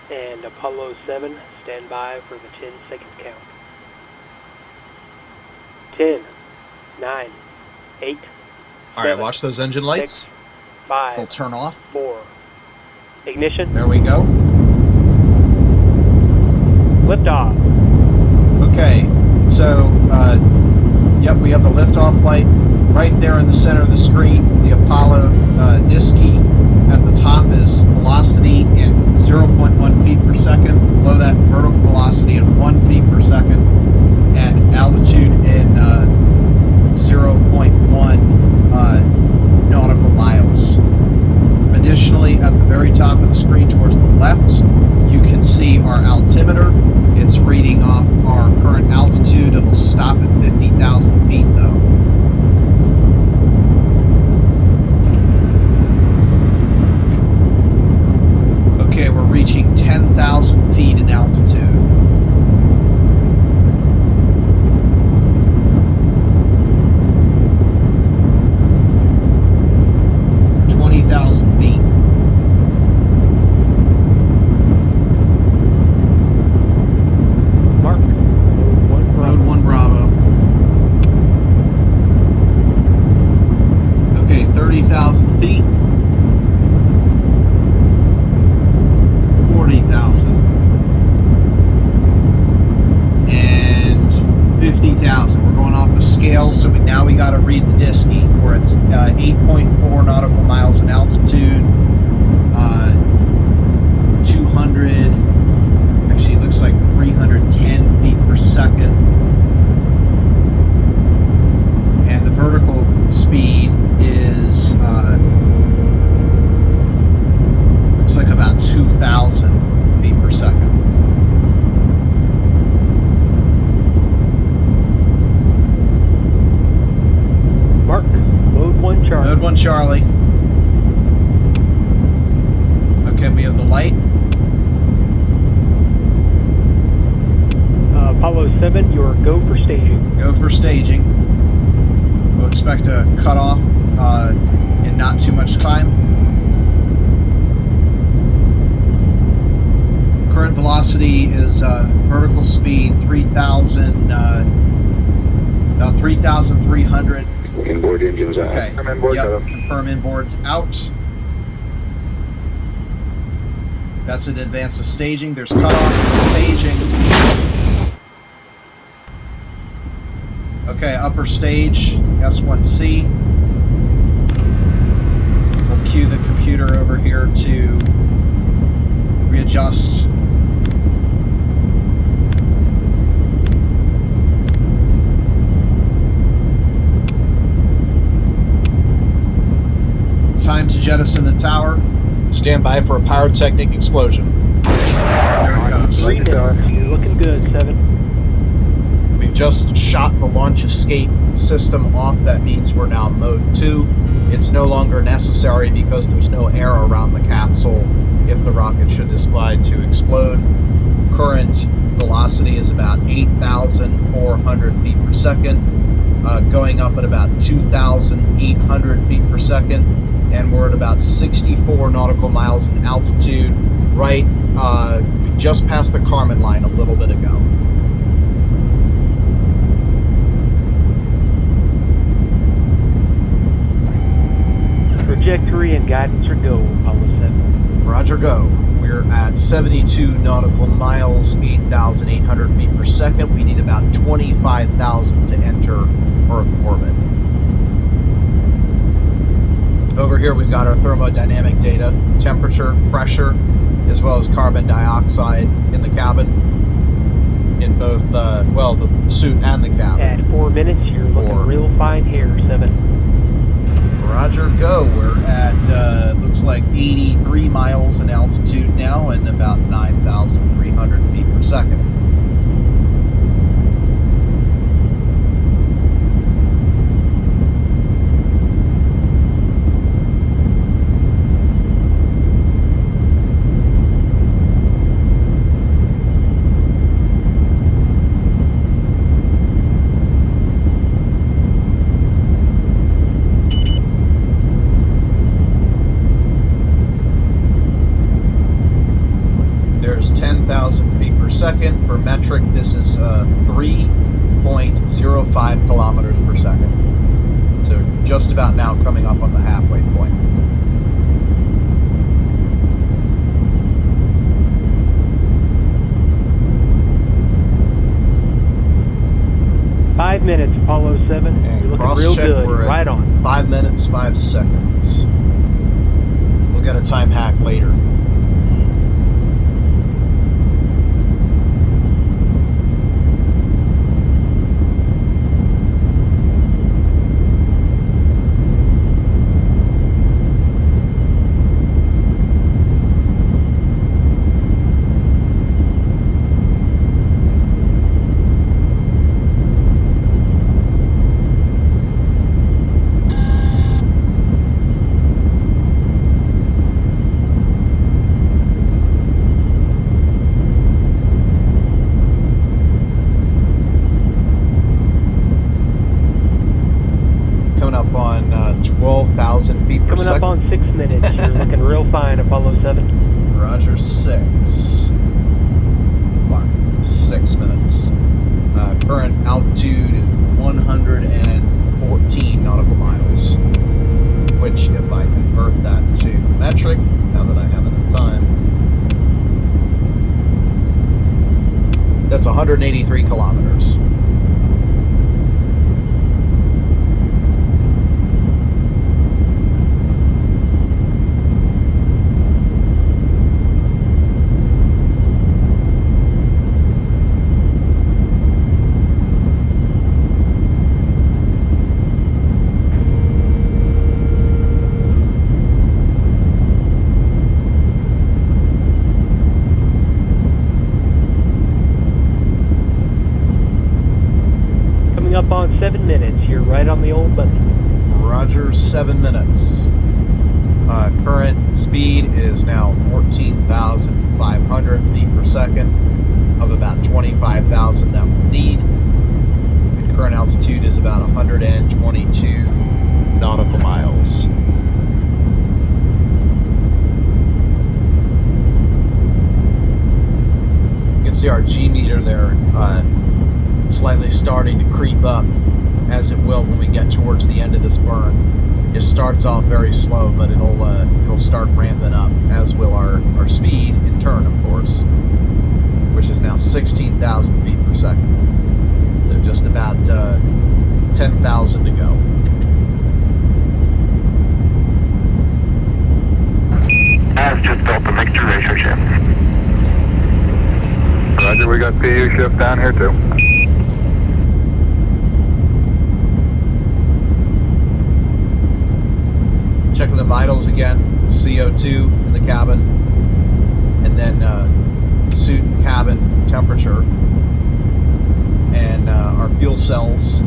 And Apollo 7, stand by for the 10-second count. 10, 9, 8, All right, watch those engine lights. 6, 5, They'll turn off. 4. Ignition. There we go. Liftoff. Okay, so, yep, we have the liftoff light right there in the center of the screen. The Apollo disky at the top is velocity in 0.1 feet per second. Below that, vertical velocity in 1 feet per second. And altitude in 0.1 nautical miles. Additionally, at the very top of the screen towards the left, you can see our altimeter. It's reading off our current altitude. It'll stop at 50,000 feet though. Okay, we're reaching 10,000 feet in altitude. So now we got to read the disky. We're at 8.4 nautical miles in altitude, 200, actually it looks like 310 feet per second, and the vertical speed is looks like about 2,000 feet per second. Mode 1 Charlie. Okay, we have the light. Apollo 7, you're go for staging. Go for staging. We'll expect to cut off in not too much time. Current velocity is vertical speed 3,000, about 3,300. Inboard engines out. Okay. Yep. Confirm inboard out. That's in advance of staging. There's cutoff staging. Okay, upper stage, S1C. We'll cue the computer over here to readjust. Time to jettison the tower. Stand by for a pyrotechnic explosion. There it goes. You're looking good, 7. We've just shot the launch escape system off. That means we're now mode 2. It's no longer necessary because there's no air around the capsule if the rocket should decide to explode. Current velocity is about 8,400 feet per second, going up at about 2,800 feet per second. And we're at about 64 nautical miles in altitude, right, we just passed the Kármán line a little bit ago. Trajectory and guidance are go, Apollo 7. Roger, go. We're at 72 nautical miles, 8,800 feet per second. We need about 25,000 to enter Earth orbit. Over here we've got our thermodynamic data, temperature, pressure, as well as carbon dioxide in the cabin, in both, well, the suit and the cabin. At 4 minutes, you're looking real fine here, 7. Roger, go. We're at, looks like 83 miles in altitude now and about 9,300 feet per second. 12,000 feet per second. For metric, this is 3.05 kilometers per second. So just about now coming up on the halfway point. Five minutes, Apollo 7. And You're looking real good. we're at Right on. 5 minutes, 5 seconds. We'll get a time hack later. Coming up on 12,000 feet per Coming second. up on 6 minutes. You're looking real fine, Apollo 7. Roger, 6. Mark, 6 minutes. Current altitude is 114 nautical miles, which, if I convert that to metric, now that I have enough time, that's 183 kilometers. Up on 7 minutes. You're right on the old button. Roger, 7 minutes. Current speed is now 14,500 feet per second of about 25,000 that we'll need. And current altitude is about 122 nautical miles. You can see our G meter there slightly starting to creep up, as it will when we get towards the end of this burn. It starts off very slow, but it'll start ramping up, as will our speed in turn, of course, which is now 16,000 feet per second. They're just about 10,000 to go. I've just built the mixture ratio shift. Roger, we got PU shift down here too. Checking the vitals again, CO2 in the cabin, and then suit and cabin temperature, and our fuel cells,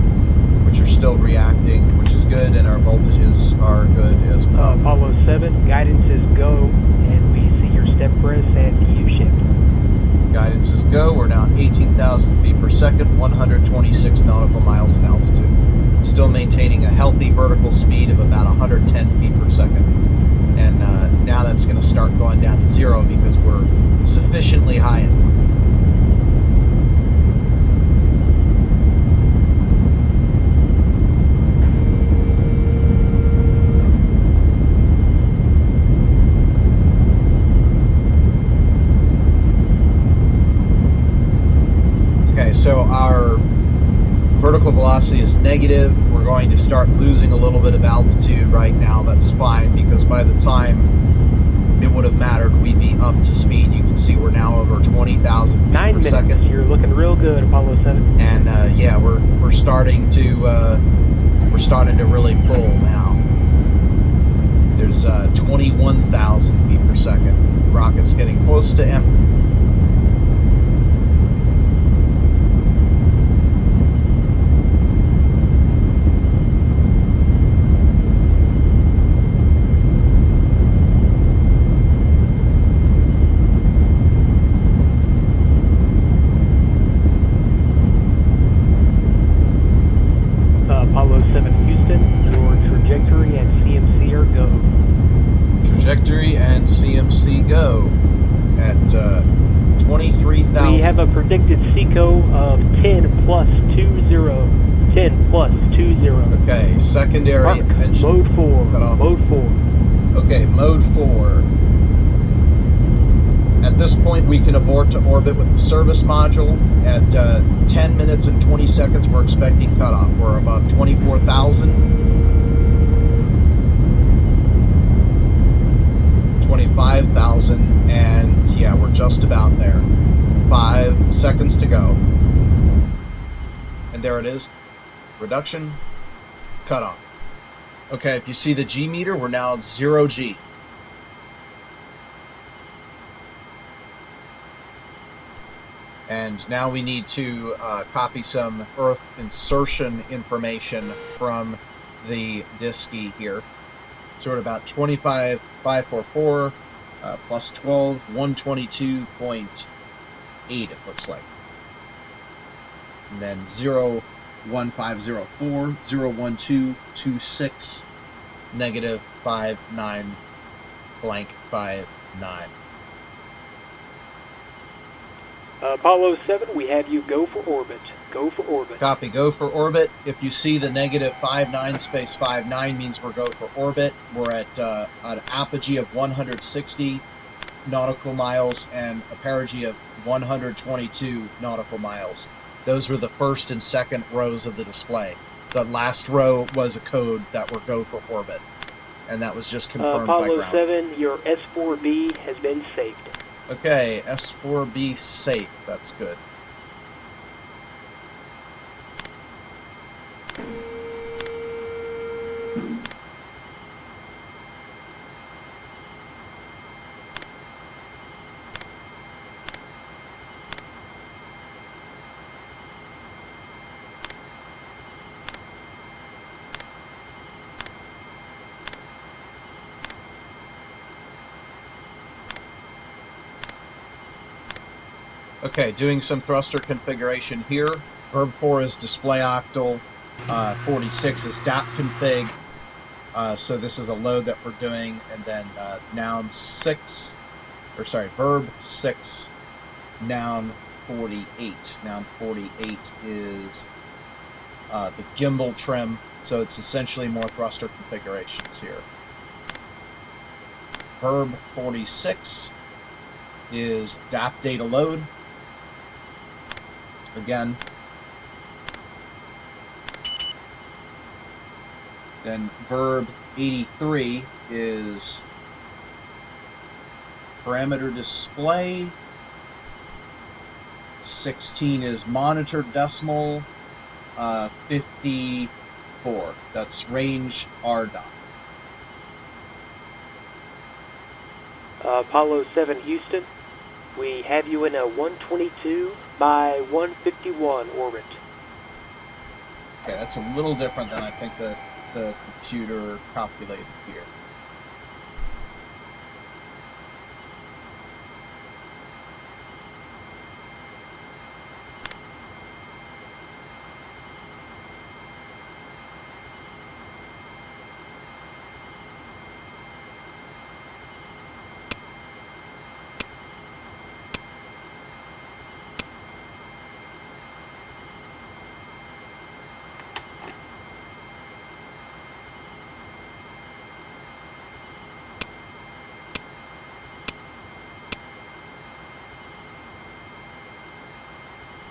which are still reacting, which is good, and our voltages are good as well. Apollo 7, guidance is go, and we see your step press and PU shift. Guidance is go. We're now at 18,000 feet per second, 126 nautical miles in altitude. Still maintaining a healthy vertical speed of about 110 feet per second. And now that's going to start going down to 0 because we're sufficiently high enough. Okay, so our vertical velocity is negative. We're going to start losing a little bit of altitude right now. That's fine, because by the time it would have mattered, we'd be up to speed. You can see we're now over 20,000 feet 9 per minutes. second. You're looking real good, Apollo 7. And yeah, we're starting to really pull now. There's 21,000 feet per second. Rocket's getting close to empty. Apollo 7 Houston, your trajectory and CMC are go. Trajectory and CMC go at 23 5,000. We have a predicted SECO of 10 plus 20. 10 plus 20. Okay, secondary Mark, engine. mode 4. Cut off. Mode 4. Okay, mode 4. At this point, we can abort to orbit with the service module. At 10 minutes and 20 seconds, we're expecting cutoff. We're above 24,000. 25,000, and yeah, we're just about there. 5 seconds to go. And there it is. Reduction. Cutoff. Okay, if you see the G meter, we're now 0 G. And now we need to copy some Earth insertion information from the DSKY here. So we're at about 25,544 plus 12, 122.8 it looks like. And then 01504, 01226, negative 59 blank 59. Apollo 7, we have you go for orbit. Go for orbit. Copy, go for orbit. If you see the negative 59 space 59 means we're go for orbit. We're at an apogee of 160 nautical miles and a perigee of 122 nautical miles. Those were the first and second rows of the display. The last row was a code that we're go for orbit, and that was just confirmed by Apollo ground. 7, your S4B has been saved. Okay, S4B safe. That's good. Okay, doing some thruster configuration here. Verb 4 is display octal. 46 is DAP config. So this is a load that we're doing. And then verb 6, noun 48. Noun 48 is the gimbal trim. So it's essentially more thruster configurations here. Verb 46 is DAP data load. Again. Then verb 83 is parameter display. 16 is monitor decimal. 54. That's range RDOT. Apollo 7, Houston, we have you in a 122 by 151 orbit. Okay, that's a little different than I think the computer calculated here.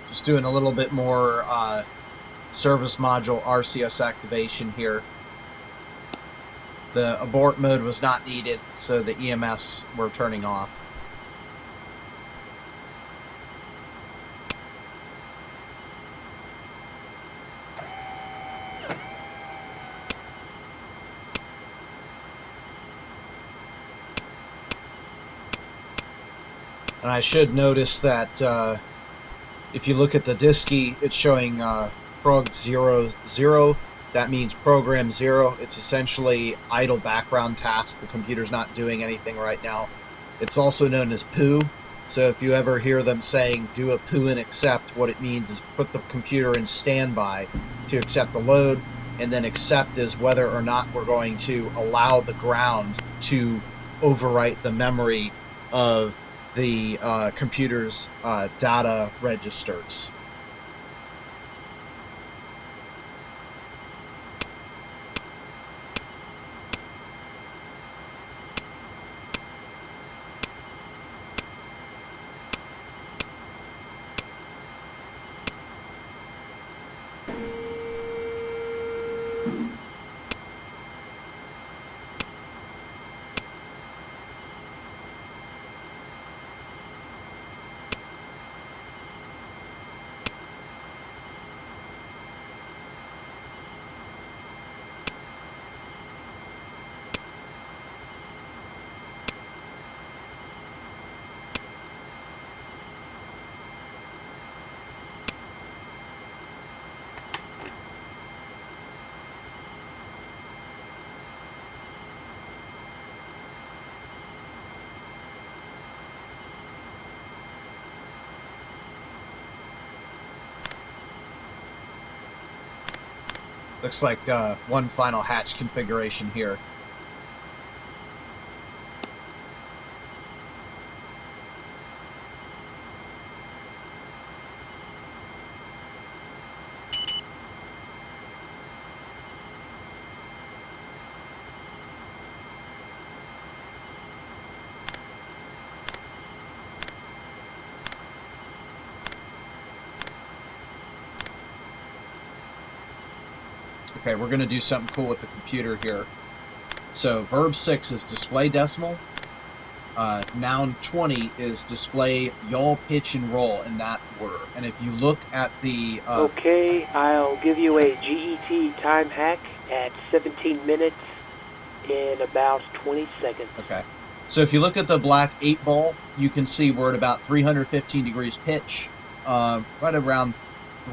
Just doing a little bit more service module RCS activation here. The abort mode was not needed, so the EMS we're turning off. And I should notice that if you look at the DSKY, it's showing prog 00. That means program 0. It's essentially idle background task. The computer's not doing anything right now. It's also known as poo. So if you ever hear them saying do a poo and accept, what it means is put the computer in standby to accept the load, and then accept is whether or not we're going to allow the ground to overwrite the memory of the computer's data registers. Looks like one final hatch configuration here. Okay, we're going to do something cool with the computer here. So verb 6 is display decimal. Noun 20 is display yaw, pitch, and roll in that order. And if you look at the... Okay, I'll give you a GET time hack at 17 minutes in about 20 seconds. Okay. So if you look at the black 8 ball, you can see we're at about 315 degrees pitch, right around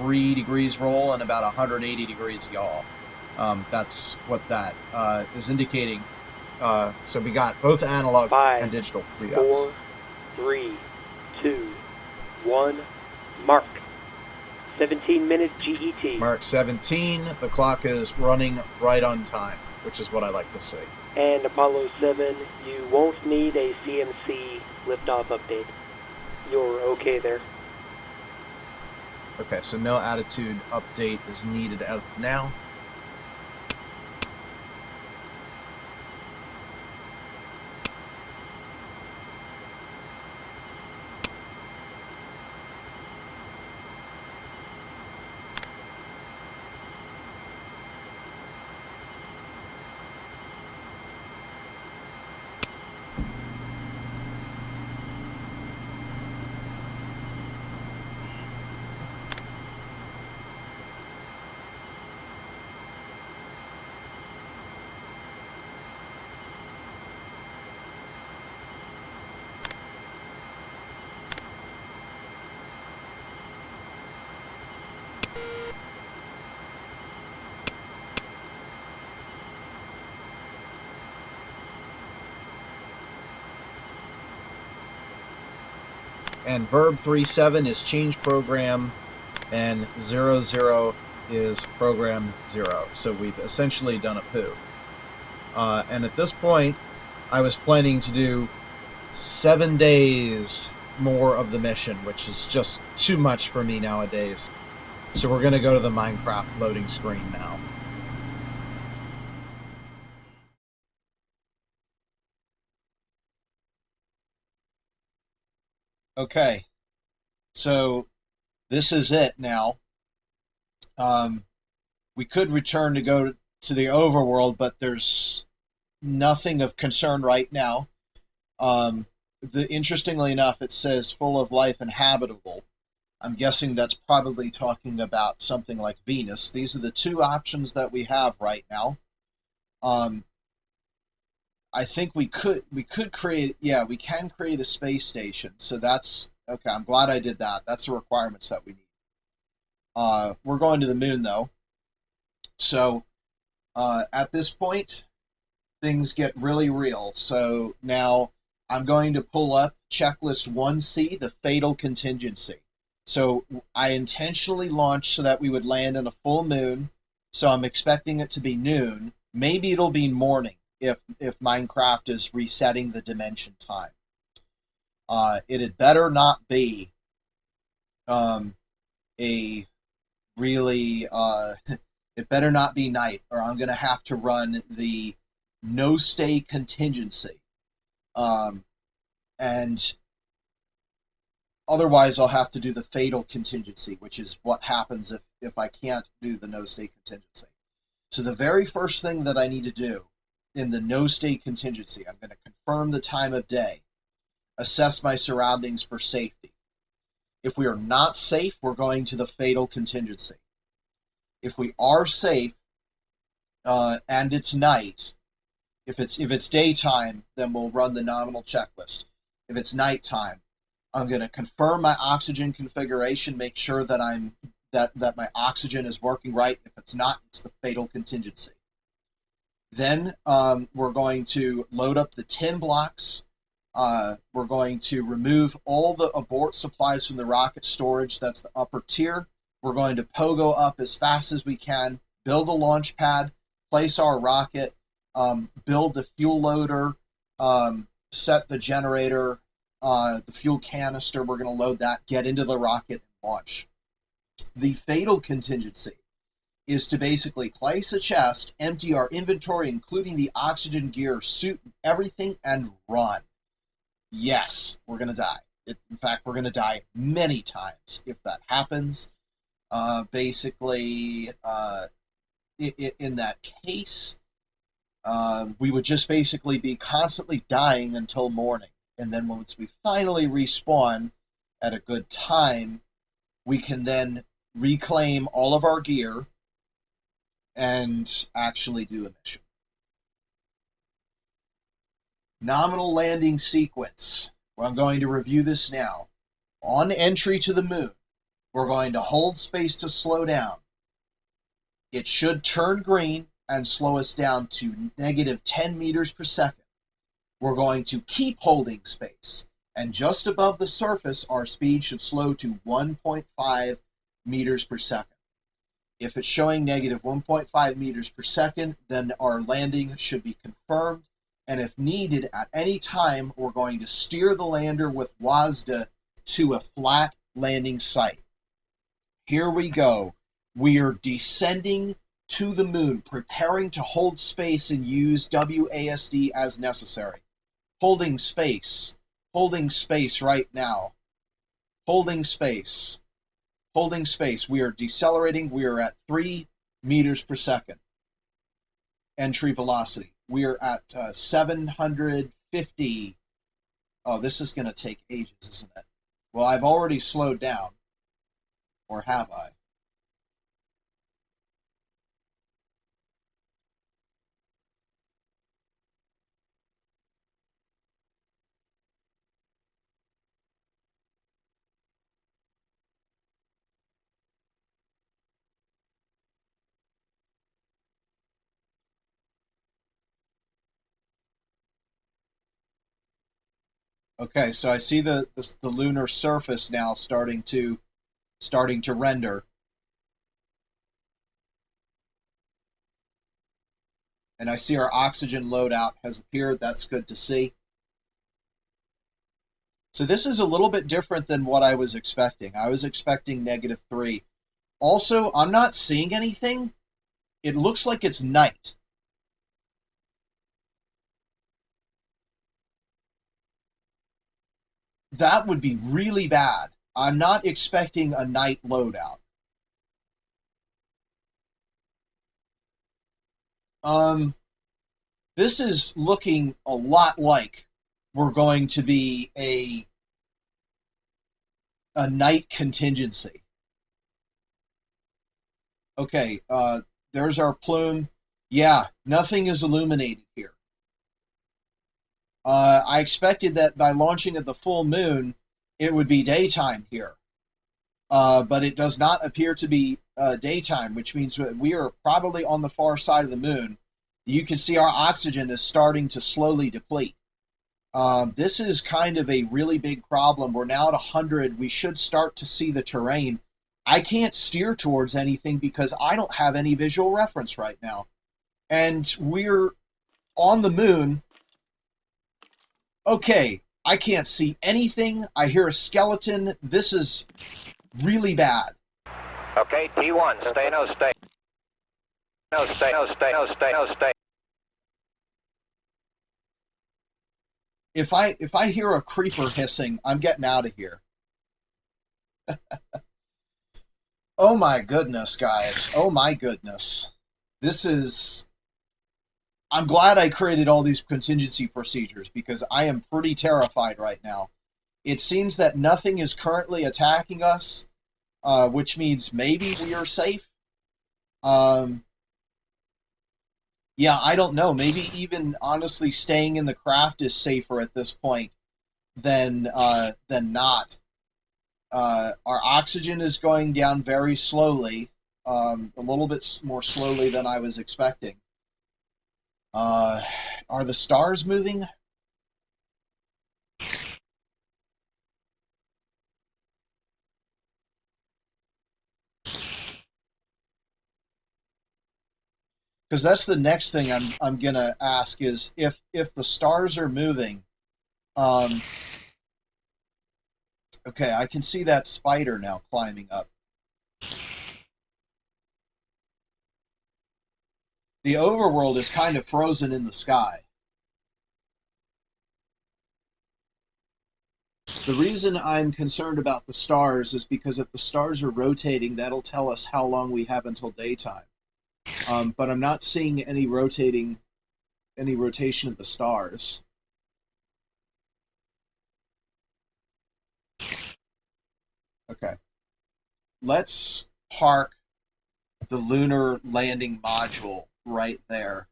3 degrees roll, and about 180 degrees yaw. That's what that is indicating. So we got both analog 5, and digital readouts. 4, 3, 2, 1, mark. 17 minutes GET. Mark 17. The clock is running right on time, which is what I like to see. And Apollo 7, you won't need a CMC liftoff update. You're okay there. Okay, so no attitude update is needed as of now. And verb 37 is change program, and 00 is program 0. So we've essentially done a poo. And at this point, I was planning to do 7 days more of the mission, which is just too much for me nowadays. So we're going to go to the Minecraft loading screen now. Okay, so this is it now. We could return to go to the overworld, but there's nothing of concern right now. Interestingly enough, it says full of life and habitable. I'm guessing that's probably talking about something like Venus. These are the two options that we have right now. I think we could create, we can create a space station. So that's, okay, I'm glad I did that. That's the requirements that we need. We're going to the moon, though. So at this point, things get really real. So now I'm going to pull up checklist 1C, the fatal contingency. So I intentionally launched so that we would land on a full moon. So I'm expecting it to be noon. Maybe it'll be morning if Minecraft is resetting the dimension time. It had better not be a really it better not be night, or I'm going to have to run the no stay contingency, and otherwise I'll have to do the fatal contingency, which is what happens if I can't do the no stay contingency. So the very first thing that I need to do in the no stay contingency, I'm going to confirm the time of day, assess my surroundings for safety. If we are not safe, we're going to the fatal contingency. If we are safe and it's night, if it's daytime, then we'll run the nominal checklist. If it's nighttime, I'm going to confirm my oxygen configuration, make sure that that my oxygen is working right. If it's not, it's the fatal contingency. Then we're going to load up the tin blocks. We're going to remove all the abort supplies from the rocket storage. That's the upper tier. We're going to pogo up as fast as we can, build a launch pad, place our rocket, build the fuel loader, set the generator, the fuel canister. We're going to load that, get into the rocket, and launch. The fatal contingency is to basically place a chest, empty our inventory, including the oxygen gear, suit, everything, and run. Yes, we're going to die. In fact, we're going to die many times if that happens. Basically, in that case, we would just basically be constantly dying until morning. And then once we finally respawn at a good time, we can then reclaim all of our gear and actually do a mission. Nominal landing sequence. Well, I'm going to review this now. On entry to the moon, we're going to hold space to slow down. It should turn green and slow us down to -10 meters per second. We're going to keep holding space, and just above the surface, our speed should slow to 1.5 meters per second. If it's showing -1.5 meters per second, then our landing should be confirmed, and if needed at any time, we're going to steer the lander with WASDA to a flat landing site. Here we go. We are descending to the moon, preparing to hold space and use WASD as necessary. Holding space right now. Holding space. We are decelerating. We are at 3 meters per second. Entry velocity. We are at 750. Oh, this is going to take ages, isn't it? Well, I've already slowed down. Or have I? Okay, so I see the lunar surface now starting to render. And I see our oxygen loadout has appeared. That's good to see. So this is a little bit different than what I was expecting. I was expecting -3. Also, I'm not seeing anything. It looks like it's night. That would be really bad. I'm not expecting a night loadout. This is looking a lot like we're going to be a night contingency. Okay, there's our plume. Yeah, nothing is illuminated here. I expected that by launching at the full moon, it would be daytime here. But it does not appear to be daytime, which means that we are probably on the far side of the moon. You can see our oxygen is starting to slowly deplete. This is kind of a really big problem. We're now at 100. We should start to see the terrain. I can't steer towards anything because I don't have any visual reference right now. And we're on the moon. Okay, I can't see anything. I hear a skeleton. This is really bad. Okay, T1, stay, no, stay. No, stay, no, stay, no, stay, no, stay. If I hear a creeper hissing, I'm getting out of here. Oh my goodness, guys. Oh my goodness. This is... I'm glad I created all these contingency procedures because I am pretty terrified right now. It seems that nothing is currently attacking us, which means maybe we are safe. Yeah, I don't know. Maybe even honestly staying in the craft is safer at this point than not. Our oxygen is going down very slowly, a little bit more slowly than I was expecting. Are the stars moving? Because that's the next thing I'm gonna ask is if the stars are moving. Okay, I can see that spider now climbing up. The overworld is kind of frozen in the sky. The reason I'm concerned about the stars is because if the stars are rotating, that'll tell us how long we have until daytime. But I'm not seeing any rotation of the stars. Okay. Let's park the lunar landing module right there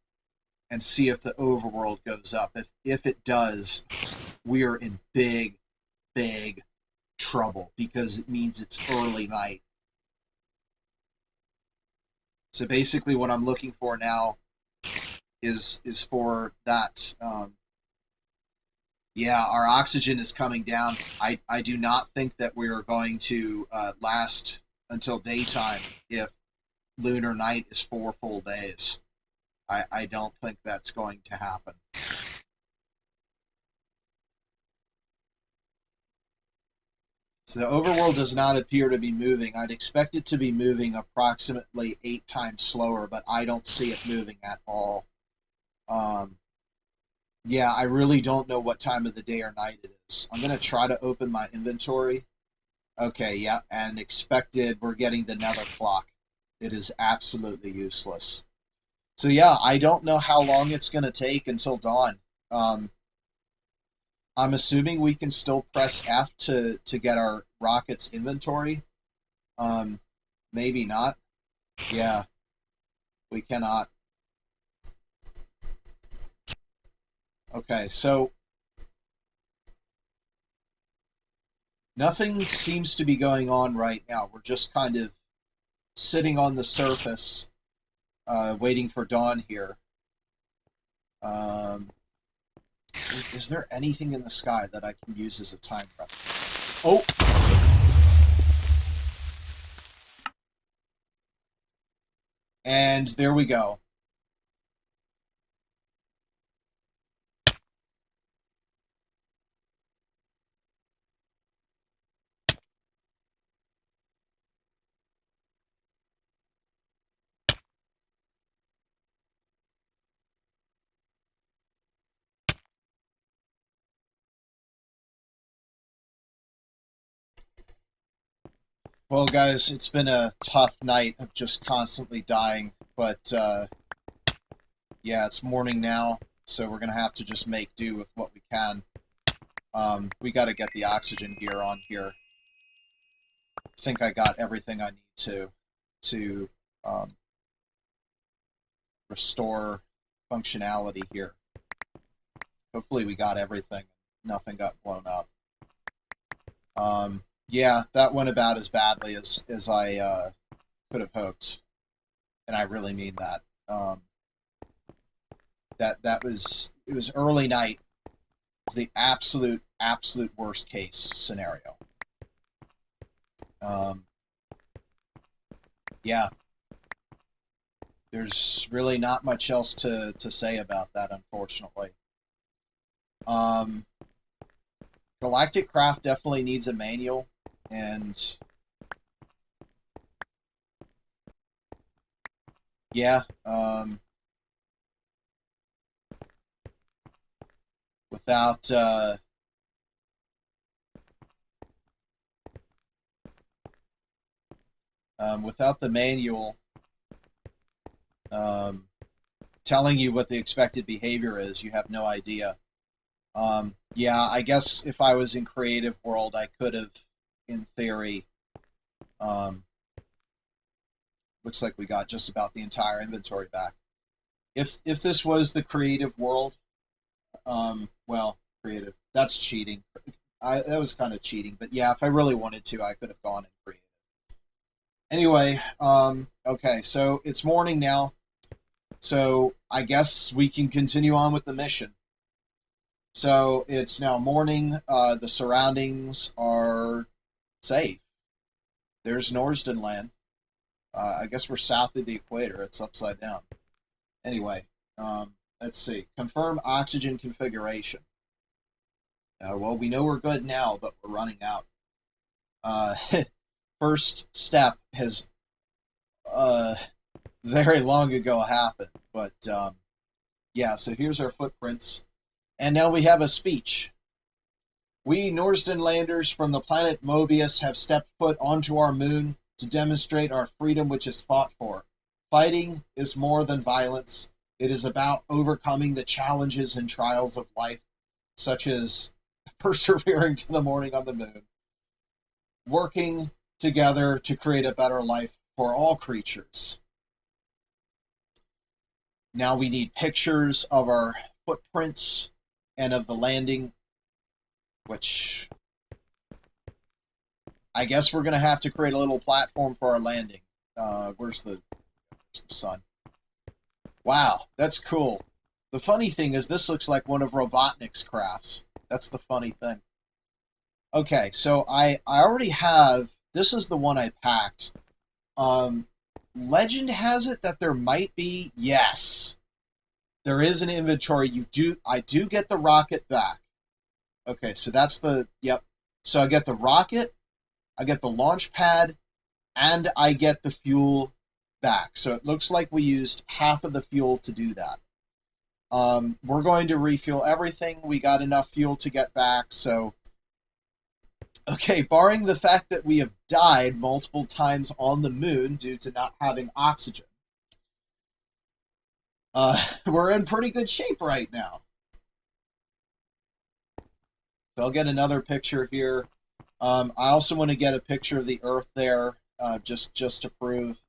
and see if the overworld goes up. If it does, we are in big trouble because it means it's early night. So basically what I'm looking for now is for that. Yeah, our oxygen is coming down. I do not think that we're going to last until daytime if lunar night is 4 full days. I don't think that's going to happen. So the overworld does not appear to be moving. I'd expect it to be moving approximately 8 times slower, but I don't see it moving at all. Yeah, I really don't know what time of the day or night it is. I'm going to try to open my inventory. Okay, yeah, and expected we're getting the nether clock. It is absolutely useless. So yeah, I don't know how long it's going to take until dawn. I'm assuming we can still press F to get our rocket's inventory. Maybe not. Yeah, we cannot. Okay, so nothing seems to be going on right now. We're just kind of sitting on the surface, waiting for dawn here. Is there anything in the sky that I can use as a time prep? Oh! And there we go. Well, guys, it's been a tough night of just constantly dying, but yeah, it's morning now, so we're gonna have to just make do with what we can. We gotta get the oxygen gear on here. I think I got everything I need to restore functionality here. Hopefully we got everything. Nothing got blown up. Yeah, that went about as badly as I could have hoped, and I really mean that. It was early night. It was the absolute worst case scenario. Yeah, there's really not much else to say about that, unfortunately. Galactic Craft definitely needs a manual, and yeah, without without the manual telling you what the expected behavior is, you have no idea. Yeah, I guess if I was in Creative World, I could have, in theory. Looks like we got just about the entire inventory back. If this was the Creative World, well, creative. That's cheating. That was kind of cheating, but yeah, if I really wanted to, I could have gone and creative. Anyway, okay, so it's morning now, so I guess we can continue on with the mission. So it's now morning. The surroundings are safe. There's Norsden Land. I guess we're south of the equator. It's upside down. Anyway, let's see. Confirm oxygen configuration. Well, we know we're good now, but we're running out. First step has very long ago happened, but yeah, so here's our footprints. And now we have a speech. We Norsden Landers from the planet Mobius have stepped foot onto our moon to demonstrate our freedom which is fought for. Fighting is more than violence. It is about overcoming the challenges and trials of life, such as persevering to the morning on the moon, working together to create a better life for all creatures. Now we need pictures of our footprints and of the landing, which I guess we're going to have to create a little platform for our landing. Where's the sun? Wow, that's cool. The funny thing is this looks like one of Robotnik's crafts. That's the funny thing. Okay, so I already have, this is the one I packed. Legend has it that there might be, yes, there is an inventory. I do get the rocket back. Okay, so that's the, yep. So I get the rocket, I get the launch pad, and I get the fuel back. So it looks like we used half of the fuel to do that. We're going to refuel everything. We got enough fuel to get back, so... Okay, barring the fact that we have died multiple times on the moon due to not having oxygen, we're in pretty good shape right now. So I'll get another picture here. I also want to get a picture of the Earth there, just to prove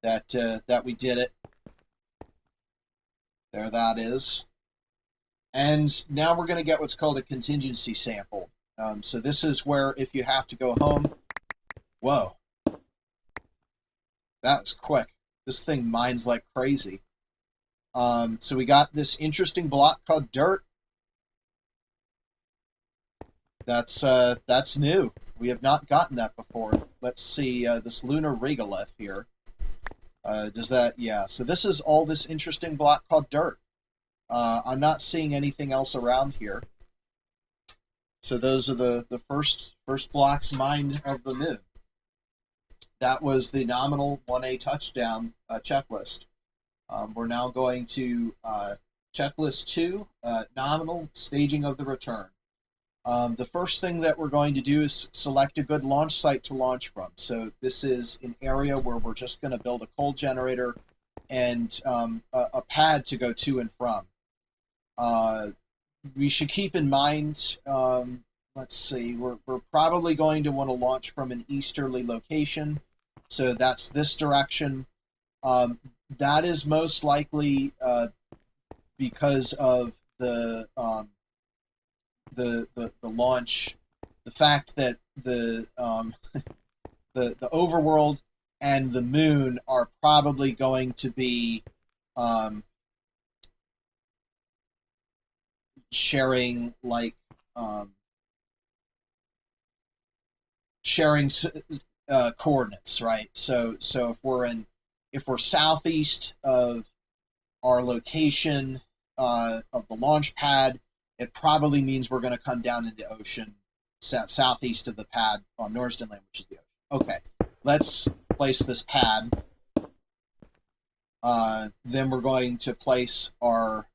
that that we did it. There that is. And now we're going to get what's called a contingency sample. So this is where if you have to go home... Whoa. That was quick. This thing mines like crazy. So we got this interesting block called dirt. That's new. We have not gotten that before. Let's see, this lunar regolith here. Does that... Yeah, so this is all this interesting block called dirt. I'm not seeing anything else around here. So those are the first blocks mined of the moon. That was the nominal 1A touchdown checklist. We're now going to checklist 2, nominal staging of the return. The first thing that we're going to do is select a good launch site to launch from. So this is an area where we're just going to build a cold generator and a pad to go to and from. We should keep in mind, let's see, we're probably going to want to launch from an easterly location. So that's this direction. That is most likely because of the launch, the fact that the overworld and the moon are probably going to be sharing coordinates, right? So if we're southeast of our location of the launch pad, it probably means we're going to come down into the ocean southeast of the pad on Norsden Land, which is the ocean. Okay, let's place this pad. Then we're going to place our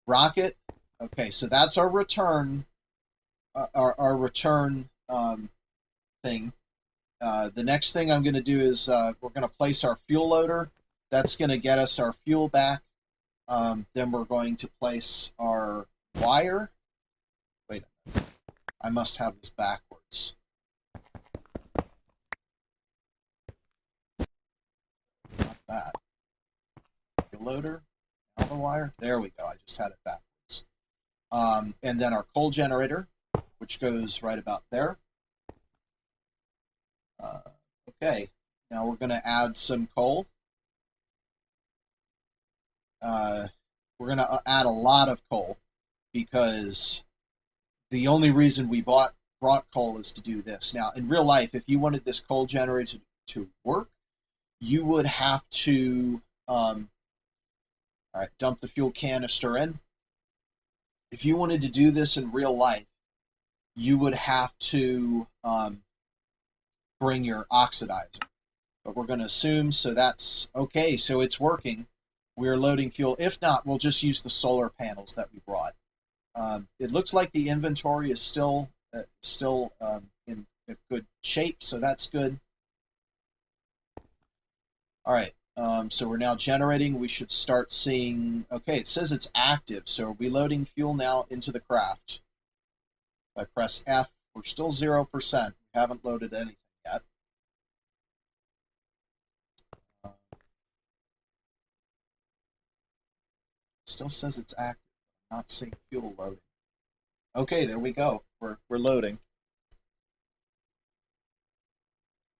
rocket. Okay, so that's our return. Our return thing. The next thing I'm going to do is we're going to place our fuel loader. That's going to get us our fuel back. Then we're going to place our wire. Wait a minute. I must have this backwards. Not that. Fuel loader. Now the wire. There we go. I just had it backwards. And then our coal generator, which goes right about there. Okay. Now we're going to add some coal. We're going to add a lot of coal because the only reason we brought coal is to do this. Now, in real life, if you wanted this coal generator to work, you would have to dump the fuel canister in. If you wanted to do this in real life, you would have to bring your oxidizer. But we're going to assume, so that's okay, so it's working. We're loading fuel. If not, we'll just use the solar panels that we brought. It looks like the inventory is still in good shape, so that's good. All right, so we're now generating. We should start seeing, okay, it says it's active, so are we loading fuel now into the craft? If I press F, we're still 0%. We haven't loaded anything yet. Still says it's active. I'm not seeing fuel loading. Okay, there we go. We're loading.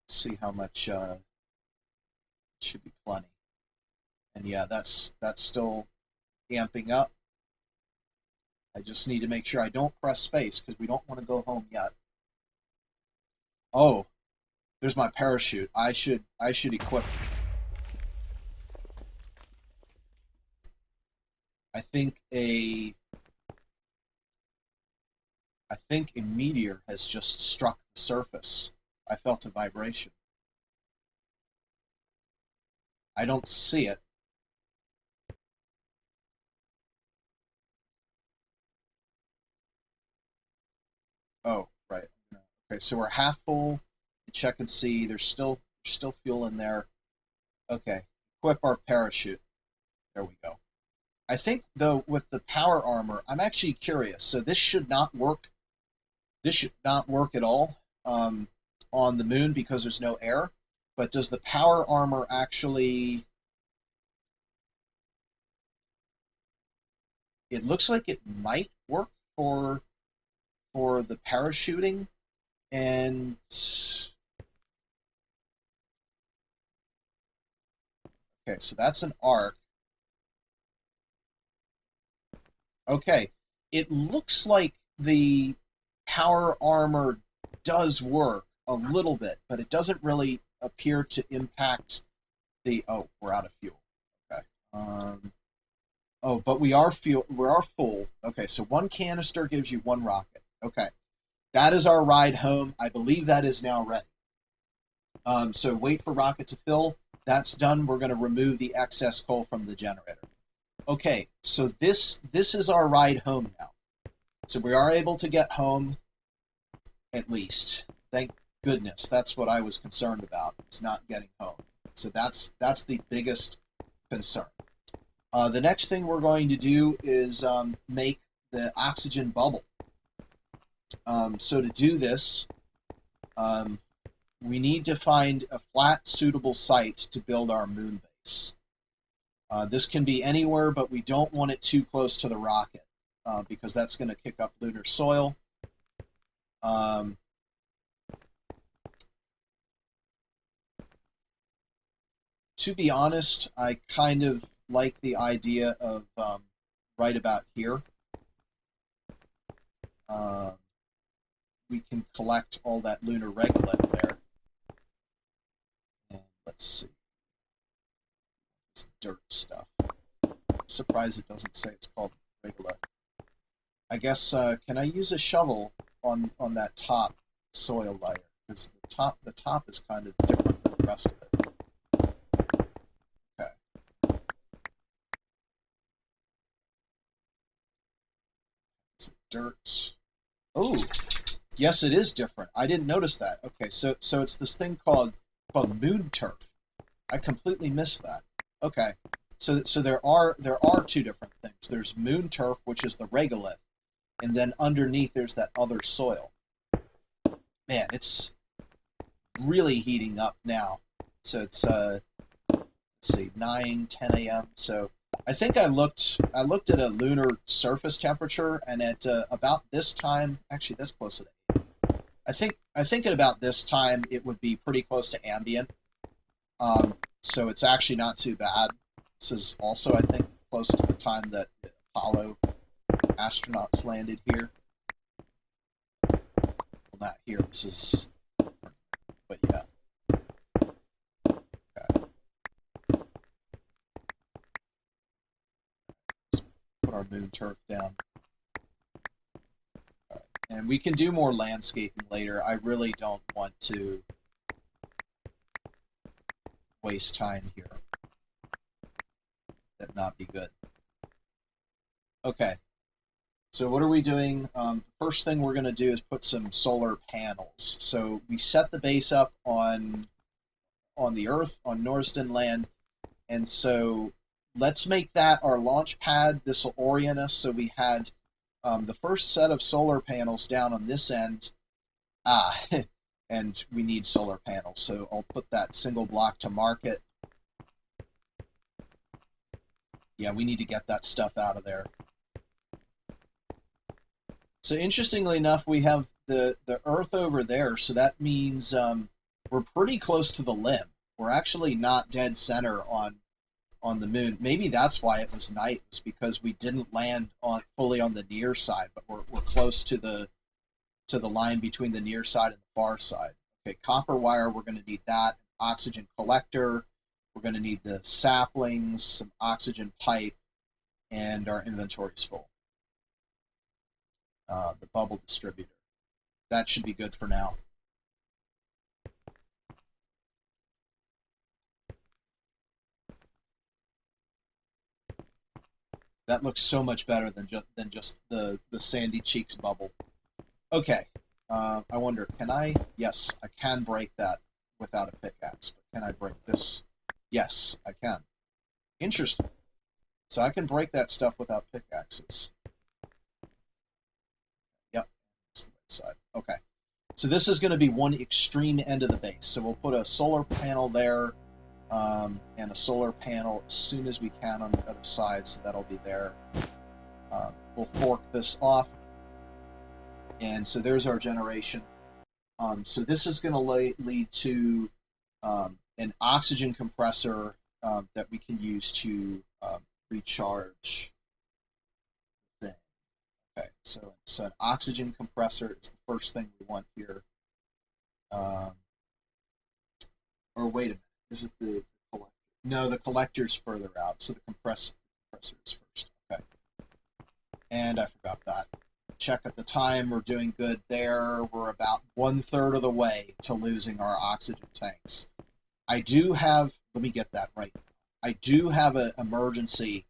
Let's see how much should be plenty. And yeah, that's still amping up. I just need to make sure I don't press space because we don't want to go home yet. Oh, there's my parachute. I should equip. I think a meteor has just struck the surface. I felt a vibration. I don't see it. Oh, right. Okay, so we're half full. Check and see. There's still fuel in there. Okay, equip our parachute. There we go. I think, though, with the power armor, I'm actually curious. So this should not work. This should not work at all on the moon because there's no air. But does the power armor actually... It looks like it might work for the parachuting. And... Okay, so that's an arc. Okay, it looks like the power armor does work a little bit, but it doesn't really appear to impact the... Oh, we're out of fuel. Okay. Oh, but we are full. Okay, so one canister gives you one rocket. Okay, that is our ride home. I believe that is now ready. So wait for rocket to fill. That's done. We're going to remove the excess coal from the generator. Okay, so this is our ride home now. So we are able to get home, at least. Thank goodness. That's what I was concerned about, is not getting home. So that's the biggest concern. The next thing we're going to do is make the oxygen bubble. So to do this, we need to find a flat, suitable site to build our moon base. This can be anywhere, but we don't want it too close to the rocket because that's going to kick up lunar soil. To be honest, I kind of like the idea of right about here. We can collect all that lunar regolith there. And let's see. This dirt stuff. I'm surprised it doesn't say it's called regolith. I guess, can I use a shovel on that top soil layer, because the top is kind of different than the rest of it. Okay. It's dirt. Oh, yes, it is different. I didn't notice that. Okay, so it's this thing called moon turf. I completely missed that. Okay, so there are two different things. There's moon turf, which is the regolith, and then underneath there's that other soil. Man, it's really heating up now. So it's let's see, 9-10 a.m. So I think I looked at a lunar surface temperature, and at about this time, actually that's close to 8. I think at about this time it would be pretty close to ambient. So it's actually not too bad. This is also, I think, close to the time that the Apollo astronauts landed here. Well, not here. This is, but yeah. Okay. Let's put our moon turf down. Right. And we can do more landscaping later. I really don't want to waste time here. That'd not be good. Okay. So what are we doing? The first thing we're going to do is put some solar panels. So we set the base up on the Earth, on Norsden Land, and so let's make that our launch pad. This will orient us. So we had the first set of solar panels down on this end. And we need solar panels. So I'll put that single block to market. Yeah, we need to get that stuff out of there. So interestingly enough, we have the Earth over there, so that means we're pretty close to the limb. We're actually not dead center on the moon. Maybe that's why it was night, was because we didn't land fully on the near side, but we're close to the line between the near side and the far side. Okay, copper wire, we're going to need that. Oxygen collector, we're going to need the saplings, some oxygen pipe, and our inventory's full. The bubble distributor. That should be good for now. That looks so much better than just the Sandy Cheeks bubble. Okay. I wonder, can I? Yes, I can break that without a pickaxe. But can I break this? Yes, I can. Interesting. So I can break that stuff without pickaxes. Yep, that's the right side. Okay. So this is going to be one extreme end of the base. So we'll put a solar panel there, and a solar panel as soon as we can on the other side, so that'll be there. We'll fork this off. And so there's our generation. So this is going to lead to an oxygen compressor that we can use to recharge the thing. Okay, so an oxygen compressor is the first thing we want here. Or wait a minute, is it the collector? No, the collector's further out, so the compressor is first. Okay. And I forgot that. Check at the time, we're doing good there. We're about 1/3 of the way to losing our oxygen tanks. I do have, let me get that right. I do have an emergency,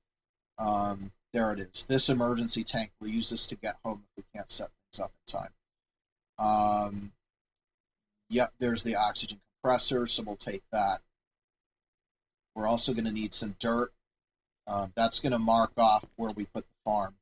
there it is. This emergency tank, we'll use this to get home if we can't set things up in time. Yep, there's the oxygen compressor, so we'll take that. We're also going to need some dirt. That's going to mark off where we put the farm.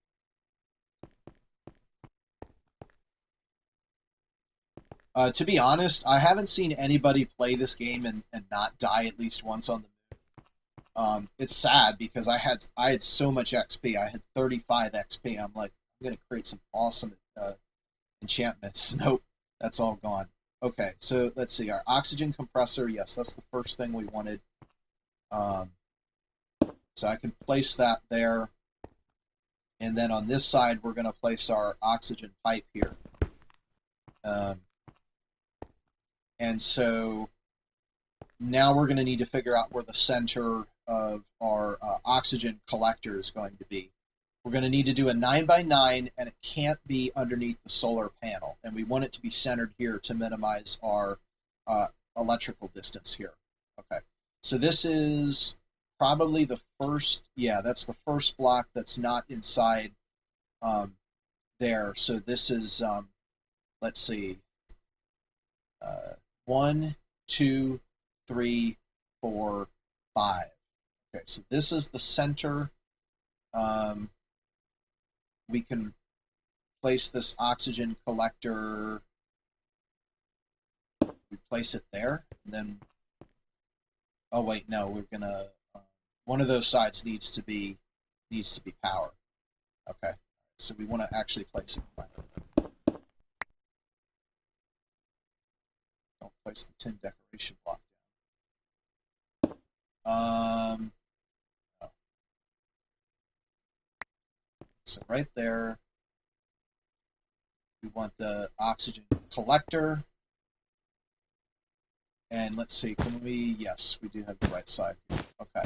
To be honest, I haven't seen anybody play this game and not die at least once on the moon. It's sad because I had so much XP. I had 35 XP. I'm like, I'm going to create some awesome enchantments. Nope, that's all gone. Okay, so let's see. Our oxygen compressor, yes, that's the first thing we wanted. So I can place that there. And then on this side, we're going to place our oxygen pipe here. And so now we're going to need to figure out where the center of our oxygen collector is going to be. We're going to need to do a 9x9, and it can't be underneath the solar panel. And we want it to be centered here to minimize our electrical distance here. Okay, so this is probably the first, yeah, that's the first block that's not inside there. So this is, let's see, 1, 2, 3, 4, 5. Okay, so this is the center. We can place this oxygen collector. We place it there, and then. Oh wait, no, we're gonna. One of those sides needs to be powered. Okay, so we want to actually place it. Don't place the tin decoration block down. No. So right there, we want the oxygen collector. And let's see, can we, yes, we do have the right side here. Okay.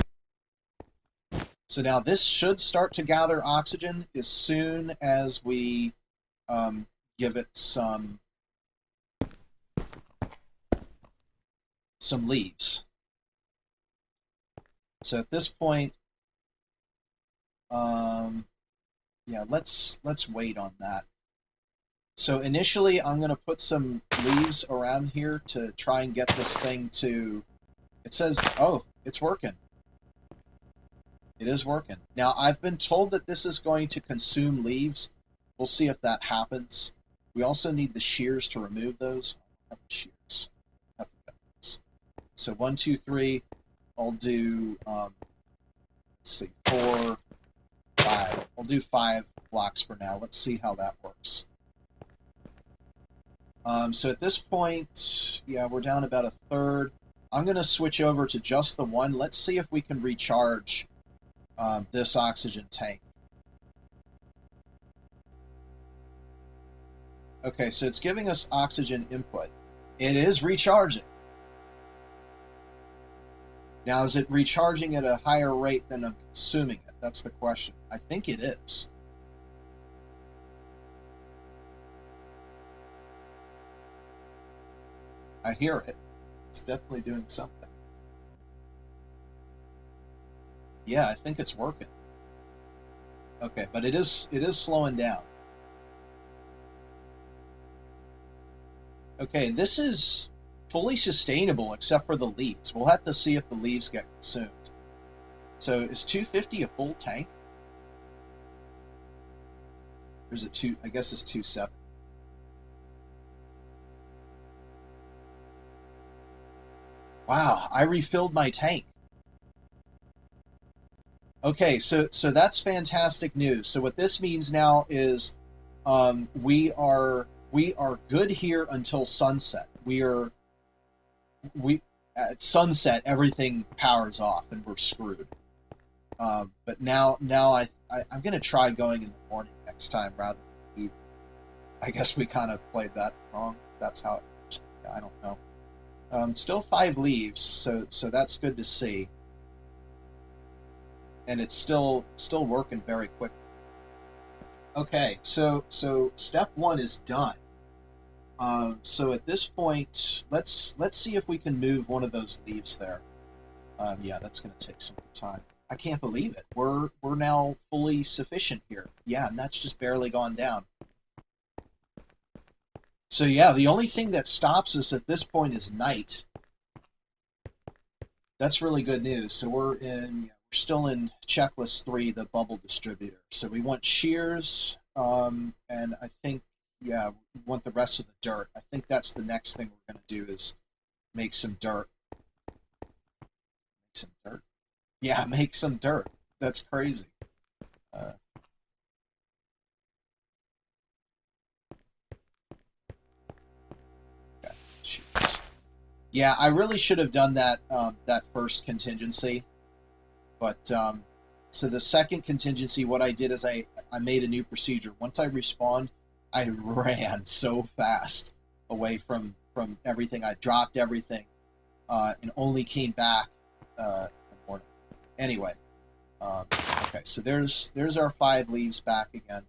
So now this should start to gather oxygen as soon as we give it some leaves. So at this point, yeah, let's wait on that. So initially, I'm going to put some leaves around here to try and get this thing to... It says, oh, it's working. It is working. Now, I've been told that this is going to consume leaves. We'll see if that happens. We also need the shears to remove those. I have the shears. I have to cut those. So 1, 2, 3. I'll do, let's see, 4, 5. I'll do 5 blocks for now. Let's see how that works. So at this point, yeah, we're down about a third. I'm going to switch over to just the one. Let's see if we can recharge this oxygen tank. Okay, so it's giving us oxygen input. It is recharging. Now, is it recharging at a higher rate than I'm consuming it? That's the question. I think it is. I hear it. It's definitely doing something. Yeah, I think it's working. Okay, but it is slowing down. Okay, this is fully sustainable except for the leaves. We'll have to see if the leaves get consumed. So is 250 a full tank? Or is it two? I guess it's 270. Wow, I refilled my tank. Okay, so that's fantastic news. So what this means now is we are good here until sunset. At sunset everything powers off and we're screwed. But now I'm gonna try going in the morning next time rather than evening. I guess we kind of played that wrong. That's how it works. I don't know. Still 5 leaves, so that's good to see. And it's still working very quickly. Okay, so step 1 is done. So at this point, let's see if we can move one of those leaves there. Yeah, that's going to take some time. I can't believe it. We're now fully sufficient here. Yeah, and that's just barely gone down. So yeah, the only thing that stops us at this point is night. That's really good news. So we're still in checklist 3, the bubble distributor. So we want shears, and I think, yeah, we want the rest of the dirt. I think that's the next thing we're going to do is make some dirt. Make some dirt? Yeah, make some dirt. That's crazy. Okay, shears. Yeah, I really should have done that that first contingency. But, so the second contingency, what I did is I made a new procedure. Once I respawned, I ran so fast away from everything. I dropped everything and only came back in the morning. Anyway, Okay, so there's our 5 leaves back again.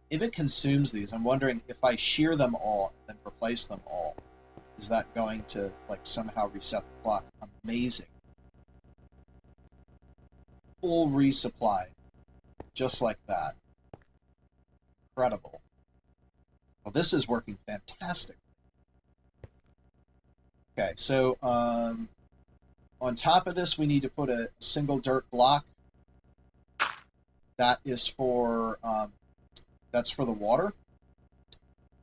If it consumes these, I'm wondering if I shear them all and then replace them all, is that going to like somehow reset the clock? Amazing. Full resupply. Just like that. Incredible. Well, this is working fantastic. Okay, so on top of this, we need to put a single dirt block. That is for that's for the water.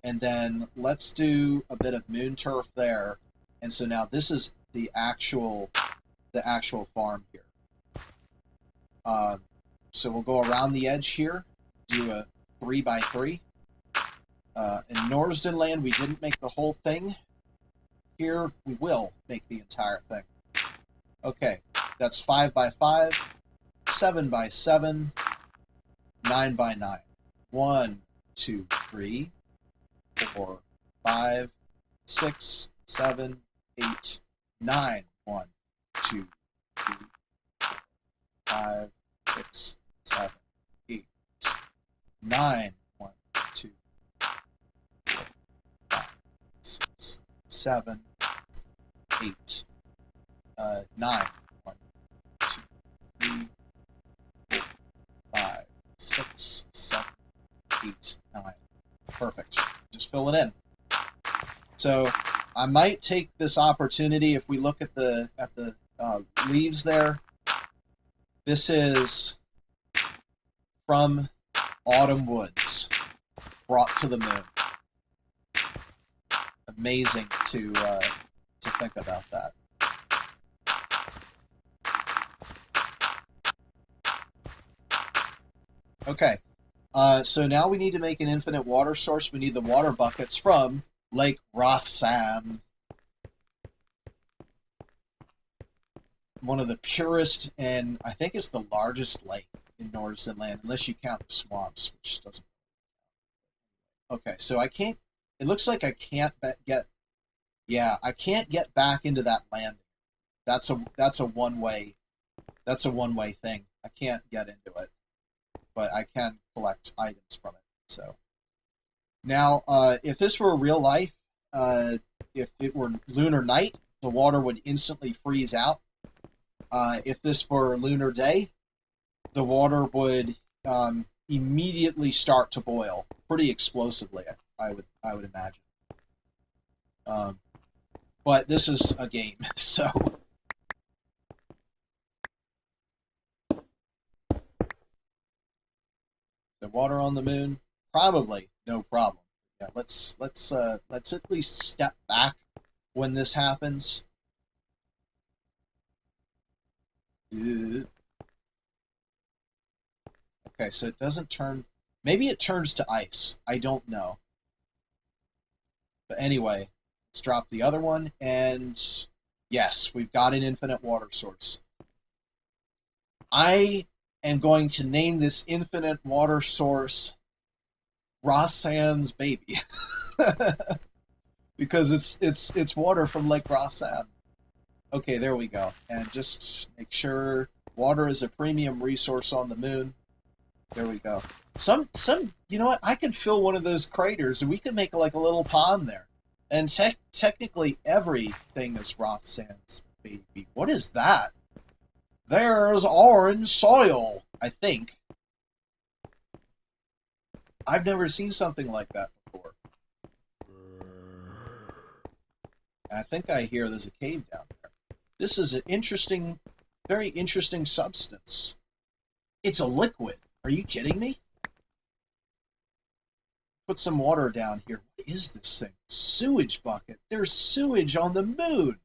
And then let's do a bit of moon turf there. And so now this is the actual farm here. So we'll go around the edge here, do a 3x3. In Norsden Land, we didn't make the whole thing. Here, we will make the entire thing. Okay, that's 5x5, 7x7, 9x9. 1, 2, 3, 4, 5, 6, 7, 8, 9. 1, 2, 3, 4, 5, 6, 7, 8, 9. 1, 2, 4, 5, 6, 7, 8, 9. 1, 2, 3, 4, 5, 6, 7, 8, 9. Perfect. Just fill it in. So I might take this opportunity, if we look at the leaves there. This is from Autumn Woods, brought to the moon. Amazing to think about that. Okay, so now we need to make an infinite water source. We need the water buckets from Lake Rothsam. One of the purest, and I think it's the largest lake in Norsden Land, unless you count the swamps, which doesn't. Okay, so I can't. It looks like I can't get. Yeah, I can't get back into that landing. That's a one-way. That's a one-way thing. I can't get into it, but I can collect items from it. So now, if this were real life, if it were lunar night, the water would instantly freeze out. If this were lunar day, the water would immediately start to boil pretty explosively. I would imagine. But this is a game, so. The water on the moon, probably no problem. Yeah, let's at least step back when this happens. Okay, so it doesn't turn. Maybe it turns to ice. I don't know. But anyway, let's drop the other one, and yes, we've got an infinite water source. I am going to name this infinite water source Rothsam's baby. Because it's water from Lake Rothsam. Okay, there we go. And just make sure water is a premium resource on the moon. There we go. Some you know what? I could fill one of those craters and we could make like a little pond there. And technically everything is Rothsam's baby. What is that? There's orange soil, I think. I've never seen something like that before. I think I hear there's a cave down there. This is an interesting, very interesting substance. It's a liquid. Are you kidding me? Put some water down here. What is this thing? Sewage bucket. There's sewage on the moon.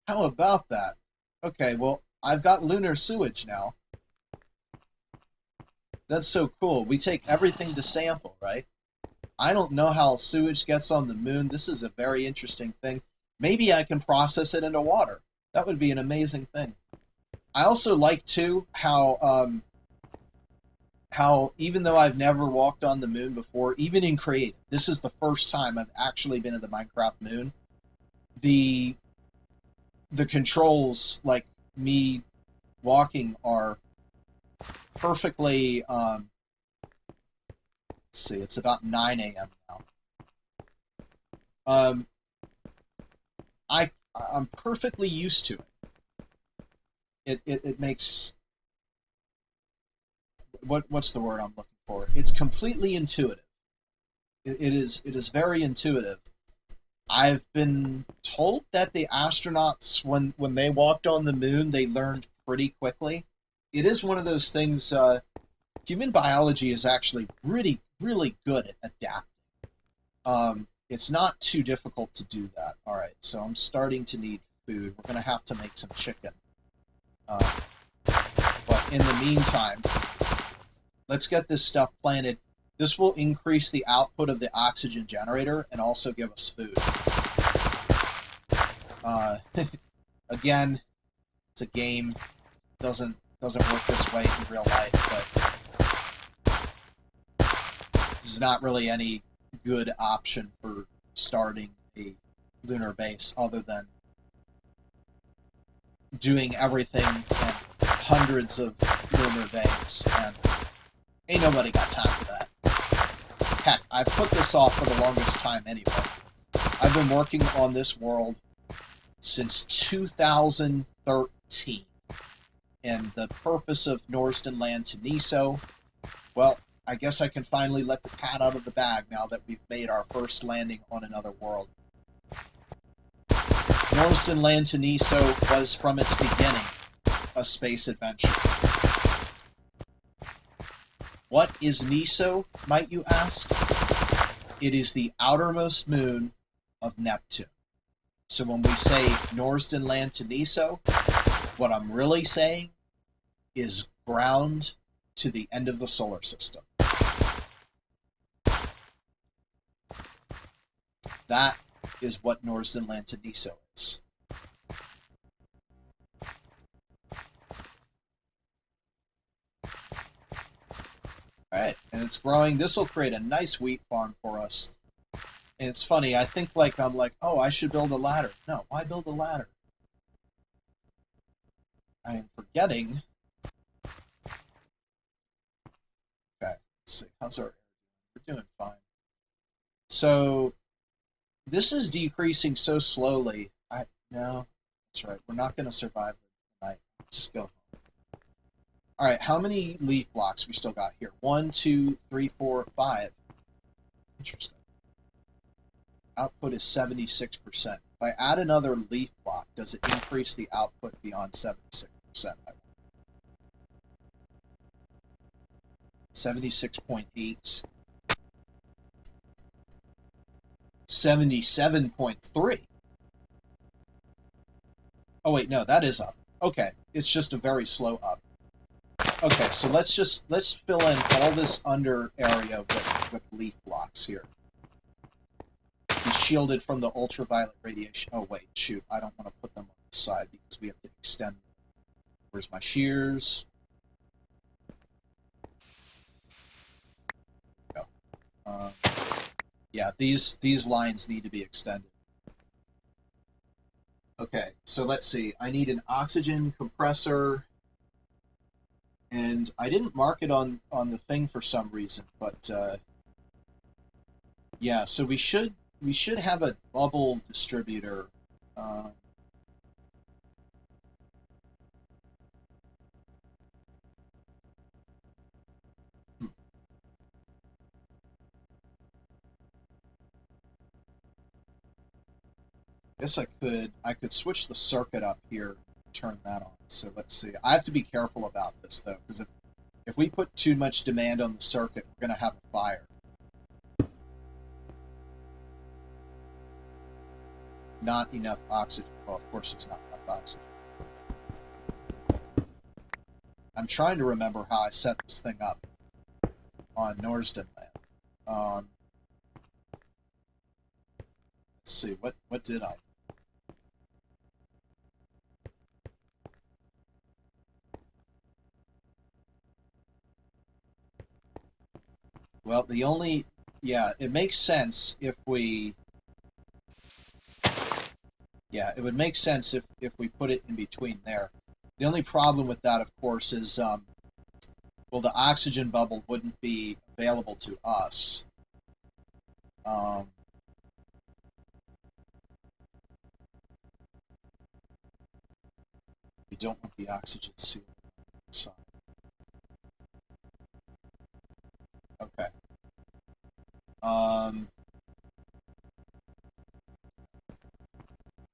How about that? Okay, well, I've got lunar sewage now. That's so cool. We take everything to sample, right? I don't know how sewage gets on the moon. This is a very interesting thing. Maybe I can process it into water. That would be an amazing thing. I also like, too, how even though I've never walked on the moon before, even in Create, this is the first time I've actually been to the Minecraft moon. The controls, like me walking, are perfectly, let's see, it's about 9 a.m. now. I'm perfectly used to it. It makes, what's the word I'm looking for? It's completely intuitive. It is very intuitive. I've been told that the astronauts, when they walked on the moon, they learned pretty quickly. It is one of those things, human biology is actually really good at adapting. It's not too difficult to do that. Alright, so I'm starting to need food. We're going to have to make some chicken. But in the meantime, let's get this stuff planted. This will increase the output of the oxygen generator and also give us food. Again, it's a game. Doesn't work this way in real life, but there's not really any good option for starting a lunar base other than doing everything in hundreds of lunar days, and ain't nobody got time for that. Heck, I've put this off for the longest time anyway. I've been working on this world since 2013, and the purpose of Norsden Land to Neso, well, I guess I can finally let the cat out of the bag now that we've made our first landing on another world. Norsden Land to Neso was, from its beginning, a space adventure. What is Neso, might you ask? It is the outermost moon of Neptune. So when we say Norsden Land to Neso, what I'm really saying is ground to the end of the solar system. That is what Norsden Land to Neso is. Alright, and it's growing. This will create a nice wheat farm for us. And it's funny, I think I'm like, oh, I should build a ladder. No, why build a ladder? I am forgetting. Okay, let's see. How's our area? We're doing fine. So, this is decreasing so slowly. No, that's right. We're not going to survive tonight. Just go home. Alright, how many leaf blocks we still got here? 1, 2, 3, 4, 5. Interesting. Output is 76%. If I add another leaf block, does it increase the output beyond 76%? 76.8. 77.3. Oh wait, no, that is up. Okay, it's just a very slow up. Okay, so let's fill in all this under area with leaf blocks here. Be shielded from the ultraviolet radiation. Oh wait, shoot, I don't want to put them on the side because we have to extend them. Where's my shears? Go. Yeah, these lines need to be extended. Okay, so let's see. I need an oxygen compressor, and I didn't mark it on the thing for some reason, but yeah. So we should have a bubble distributor. I guess I could switch the circuit up here, turn that on. So let's see. I have to be careful about this though, because if we put too much demand on the circuit, we're going to have a fire. Not enough oxygen. Well, of course it's not enough oxygen. I'm trying to remember how I set this thing up on Norsden Land. Let's see, what did I do? Well, it makes sense if we... Yeah, it would make sense if we put it in between there. The only problem with that, of course, is Well, the oxygen bubble wouldn't be available to us. We don't want the oxygen seal inside. Okay.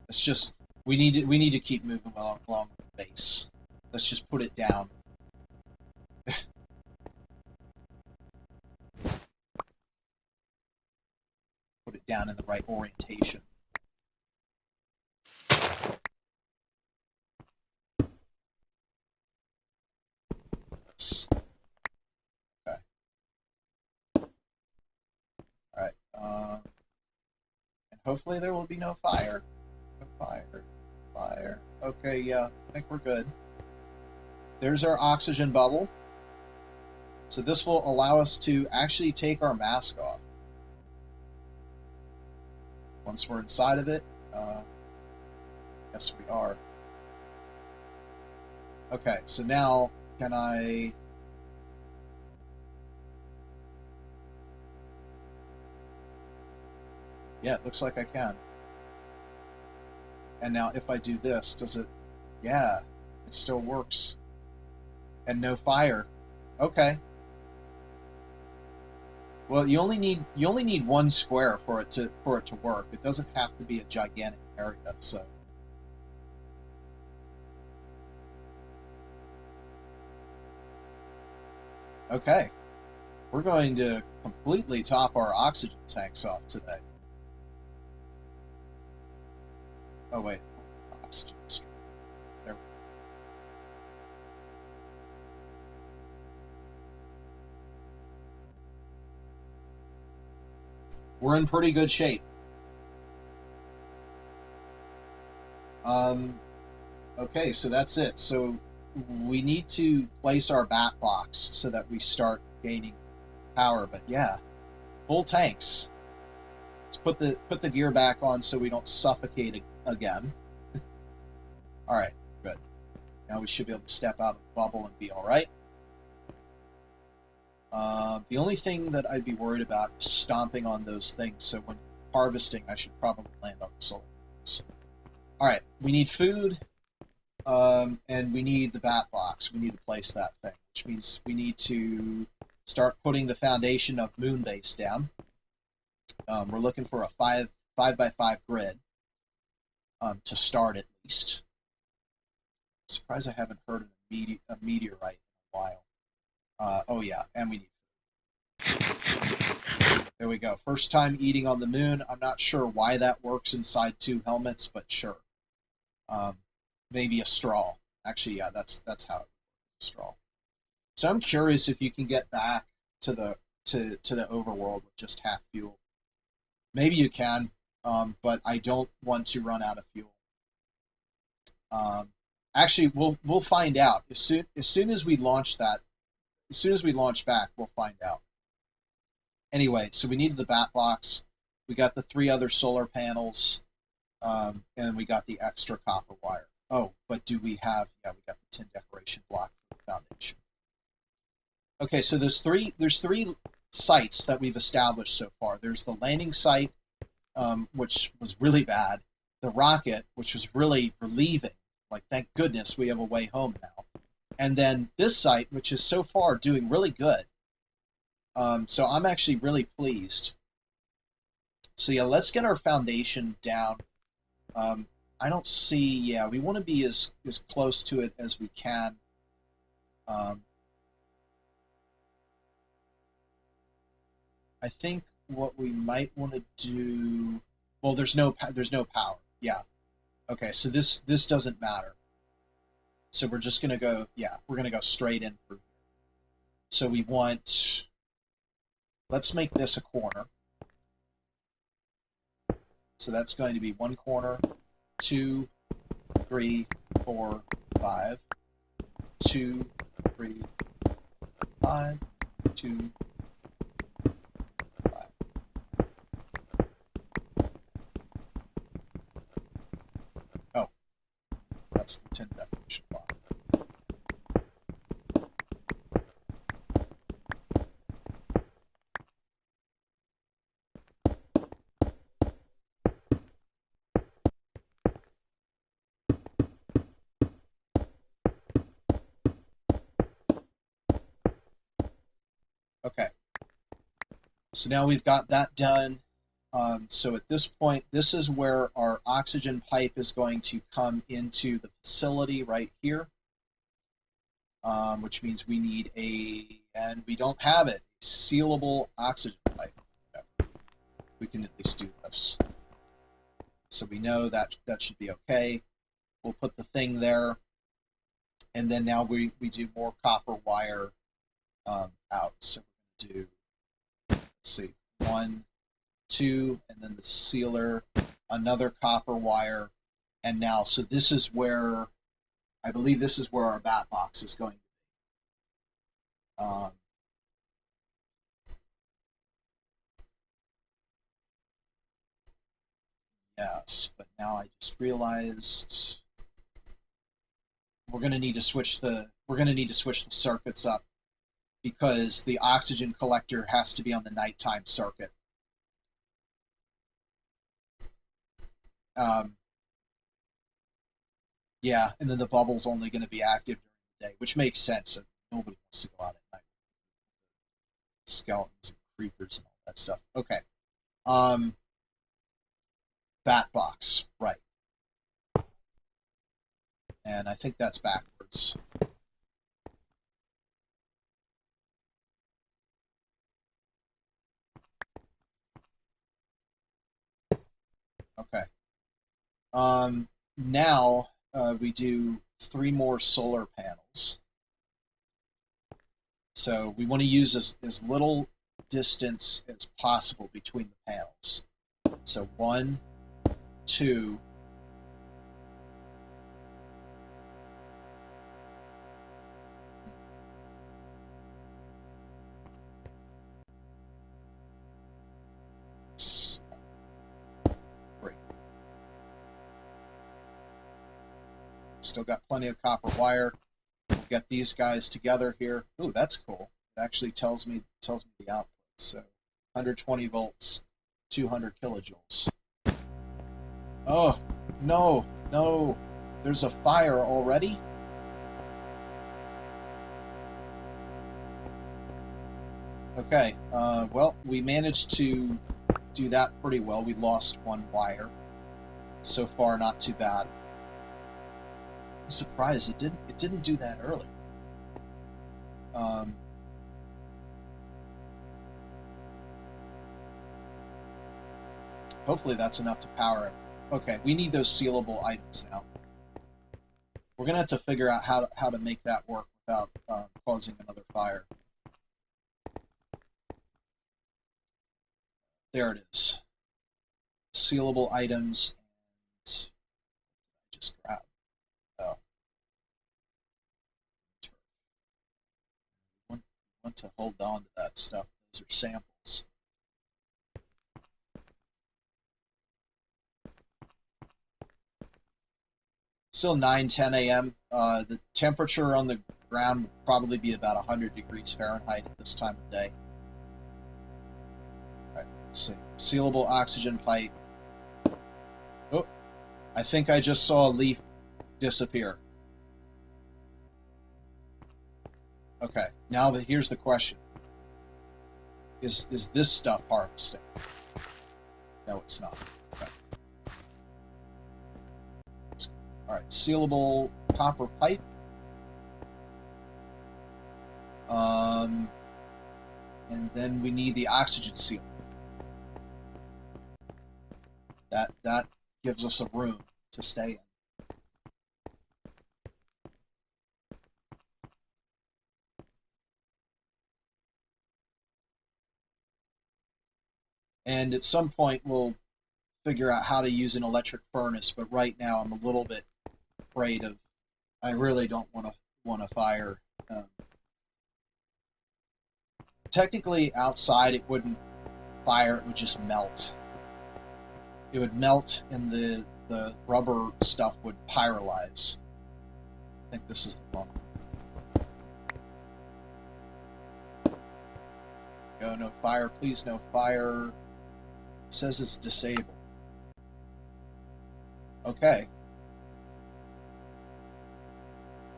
It's just we need to keep moving along the base. Let's just put it down. Put it down in the right orientation. Yes. Okay. All right. And hopefully there will be no fire. No fire. Fire. Okay. Yeah. I think we're good. There's our oxygen bubble. So this will allow us to actually take our mask off. Once we're inside of it, yes, we are. Okay, so now can I? Yeah, it looks like I can. And now if I do this, does it? Yeah, it still works. And no fire. Okay. Well, you only need one square for it to work. It doesn't have to be a gigantic area, so. Okay. We're going to completely top our oxygen tanks off today. Oh wait, oxygen. There. We're in pretty good shape. Okay, so that's it. So we need to place our bat box so that we start gaining power. But yeah, full tanks. Let's put the gear back on so we don't suffocate again. All right, good. Now we should be able to step out of the bubble and be all right. The only thing that I'd be worried about is stomping on those things. So when harvesting, I should probably land on the solar panels. All right, we need food, and we need the bat box. We need to place that thing, which means we need to start putting the foundation of Moonbase down. We're looking for a 5x5 grid to start at least. I'm surprised I haven't heard of a meteorite in a while. Oh yeah, and we need food. There we go. First time eating on the moon. I'm not sure why that works inside 2 helmets, but sure. Maybe a straw. Actually, yeah, that's how it works. Straw. So I'm curious if you can get back to the overworld with just half fuel. Maybe you can, but I don't want to run out of fuel. Actually, we'll find out as soon as we launch that. As soon as we launch back, we'll find out. Anyway, so we needed the bat box. We got the 3 other solar panels, and we got the extra copper wire. Oh, but do we have? Yeah, we got the tin decoration block for the foundation. Okay, so there's three sites that we've established so far. There's the landing site, which was really bad. The rocket, which was really relieving. Like, thank goodness we have a way home now. And then this site, which is so far doing really good. So I'm actually really pleased. So yeah, let's get our foundation down. I don't see, yeah, we want to be as close to it as we can. I think what we might want to do, well, there's no power. Yeah. Okay, so this doesn't matter. So we're just going to go, yeah, we're going to go straight in through. So we want, let's make this a corner. So that's going to be 1 corner, 2, 3, 4, 5, 2, 3, 5, 2, 5. Oh, that's the tin decoration block. Okay. So now we've got that done. So at this point, this is where our oxygen pipe is going to come into the facility right here, which means we need and we don't have it, sealable oxygen pipe. Okay. We can at least do this. So we know that should be okay. We'll put the thing there, and then now we do more copper wire out. So we're going to do, let's see, 1, 2, and then the sealer, another copper wire, and now, so this is where, I believe this is where our bat box is going to be. Yes, but now I just realized we're going to need to switch the circuits up, because the oxygen collector has to be on the nighttime circuit. Yeah, and then the bubble's only going to be active during the day, which makes sense. Nobody wants to go out at night. Skeletons and creepers and all that stuff. Okay. Bat box, right. And I think that's backwards. Okay. Now we do 3 more solar panels. So we want to use as little distance as possible between the panels. So 1, 2, great. Still got plenty of copper wire. We'll get these guys together here. Ooh, that's cool. It actually tells me the output. So 120 volts, 200 kilojoules. Oh, no. There's a fire already? Okay, well, we managed to do that pretty well. We lost 1 wire. So far, not too bad. I'm surprised it didn't do that early. Hopefully that's enough to power it. Okay, we need those sealable items now. We're gonna have to figure out how to make that work without causing another fire. There it is. Sealable items, and just grab. Oh. We want to hold on to that stuff. Those are samples. Still 9:10 a.m. The temperature on the ground would probably be about 100 degrees Fahrenheit at this time of day. All right, let's see. Sealable oxygen pipe. Oh, I think I just saw a leaf disappear. Okay, now here's the question. Is this stuff harvesting? No, it's not. Okay. All right, sealable copper pipe. And then we need the oxygen seal. That gives us a room to stay in. And at some point we'll figure out how to use an electric furnace, but right now I'm a little bit afraid of. I really don't want to fire. Technically, outside it wouldn't fire; it would just melt. It would melt, and the rubber stuff would pyrolyze. I think this is the one. Go, no fire, please, no fire. It says it's disabled. Okay.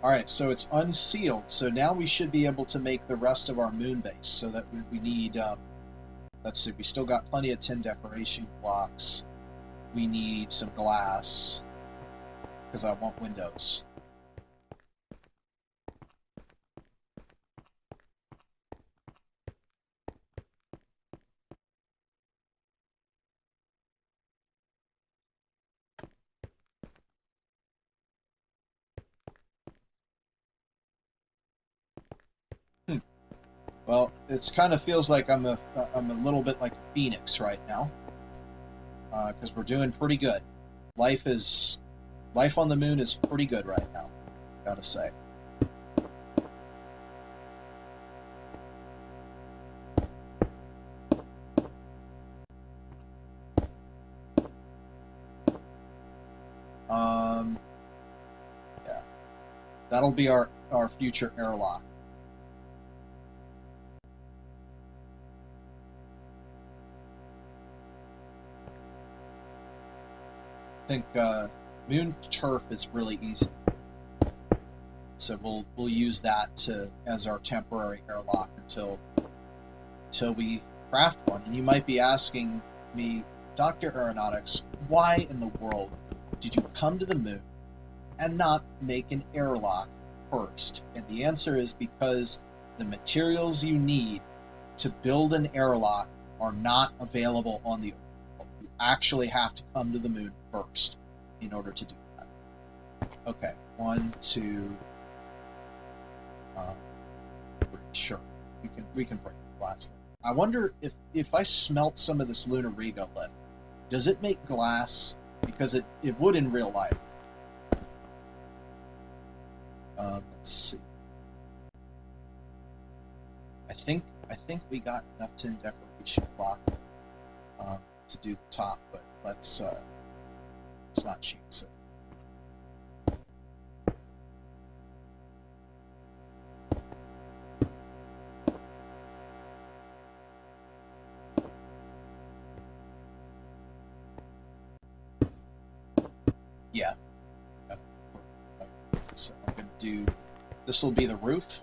Alright, so it's unsealed, so now we should be able to make the rest of our moon base, so that we need, let's see, we still got plenty of tin decoration blocks. We need some glass, because I want windows. Well, it kind of feels like I'm a little bit like a phoenix right now, because we're doing pretty good. Life on the moon is pretty good right now, gotta say. Yeah, that'll be our future airlock. I think moon turf is really easy, so we'll use that as our temporary airlock until we craft one. And you might be asking me, Dr. Aeronautics, why in the world did you come to the moon and not make an airlock first? And the answer is because the materials you need to build an airlock are not available on the Earth. You actually have to come to the moon first in order to do that. Okay, 1, 2, 3. Sure, we can break the glass. I wonder if I smelt some of this lunar regolith, does it make glass? Because it would in real life. Let's see. I think we got enough tin decoration block to do the top, but let's not chance it. Yeah. So I'm gonna do. This will be the roof.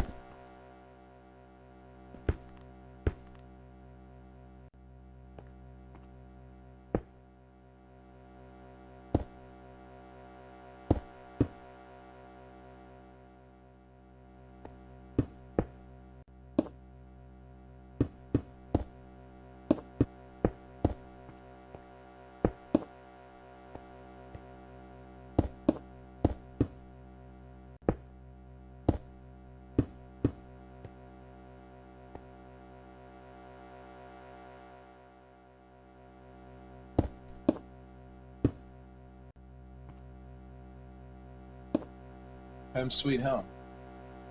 Home sweet home.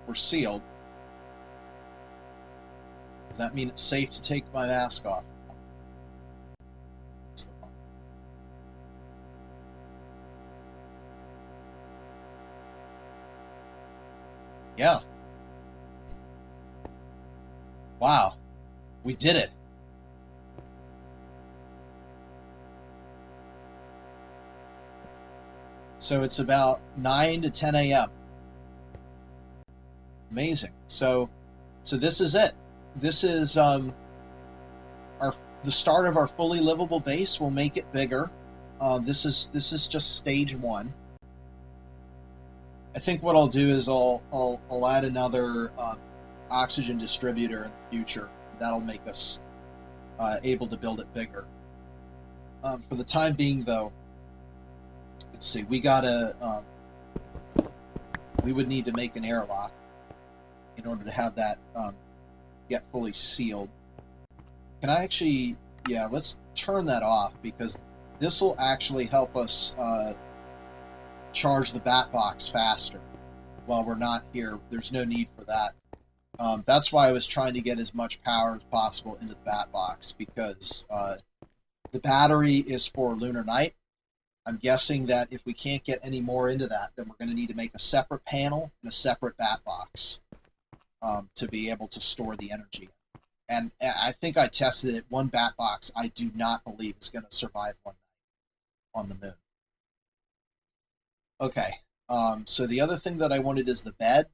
We're sealed. Does that mean it's safe to take my mask off? Yeah. Wow. We did it. So it's about 9 to 10 a.m. Amazing. So this is it. This is the start of our fully livable base. We'll make it bigger. This is just stage 1. I think what I'll do is I'll add another oxygen distributor in the future. That'll make us able to build it bigger. For the time being, though, let's see. We would need to make an airlock in order to have that get fully sealed. Can I actually? Yeah, let's turn that off because this will actually help us charge the bat box faster while we're not here. There's no need for that. That's why I was trying to get as much power as possible into the bat box, because the battery is for lunar night. I'm guessing that if we can't get any more into that, then we're going to need to make a separate panel and a separate bat box to be able to store the energy. And I think I tested it. One bat box I do not believe is going to survive one night on the moon. Okay, So the other thing that I wanted is the bed.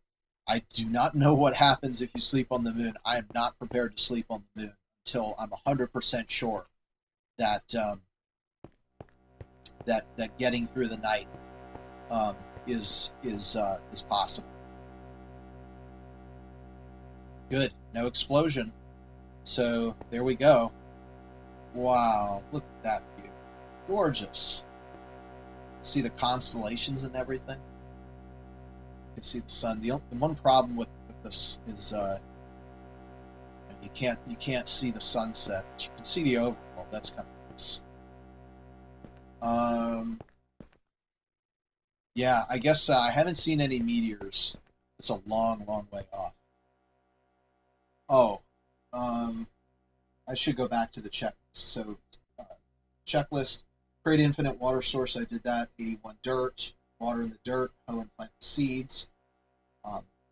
I do not know what happens if you sleep on the moon. I am not prepared to sleep on the moon until I'm 100% sure that that getting through the night is possible. Good, no explosion. So there we go. Wow, look at that view, gorgeous. See the constellations and everything. You can see the sun. The one problem with this is you can't see the sunset, but you can see the overworld. That's kind of nice. Yeah, I guess I haven't seen any meteors. It's a long, long way off. Oh, I should go back to the checklist. So, checklist: create infinite water source. I did that. 81 dirt, water in the dirt, hoe and plant seeds.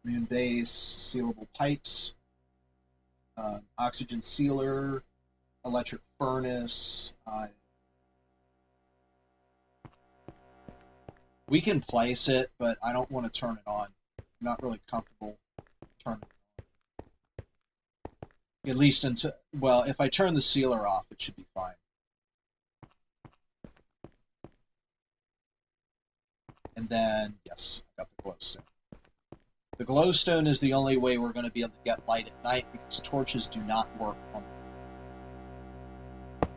Moon base, sealable pipes, oxygen sealer, electric furnace. We can place it, but I don't want to turn it on. I'm not really comfortable turning it on. At least until, well, if I turn the sealer off, it should be fine. And then, yes, I got the glowstone. The glowstone is the only way we're going to be able to get light at night because torches do not work on the moon.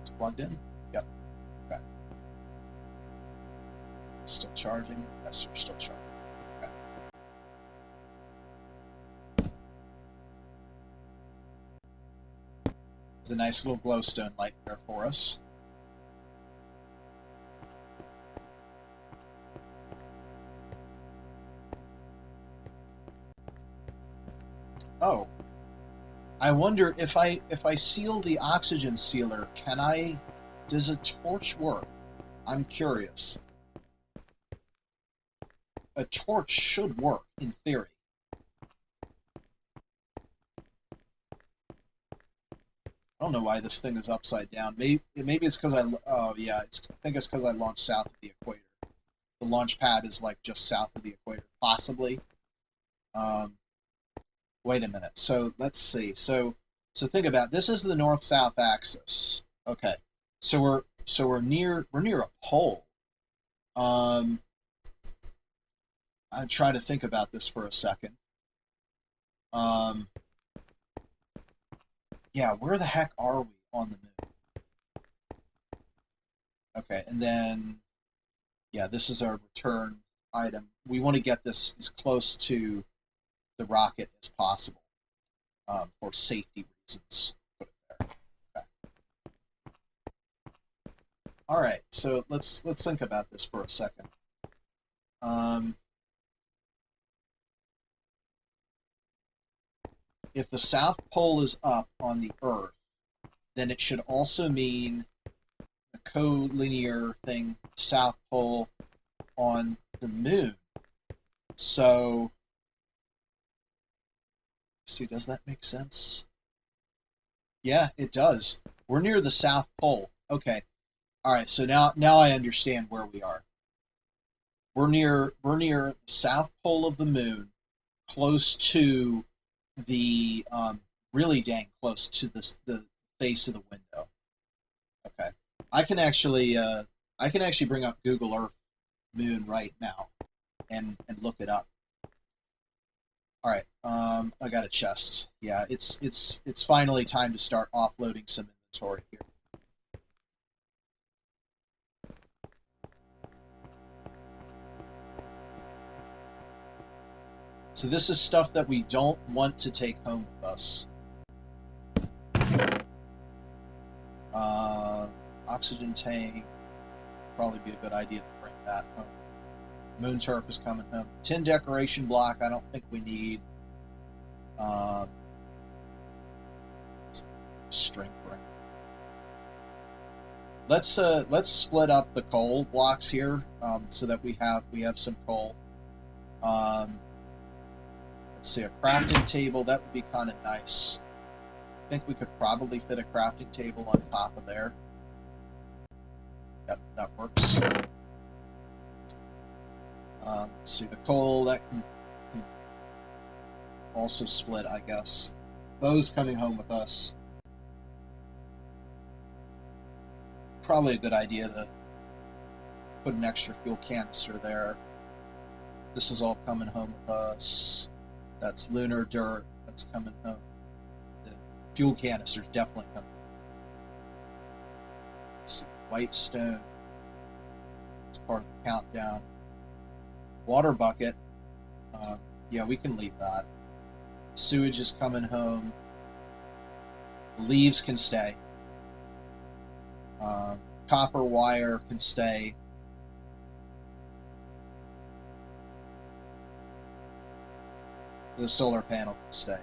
It's plugged in? Yep. Okay. Still charging? Yes, we're still charging. Okay. It's a nice little glowstone light there for us. Oh, I wonder if I seal the oxygen sealer, does a torch work? I'm curious. A torch should work in theory. I don't know why this thing is upside down. Maybe it's because I think it's because I launched south of the equator. The launch pad is like just south of the equator, possibly. Wait a minute. So let's see. So think about it. This is the north-south axis. Okay. So we're near a pole. I try to think about this for a second. Yeah, where the heck are we on the moon? Okay, and then yeah, this is our return item. We want to get this as close to the rocket as possible for safety reasons. Put it there. Okay. All right, so let's think about this for a second. If the South Pole is up on the Earth, then it should also mean the collinear thing, South Pole on the Moon. So, see, does that make sense? Yeah, it does. We're near the South Pole. Okay. All right, so now I understand where we are. We're near the South Pole of the Moon, close to the really dang close to the face of the window. Okay, I can actually bring up Google Earth Moon right now and look it up. All right, I got a chest. Yeah, it's finally time to start offloading some inventory here. So this is stuff that we don't want to take home with us. Oxygen tank, probably be a good idea to bring that home. Moon turf is coming home. Tin decoration block, I don't think we need. String ring. Let's split up the coal blocks here so that we have some coal. Let's see, a crafting table, that would be kind of nice. I think we could probably fit a crafting table on top of there. Yep, that works. Let's see, the coal, that can also split, I guess. Bo's coming home with us. Probably a good idea to put an extra fuel canister there. This is all coming home with us. That's lunar dirt. That's coming home. The fuel canister's definitely coming. Let's see, white stone. It's part of the countdown. Water bucket. Yeah, we can leave that. Sewage is coming home. The leaves can stay. Copper wire can stay. The solar panel can stay.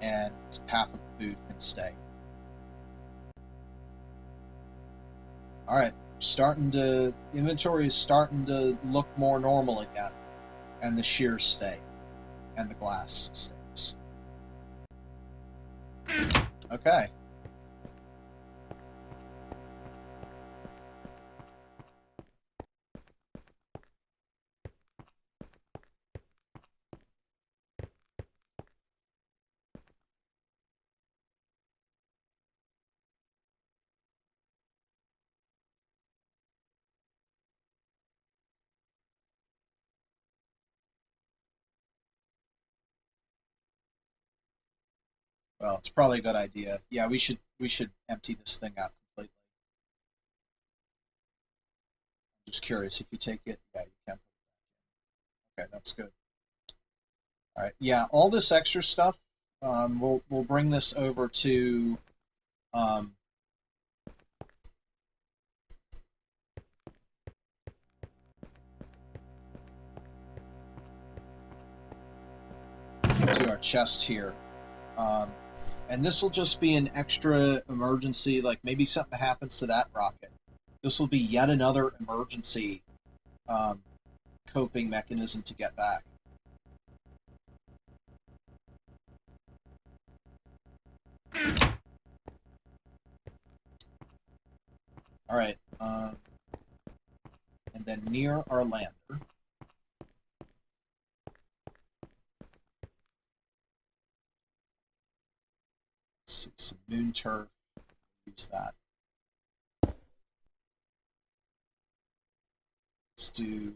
And half of the food can stay. Alright, inventory is starting to look more normal again. And the shears stay. And the glass stays. Okay. Well, it's probably a good idea. Yeah, we should empty this thing out completely. I'm just curious if you take it. Yeah, you can. Okay, that's good. All right. Yeah, all this extra stuff. We'll bring this over to. To our chest here. And this will just be an extra emergency, like maybe something happens to that rocket. This will be yet another emergency coping mechanism to get back. All right. And then near our lander. Let's see, some moon turf. Use that. Let's do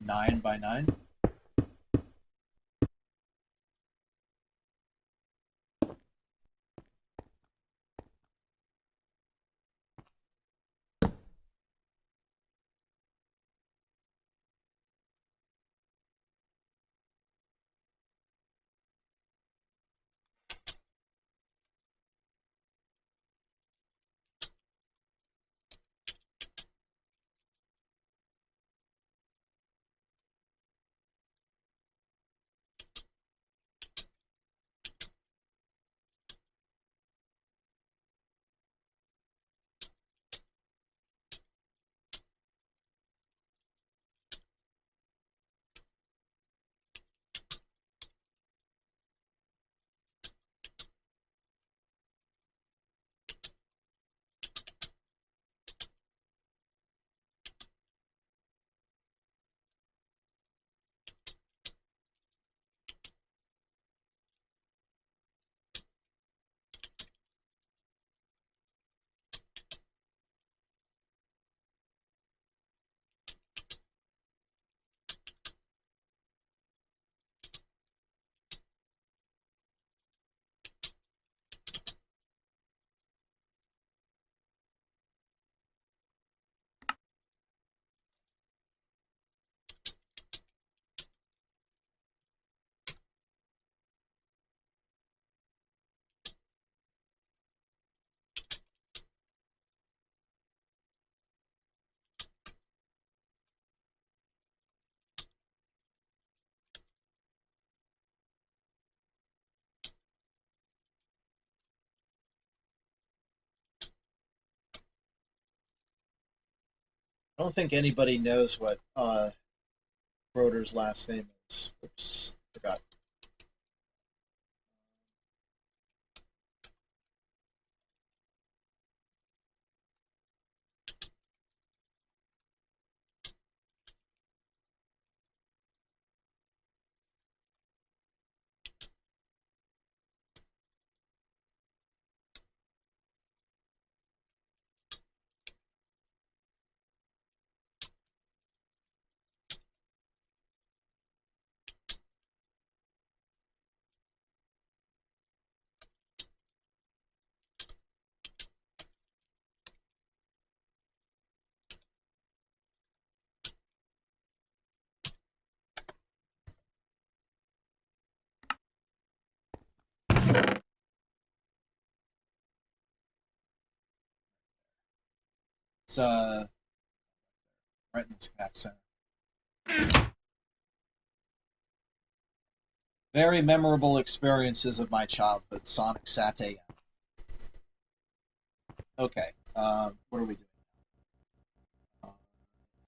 9 by 9. I don't think anybody knows what Broder's last name is. Oops, forgot. It's right in this back center. Very memorable experiences of my childhood. Sonic Sat AM. Okay, what are we doing? I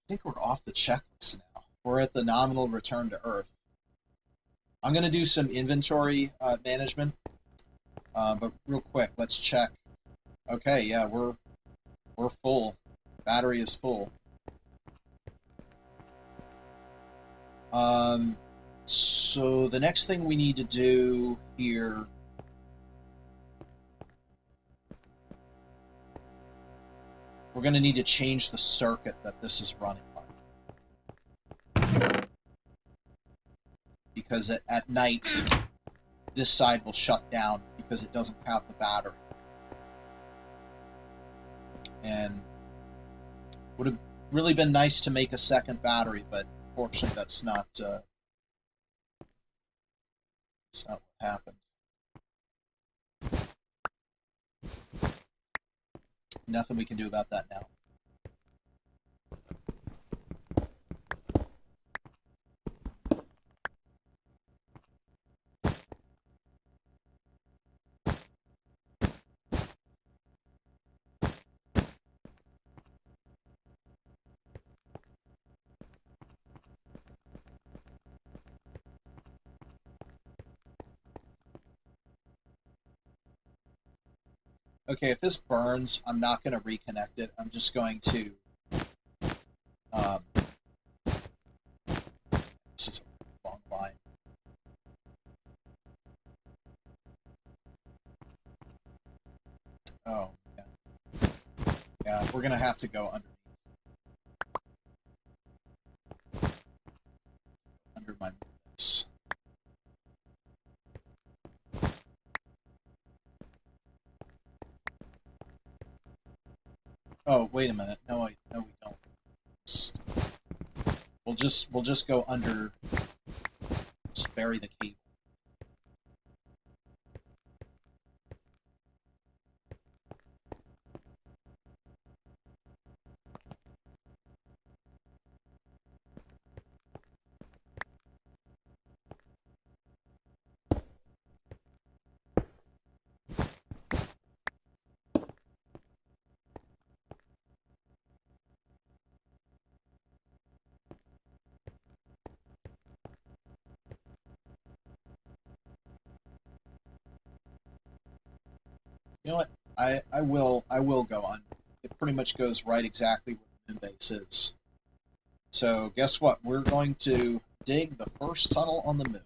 think we're off the checklist now. We're at the nominal return to Earth. I'm going to do some inventory management, but real quick, let's check. Okay, yeah, we're full. Battery is full. So the next thing we need to do here. We're going to need to change the circuit that this is running on. Because at night, this side will shut down because it doesn't have the battery. And would have really been nice to make a second battery, but unfortunately that's not what happened. Nothing we can do about that now. Okay, if this burns, I'm not going to reconnect it. I'm just going to... this is a long line. Oh, yeah. Yeah, we're going to have to go under my Moonbase. Oh, wait a minute. No, we don't. We'll just go under. Just bury the cable. You know what? I will go on. It pretty much goes right exactly where the Moonbase is. So guess what? We're going to dig the first tunnel on the moon.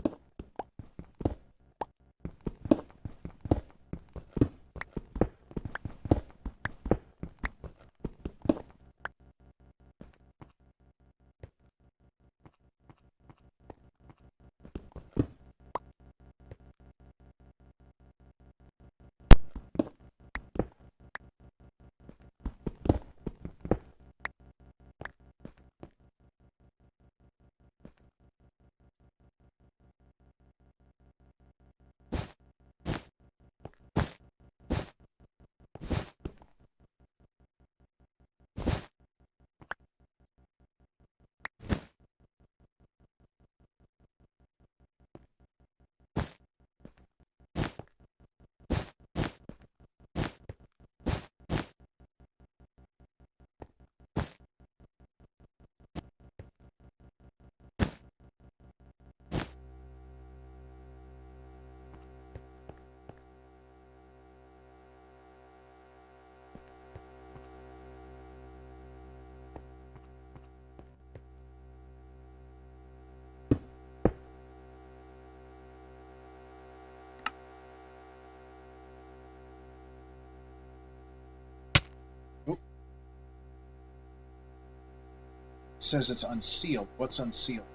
It says it's unsealed. What's unsealed?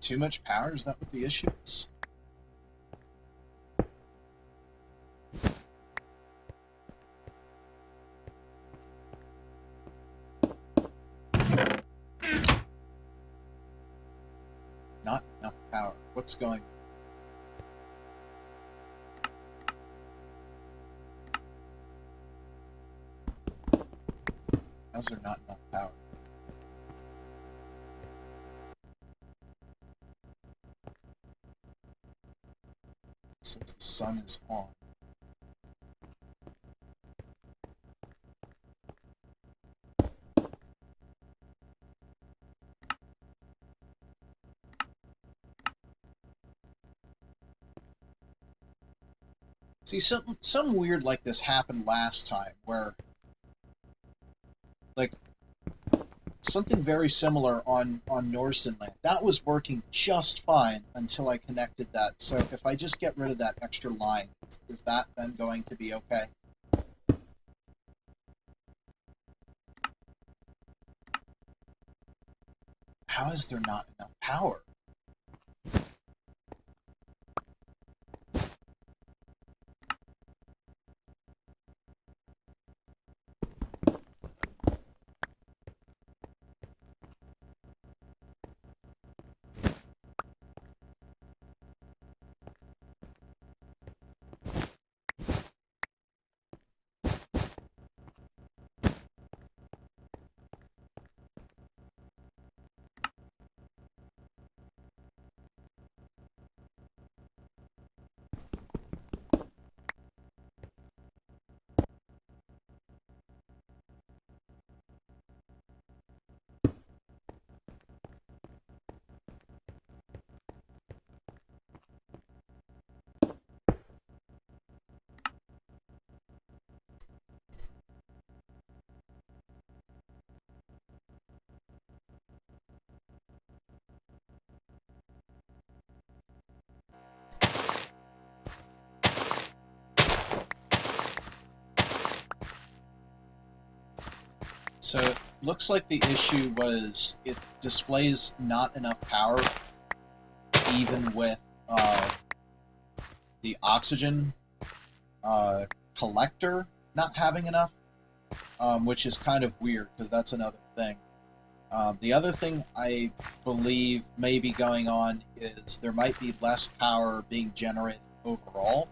too much power? Is that what the issue is? Not enough power. What's going on? How's there not enough power? Since the sun is on. See, some weird like this happened last time, where, like, something very similar on Norsden Land. That was working just fine until I connected that. So if I just get rid of that extra line, is that then going to be okay? How is there not enough power? So it looks like the issue was it displays not enough power, even with the oxygen collector not having enough, which is kind of weird because that's another thing. The other thing I believe may be going on is there might be less power being generated overall,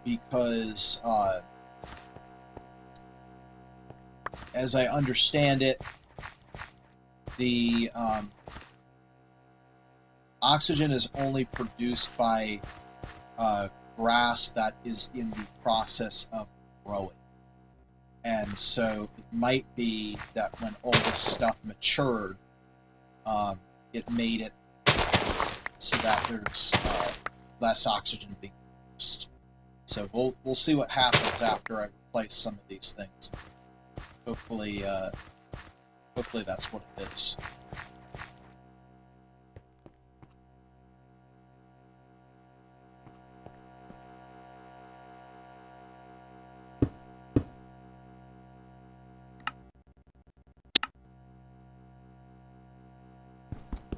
because as I understand it, the oxygen is only produced by grass that is in the process of growing. And so it might be that when all this stuff matured, it made it so that there's less oxygen being produced. So we'll see what happens after I replace some of these things. Hopefully that's what it is.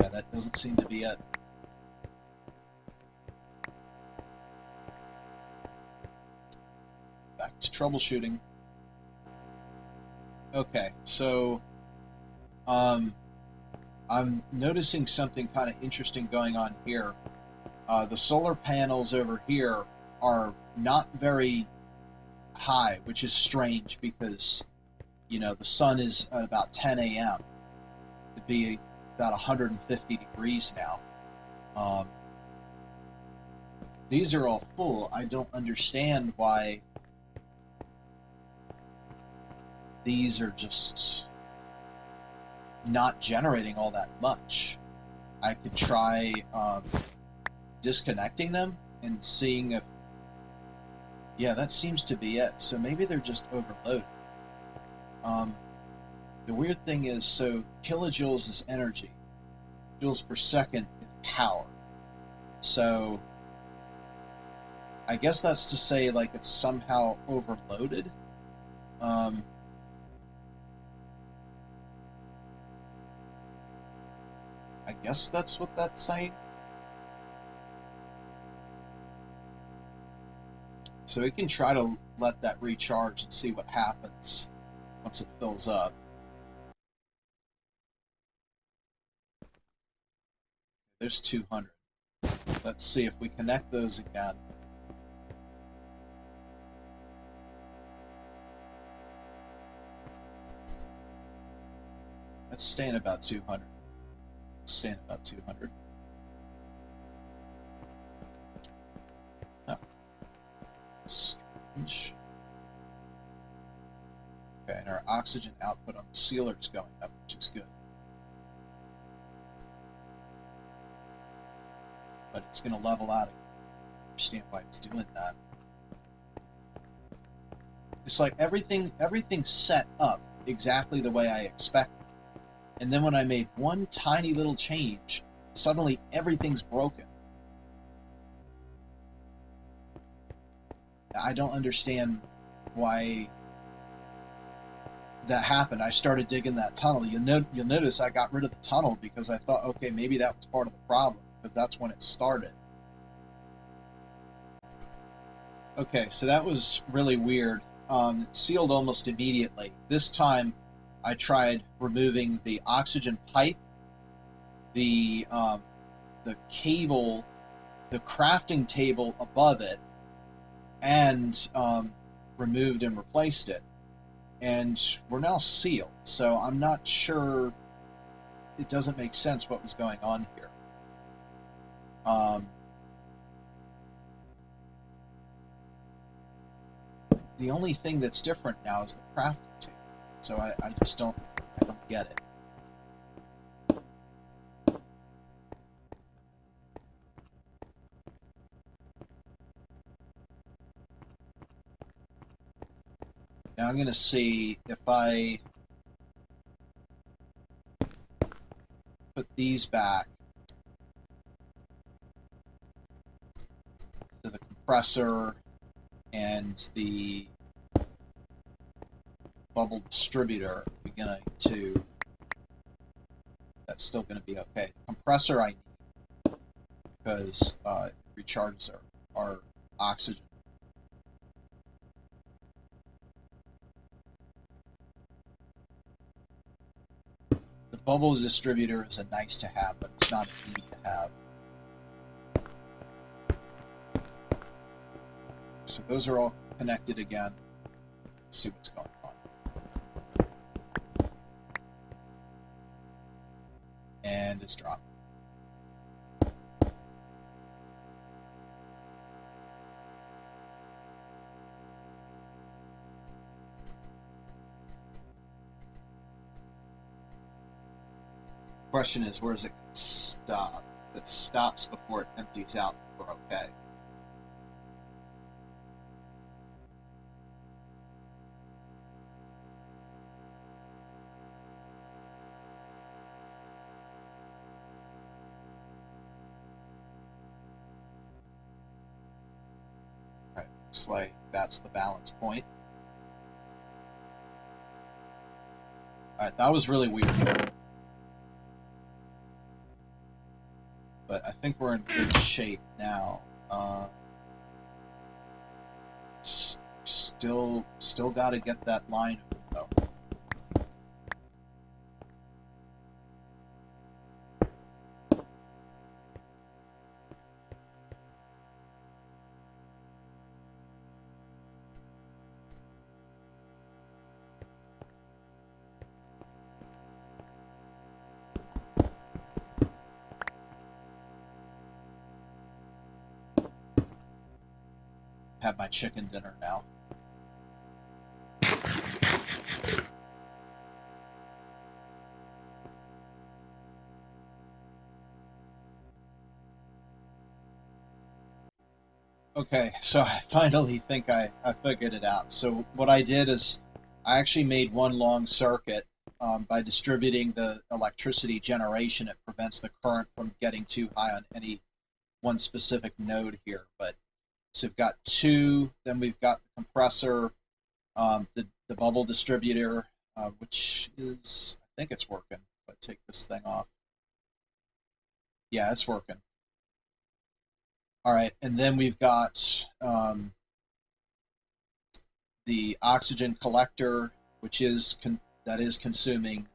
Yeah, that doesn't seem to be it. Back to troubleshooting. Okay, so I'm noticing something kind of interesting going on here. The solar panels over here are not very high, which is strange because, you know, the sun is at about 10 a.m. It'd be about 150 degrees now. These are all full. I don't understand why these are just not generating all that much. I could try disconnecting them and seeing if... Yeah, that seems to be it. So maybe they're just overloaded. The weird thing is, so kilojoules is energy. Joules per second is power. So I guess that's to say, like, it's somehow overloaded. I guess that's what that's saying. So we can try to let that recharge and see what happens once it fills up. There's 200. Let's see if we connect those again. Let's stay in about 200. Let's stay in about 200. Oh. Strange. Okay, and our oxygen output on the sealer is going up, which is good. But it's going to level out again. I understand why it's doing that. It's like everything's set up exactly the way I expected. And then when I made one tiny little change, suddenly everything's broken. I don't understand why that happened. I started digging that tunnel. You'll notice I got rid of the tunnel because I thought, okay, maybe that was part of the problem, because that's when it started. Okay, so that was really weird. It sealed almost immediately. This time I tried removing the oxygen pipe, the cable, the crafting table above it, and removed and replaced it. And we're now sealed, so I'm not sure. It doesn't make sense what was going on here. The only thing that's different now is the crafting table. So I just don't get it. Now I'm going to see if I put these back to the compressor and the bubble distributor, beginning to, that's still going to be okay. The compressor I need, because it recharges our oxygen. The bubble distributor is a nice to have, but it's not a need to have. So those are all connected again. Let's see what's going on. And it's dropped. Question is, where does it stop? If it stops before it empties out, we're okay. Alright, looks like that's the balance point. Alright, that was really weird. But I think we're in good shape now. Still got to get that line though. Have my chicken dinner now. Okay, so I finally think I figured it out. So what I did is I actually made one long circuit. By distributing the electricity generation, it prevents the current from getting too high on any one specific node here. But so we've got two, then we've got the compressor, the bubble distributor, which is, I think it's working. If I take this thing off. Yeah, it's working. All right, and then we've got the oxygen collector, which is that is consuming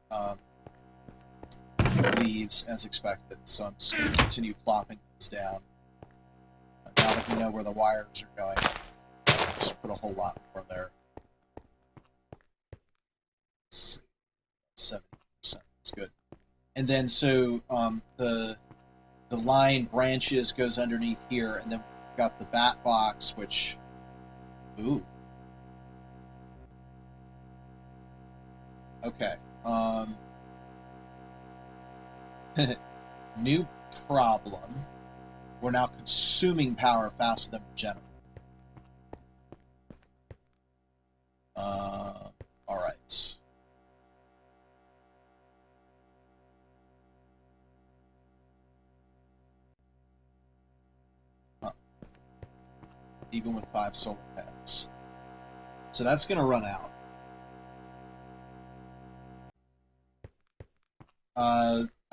leaves as expected. So I'm just going to continue plopping those down. Now that we know where the wires are going, just put a whole lot more there. 70%. That's good. And then so the line branches, goes underneath here, and then we've got the bat box, which, ooh, okay. New problem. We're now consuming power faster than we generate. All right. Even with 5 solar panels. So that's going to run out.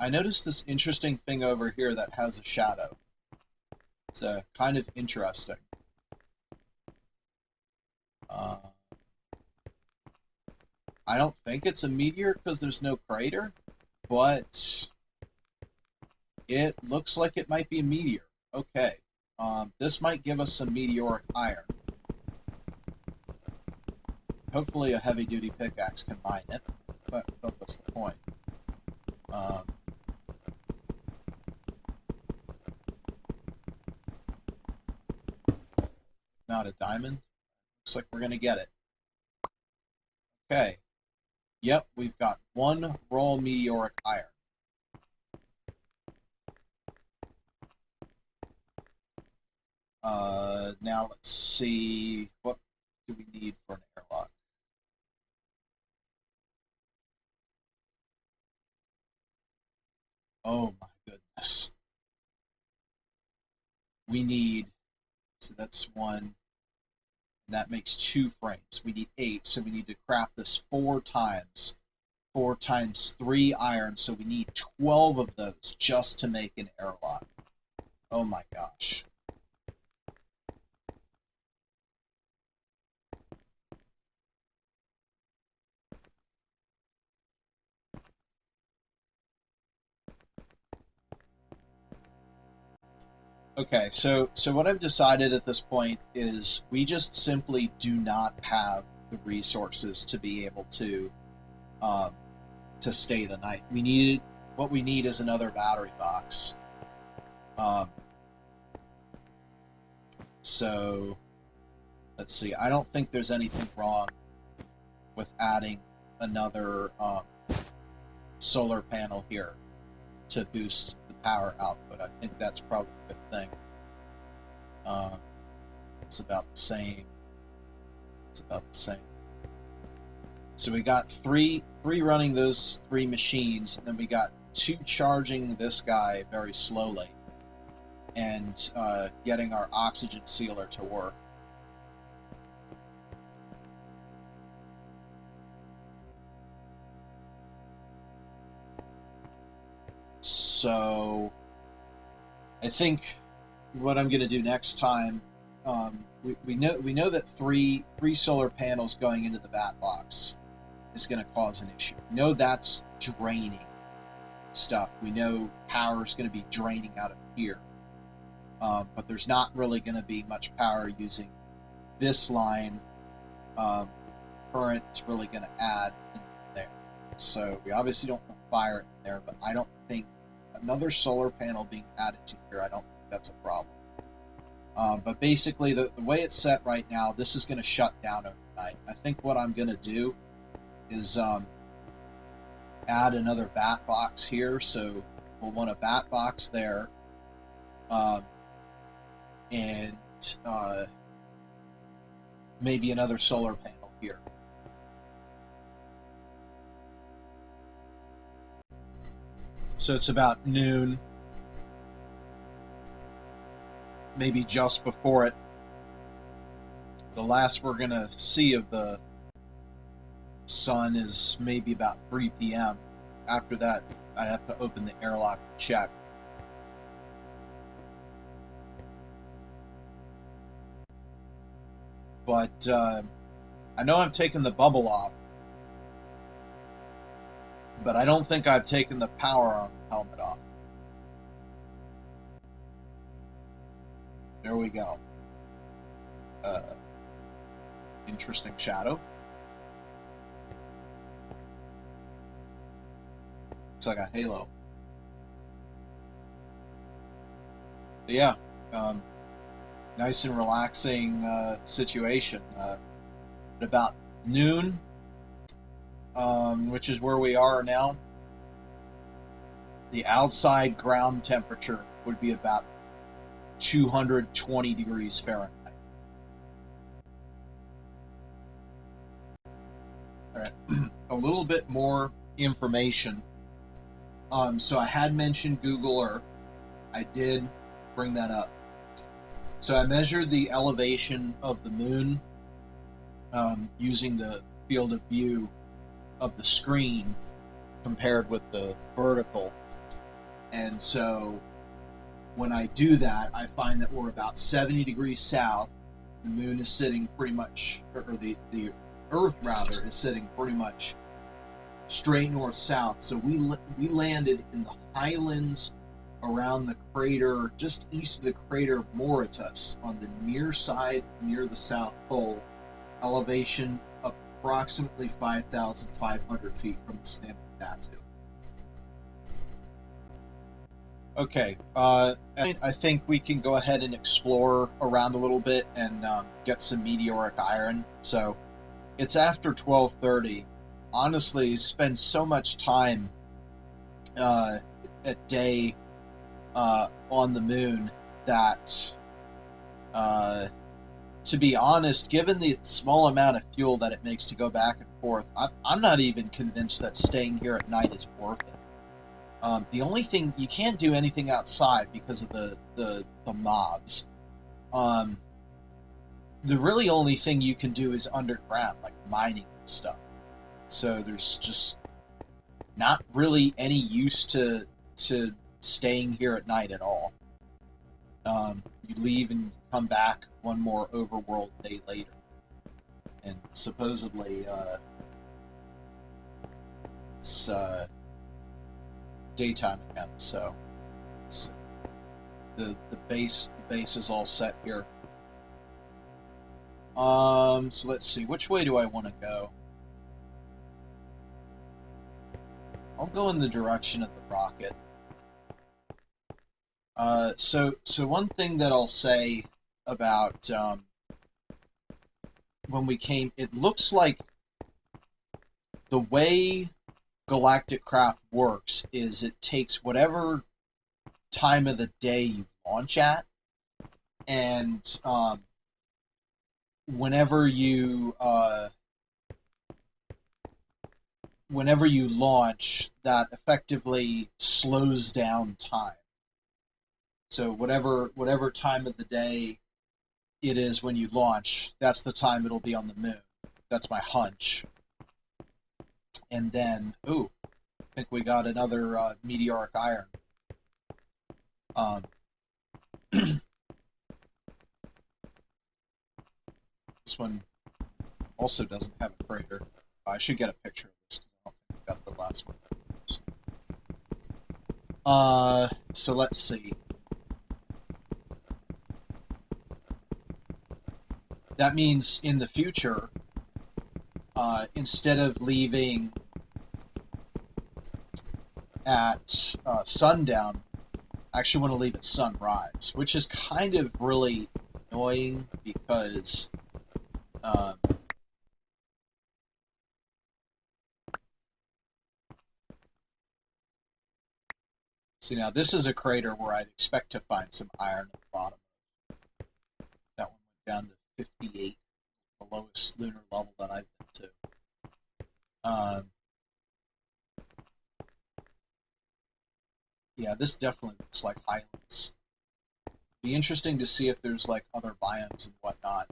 I noticed this interesting thing over here that has a shadow. It's kind of interesting. I don't think it's a meteor because there's no crater, but it looks like it might be a meteor. Okay. This might give us some meteoric iron. Hopefully a heavy-duty pickaxe can mine it, but that's the point. Not a diamond. Looks like we're going to get it. Okay. Yep, we've got 1 raw meteoric iron. Now let's see, what do we need for an airlock? Oh my goodness. We need, so that's 1, and that makes 2 frames. We need 8, so we need to craft this 4 times. 4 times 3 iron, so we need 12 of those just to make an airlock. Oh my gosh. Okay, so what I've decided at this point is we just simply do not have the resources to be able to stay the night. What we need is another battery box. So let's see. I don't think there's anything wrong with adding another solar panel here to boost the power output. I think that's probably a good thing. It's about the same. It's about the same. So we got three running those 3 machines, and then we got 2 charging this guy very slowly, and getting our oxygen sealer to work. So I think what I'm going to do next time, we know that three solar panels going into the bat box is going to cause an issue. We know that's draining stuff. We know power is going to be draining out of here, but there's not really going to be much power using this line. Current is really going to add in there. So we obviously don't want to fire it in there, but I don't think another solar panel being added to here, I don't think that's a problem. But basically, the way it's set right now, this is going to shut down overnight. I think what I'm going to do is add another bat box here. So we'll want a bat box there, and maybe another solar panel here. So it's about noon, maybe just before it. The last we're going to see of the sun is maybe about 3 p.m. After that, I have to open the airlock and check. But I know I'm taking the bubble off, but I don't think I've taken the power arm helmet off. There we go. Interesting shadow. Looks like a halo. But yeah, nice and relaxing situation. At about noon, which is where we are now, the outside ground temperature would be about 220 degrees Fahrenheit. All right, a little bit more information. So I had mentioned Google Earth. I did bring that up. So I measured the elevation of the moon using the field of view of the screen compared with the vertical. And so when I do that, I find that we're about 70 degrees south. The moon is sitting pretty much, or the Earth rather, is sitting pretty much straight north-south. So we landed in the highlands around the crater, just east of the crater of Mauritius, on the near side near the South Pole, elevation approximately 5,500 feet from the standard Neso. Okay, I think we can go ahead and explore around a little bit and get some meteoric iron. So it's after 12:30. Honestly, spend so much time at day on the moon that, to be honest, given the small amount of fuel that it makes to go back and forth, I'm not even convinced that staying here at night is worth it. The only thing, you can't do anything outside because of the mobs. The really only thing you can do is underground, like mining and stuff. So there's just not really any use to staying here at night at all. You leave and come back one more overworld day later. And supposedly, it's daytime again, so it's, the base is all set here. So let's see, which way do I want to go? I'll go in the direction of the rocket. So one thing that I'll say about when we came, it looks like the way Galactic Craft works is it takes whatever time of the day you launch at, and whenever you launch, that effectively slows down time. So whatever time of the day it is when you launch, that's the time it'll be on the moon. That's my hunch. And then, ooh, I think we got another meteoric iron. This one also doesn't have a crater. I should get a picture of this because I don't think I got the last one. So let's see. That means in the future, instead of leaving at sundown, I actually want to leave at sunrise, which is kind of really annoying because see, now this is a crater where I'd expect to find some iron at the bottom. That one went down to 58, the lowest lunar level that I've been to. Yeah, this definitely looks like highlands. Be interesting to see if there's like other biomes and whatnot.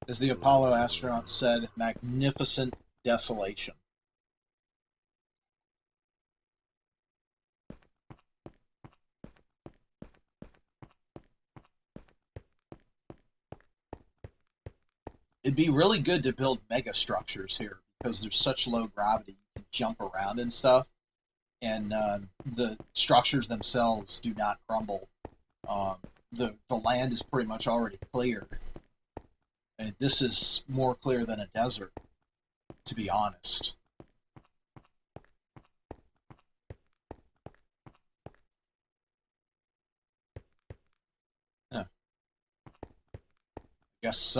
As the Apollo astronauts said, magnificent desolation. It'd be really good to build mega structures here because there's such low gravity. You can jump around and stuff, and the structures themselves do not crumble. The land is pretty much already cleared. And this is more clear than a desert, to be honest. Huh. Guess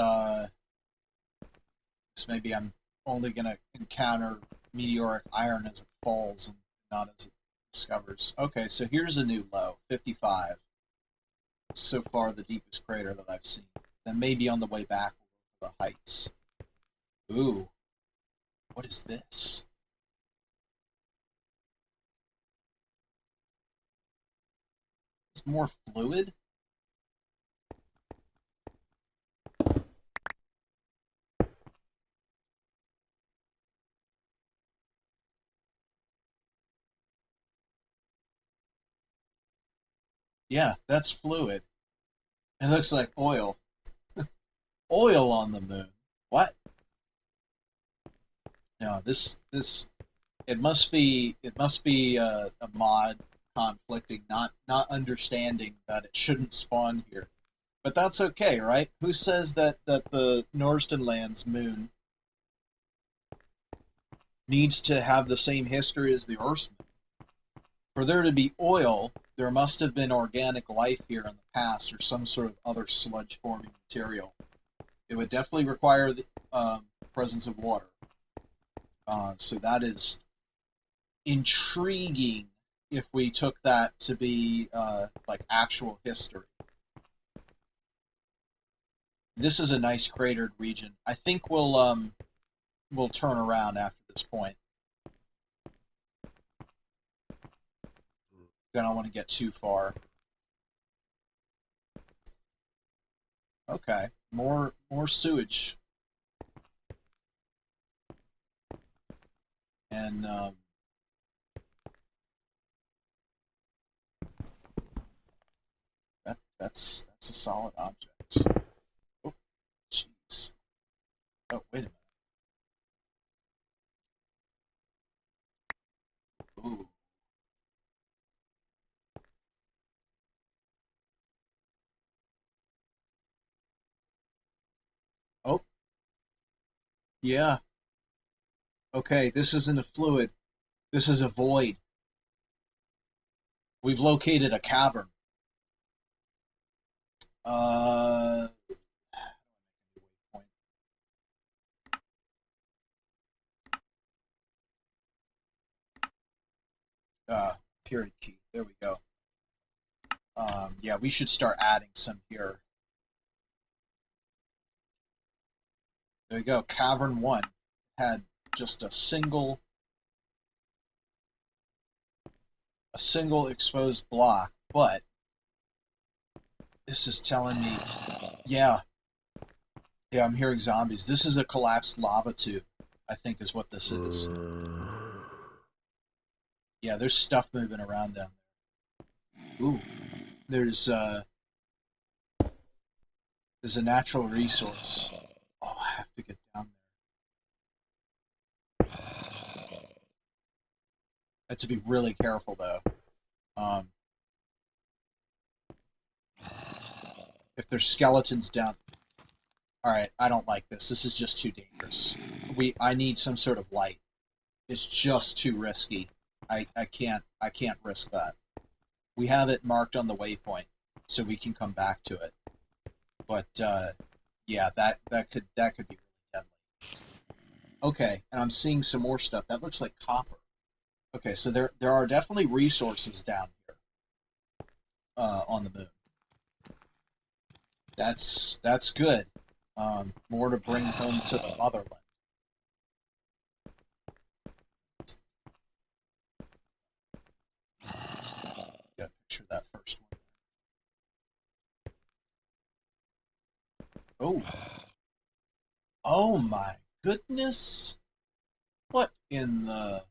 maybe I'm only going to encounter meteoric iron as it falls and not as it discovers. Okay, so here's a new low, 55. So far the deepest crater that I've seen. Then maybe on the way back we'll go to the heights. Ooh. What is this? It's more fluid? Yeah, that's fluid. It looks like oil. Oil on the moon. What? No, this it must be a mod conflicting, not understanding that it shouldn't spawn here. But that's okay, right? Who says that the Norsden Land's moon needs to have the same history as the Earth's moon? For there to be oil, there must have been organic life here in the past, or some sort of other sludge-forming material. It would definitely require the presence of water. So that is intriguing if we took that to be like actual history. This is a nice cratered region. I think we'll turn around after this point. I don't want to get too far. Okay, more sewage. And that's a solid object. Oh, jeez. Oh, wait a minute. Ooh. Oh. Yeah. Okay, this isn't a fluid. This is a void. We've located a cavern. Period key. There we go. Yeah, we should start adding some here. There we go. Cavern 1 had just a single exposed block, but this is telling me, yeah, I'm hearing zombies. This is a collapsed lava tube, I think is what this is. Yeah, there's stuff moving around down there. Ooh, there's a natural resource. Oh, I have to get down there. I have to be really careful though. If there's skeletons down, all right, I don't like this. This is just too dangerous. I need some sort of light. It's just too risky. I can't risk that. We have it marked on the waypoint, so we can come back to it. But yeah, that could be really deadly. Okay, and I'm seeing some more stuff. That looks like copper. Okay, so there are definitely resources down here on the moon. That's good. More to bring home to the motherland. Gotta picture that first one. Oh, Oh my goodness. What in the...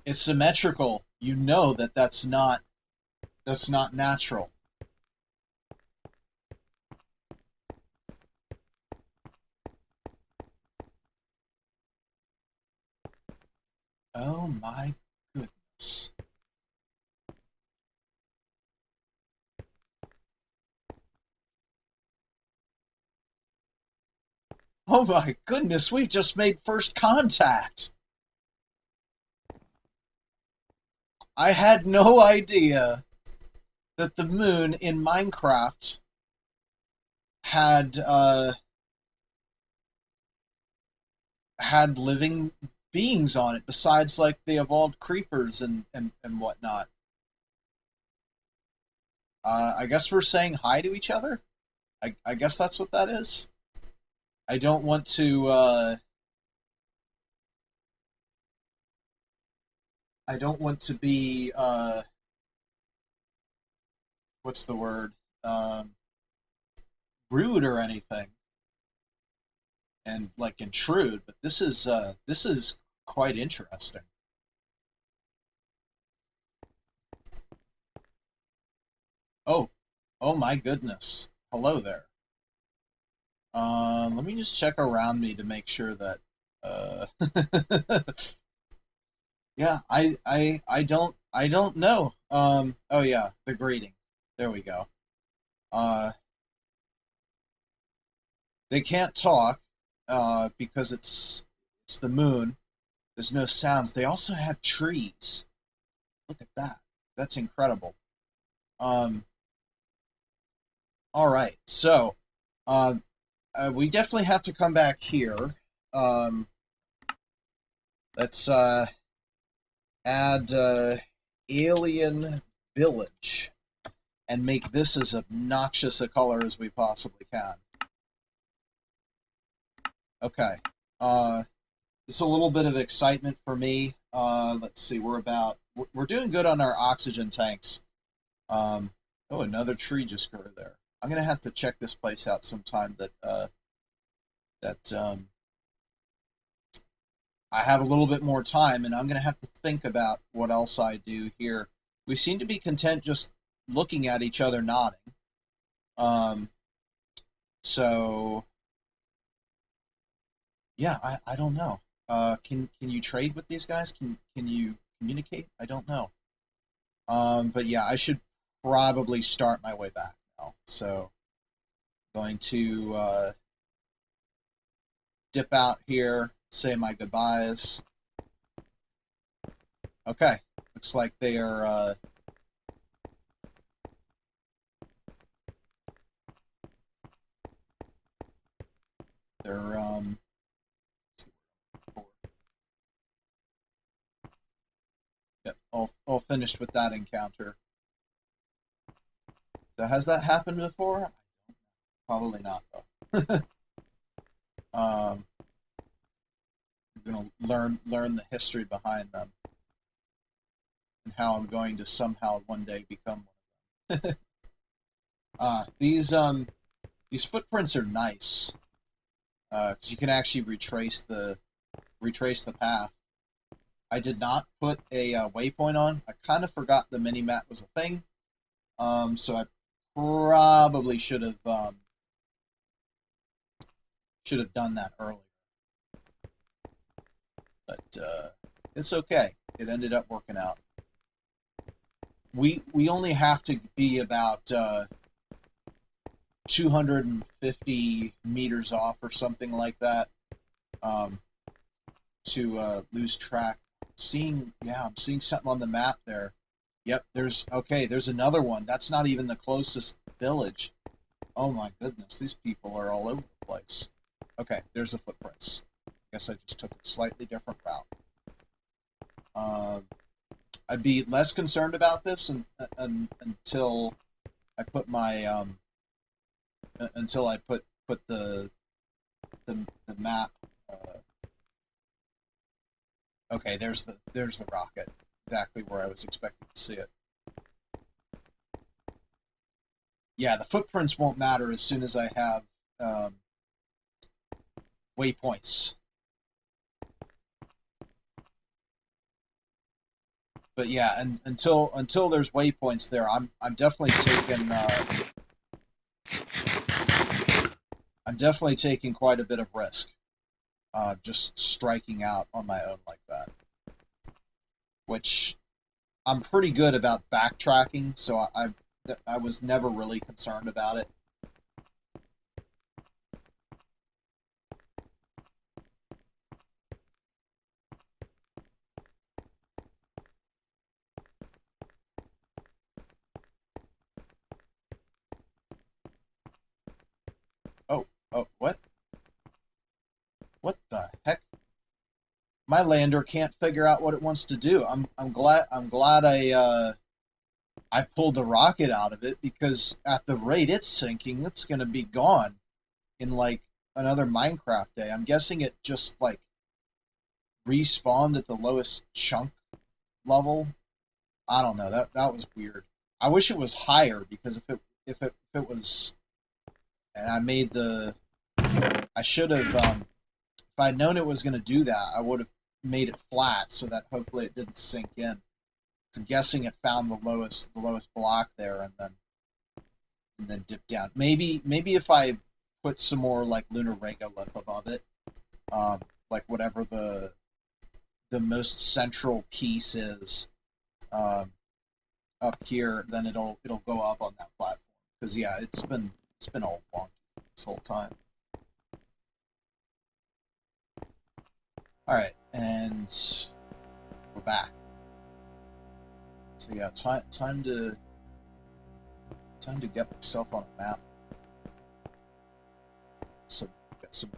It's symmetrical. You know that that's not natural. Oh my goodness. Oh my goodness, we just made first contact. I had no idea that the moon in Minecraft had had living beings on it besides like the evolved creepers and whatnot. I guess we're saying hi to each other. I guess that's what that is. I don't want to be what's the word, rude or anything and like intrude, but this is quite interesting. Oh my goodness, hello there. Let me just check around me to make sure that yeah, I don't know. Oh yeah, the greeting. There we go. They can't talk because it's the moon. There's no sounds. They also have trees. Look at that. That's incredible. All right. So, we definitely have to come back here. Let's add alien village and make this as obnoxious a color as we possibly can. Okay. It's a little bit of excitement for me. Let's see, we're doing good on our oxygen tanks. Oh, another tree just grew there. I'm gonna have to check this place out sometime that I have a little bit more time, and I'm gonna have to think about what else I do here. We seem to be content just looking at each other nodding. So yeah, I don't know. Can you trade with these guys? Can you communicate? I don't know. But yeah, I should probably start my way back now. So going to dip out here, say my goodbyes. Okay, looks like they are they're yep, all finished with that encounter. So has that happened before? Probably not though. I'm gonna learn the history behind them and how I'm going to somehow one day become one of them. These footprints are nice because you can actually retrace the path. I did not put a waypoint on. I kind of forgot the mini map was a thing, so I probably should have done that earlier. But it's okay. It ended up working out. We only have to be about 250 meters off or something like that to lose track. I'm seeing something on the map there. Yep, there's another one. That's not even the closest village. Oh my goodness, these people are all over the place. Okay, there's the footprints. I guess I just took a slightly different route. I'd be less concerned about this until I put my until I put the map. Okay, there's the rocket, exactly where I was expecting to see it. Yeah, the footprints won't matter as soon as I have waypoints. But yeah, and until there's waypoints there, I'm definitely taking quite a bit of risk, just striking out on my own like that. Which I'm pretty good about backtracking, so I was never really concerned about it. Oh, what? What the heck? My lander can't figure out what it wants to do. I'm glad I pulled the rocket out of it, because at the rate it's sinking, it's gonna be gone in like another Minecraft day. I'm guessing it just like respawned at the lowest chunk level. I don't know. That was weird. I wish it was higher, because if it was, and I should have, if I'd known it was going to do that, I would have made it flat so that hopefully it didn't sink in. I'm guessing it found the lowest block there and then dipped down. Maybe if I put some more like lunar regolith above it, like whatever the most central piece is, up here, then it'll go up on that platform. Because yeah, it's been all wonky this whole time. All right, and we're back. So yeah, time to get myself on a map. So get some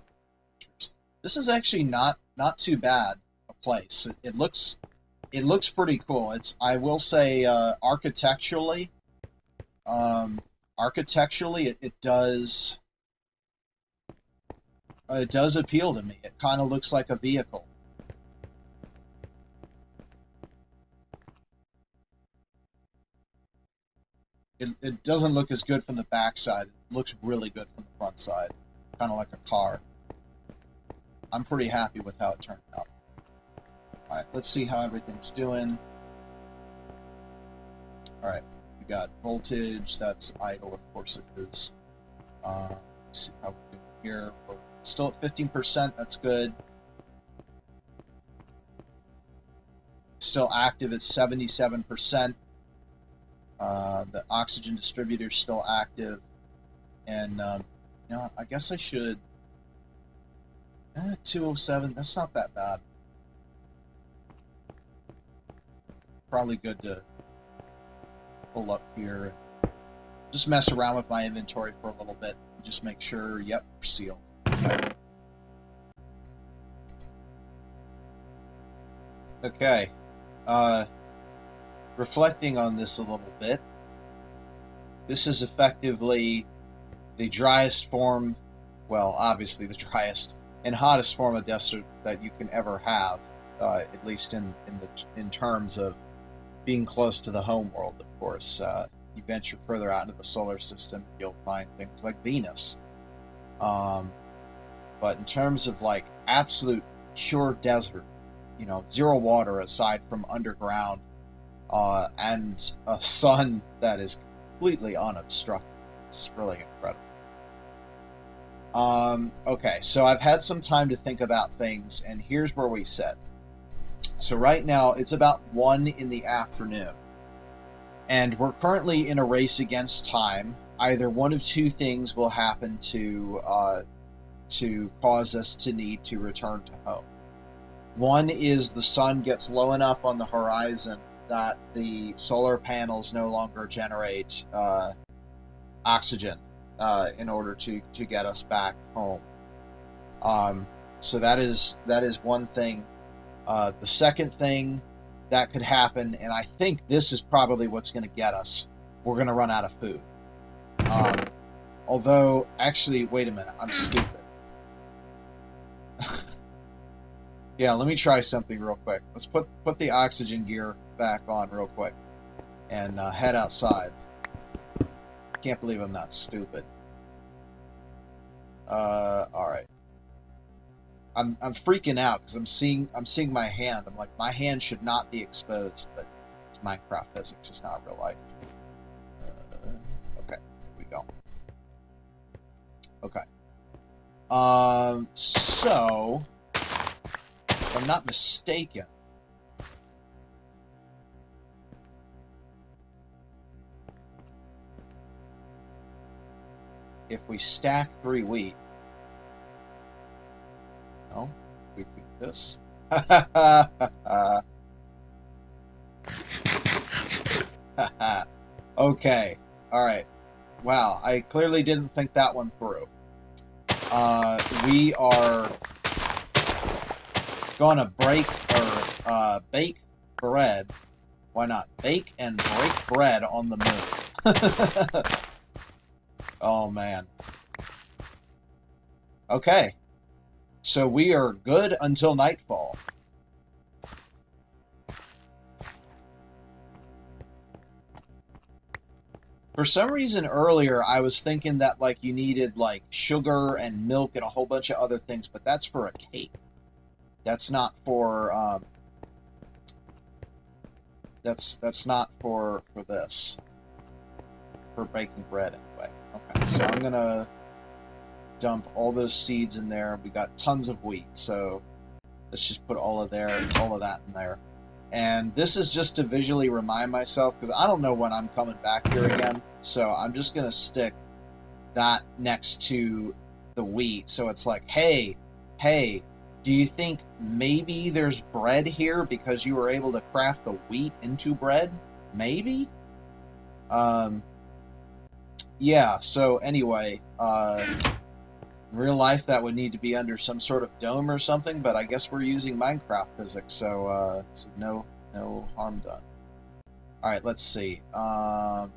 pictures. This is actually not too bad a place. It looks pretty cool. I will say, architecturally, it does appeal to me. It kind of looks like a vehicle. It doesn't look as good from the back side. It looks really good from the front side, kind of like a car. I'm pretty happy with how it turned out. All right, let's see how everything's doing. All right, we got voltage. That's idle, of course it is. Let's see how we're doing here. We're still at 15%. That's good. Still active at 77%. The oxygen distributor is still active, and I guess I should. 207. That's not that bad. Probably good to pull up here, just mess around with my inventory for a little bit, and just make sure. Yep, we're sealed. Okay. Reflecting on this a little bit, this is effectively the driest form, well, obviously the driest and hottest form of desert that you can ever have, at least in terms of being close to the home world, of course. You venture further out into the solar system, you'll find things like Venus. But in terms of like absolute pure desert, zero water aside from underground, and a sun that is completely unobstructed. It's really incredible. Okay, so I've had some time to think about things, and here's where we sit. So right now, it's about 1 in the afternoon, and we're currently in a race against time. Either one of two things will happen to cause us to need to return to home. One is the sun gets low enough on the horizon that the solar panels no longer generate oxygen in order to get us back home. So that is one thing. The second thing that could happen, and I think this is probably what's going to get us, we're going to run out of food. Although, actually, wait a minute, I'm stupid. Yeah, let me try something real quick. Let's put the oxygen gear back on real quick and head outside. Can't believe I'm not stupid. All right. I'm freaking out because I'm seeing my hand. I'm like, my hand should not be exposed, but it's Minecraft physics, it's not real life. Okay, here we go. Okay. So, if I'm not mistaken, if we stack 3 wheat, no, we do this. Okay, alright. Wow, I clearly didn't think that one through. We are gonna bake bread. Why not? Bake and break bread on the moon. Oh, man. Okay. So we are good until nightfall. For some reason earlier, I was thinking that, like, you needed, like, sugar and milk and a whole bunch of other things, but that's for a cake. That's not for, that's not for this. For baking bread, anyway. Okay, so I'm gonna dump all those seeds in there. We got tons of wheat, so let's just put all of that in there. And this is just to visually remind myself, because I don't know when I'm coming back here again, so I'm just gonna stick that next to the wheat, so it's like, hey, do you think maybe there's bread here because you were able to craft the wheat into bread? Maybe? Yeah, so anyway, in real life that would need to be under some sort of dome or something, but I guess we're using Minecraft physics, so, no harm done. Alright, let's see. What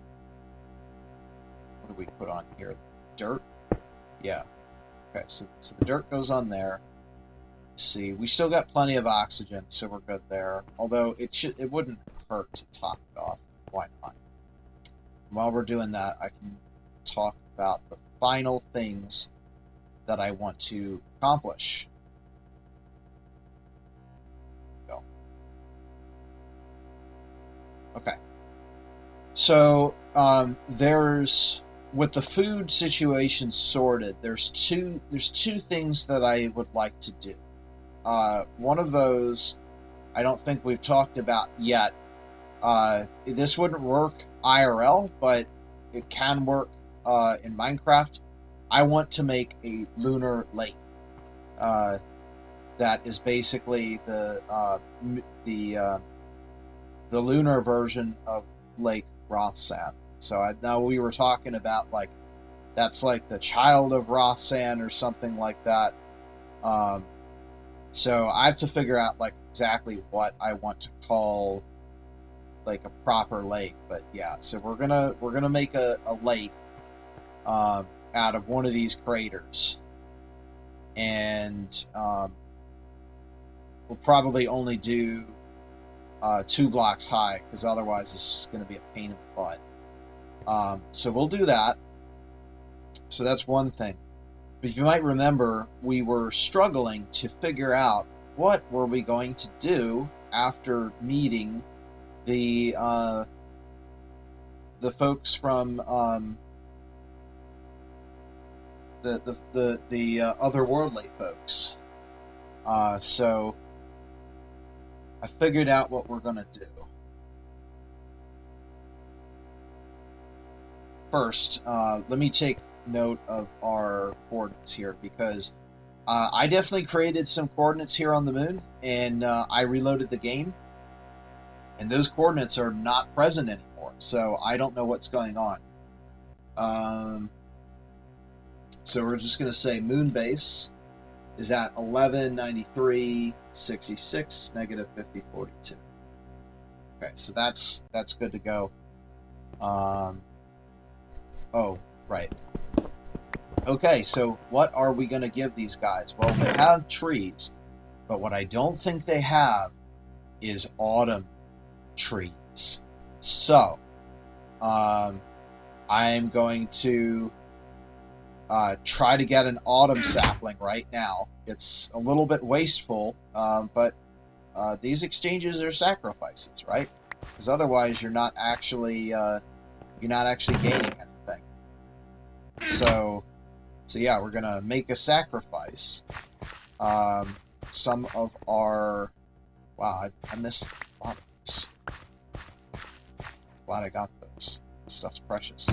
do we put on here? Dirt? Yeah. Okay, so the dirt goes on there. Let's see, we still got plenty of oxygen, so we're good there. Although it wouldn't hurt to top it off. Why not? While we're doing that, I can talk about the final things that I want to accomplish. Go. Okay. So there's, with the food situation sorted, there's two things that I would like to do. One of those I don't think we've talked about yet. This wouldn't work IRL, but it can work in Minecraft. I want to make a Lunar Lake. That is basically the lunar version of Lake Rothsand. So I know we were talking about, like, that's like the child of Rothsand or something like that. So I have to figure out, like, exactly what I want to call, like, a proper lake. But yeah, so we're gonna make a lake out of one of these craters, and we'll probably only do 2 blocks high, because otherwise it's just going to be a pain in the butt. So we'll do that. So that's one thing. But you might remember, we were struggling to figure out what were we going to do after meeting the folks from the otherworldly folks. So I figured out what we're gonna do. First, let me take note of our coordinates here, because I definitely created some coordinates here on the moon, and I reloaded the game, and those coordinates are not present anymore, so I don't know what's going on. So we're just going to say Moonbase is at 1193.66, negative 50.42. Okay, so that's good to go. Oh, right. Okay, so what are we going to give these guys? Well, they have trees, but what I don't think they have is autumn trees. So, I'm going to try to get an autumn sapling right now. It's a little bit wasteful, but these exchanges are sacrifices, right? Because otherwise you're not actually gaining anything. So yeah, we're gonna make a sacrifice. Some of our wow, I missed a lot of this. Glad I got those. This stuff's precious.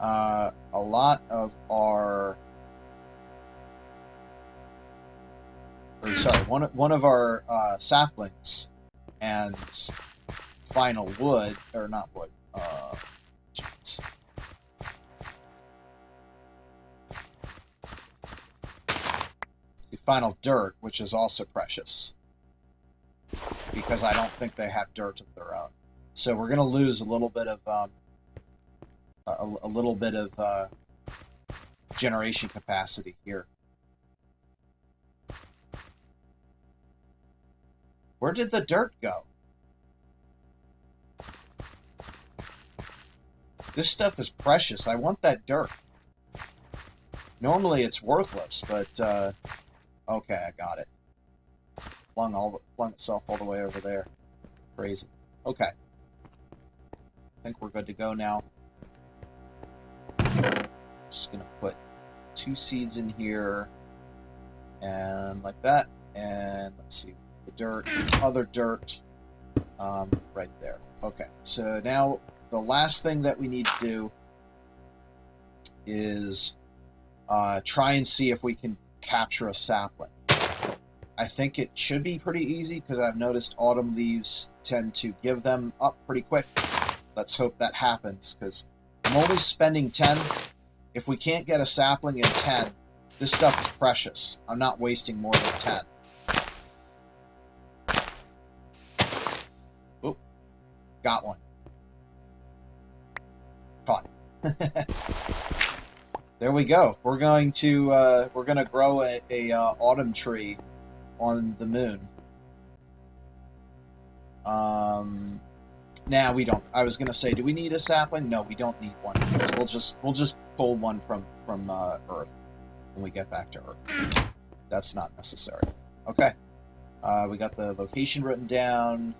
A lot of our, one of our saplings and final wood, or not wood, geez. The final dirt, which is also precious, because I don't think they have dirt of their own. So we're going to lose a little bit of generation capacity here. Where did the dirt go? This stuff is precious. I want that dirt. Normally it's worthless, but okay, I got it. Flung itself all the way over there. Crazy. Okay. I think we're good to go now. Just gonna put 2 seeds in here, and like that. And let's see, the dirt, other dirt, right there. Okay, so now the last thing that we need to do is try and see if we can capture a sapling. I think it should be pretty easy because I've noticed autumn leaves tend to give them up pretty quick. Let's hope that happens, because I'm only spending 10. If we can't get a sapling in 10, this stuff is precious. I'm not wasting more than 10. Oop. Got one. Caught. There we go. We're going to grow a autumn tree on the moon. Nah, we don't. I was gonna say, do we need a sapling? No, we don't need one. We'll just pull one from Earth when we get back to Earth. That's not necessary. Okay. We got the location written down.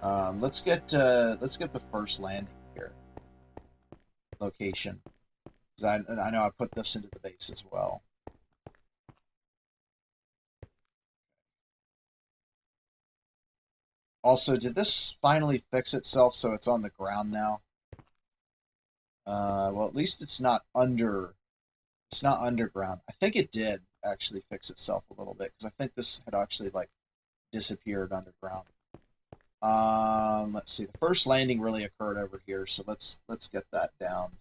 Let's get the first landing here. Location, because I know I put this into the base as well. Also, did this finally fix itself so it's on the ground now? Well, at least it's not underground. I think it did actually fix itself a little bit, because I think this had actually like disappeared underground. Let's see. The first landing really occurred over here, so let's get that down.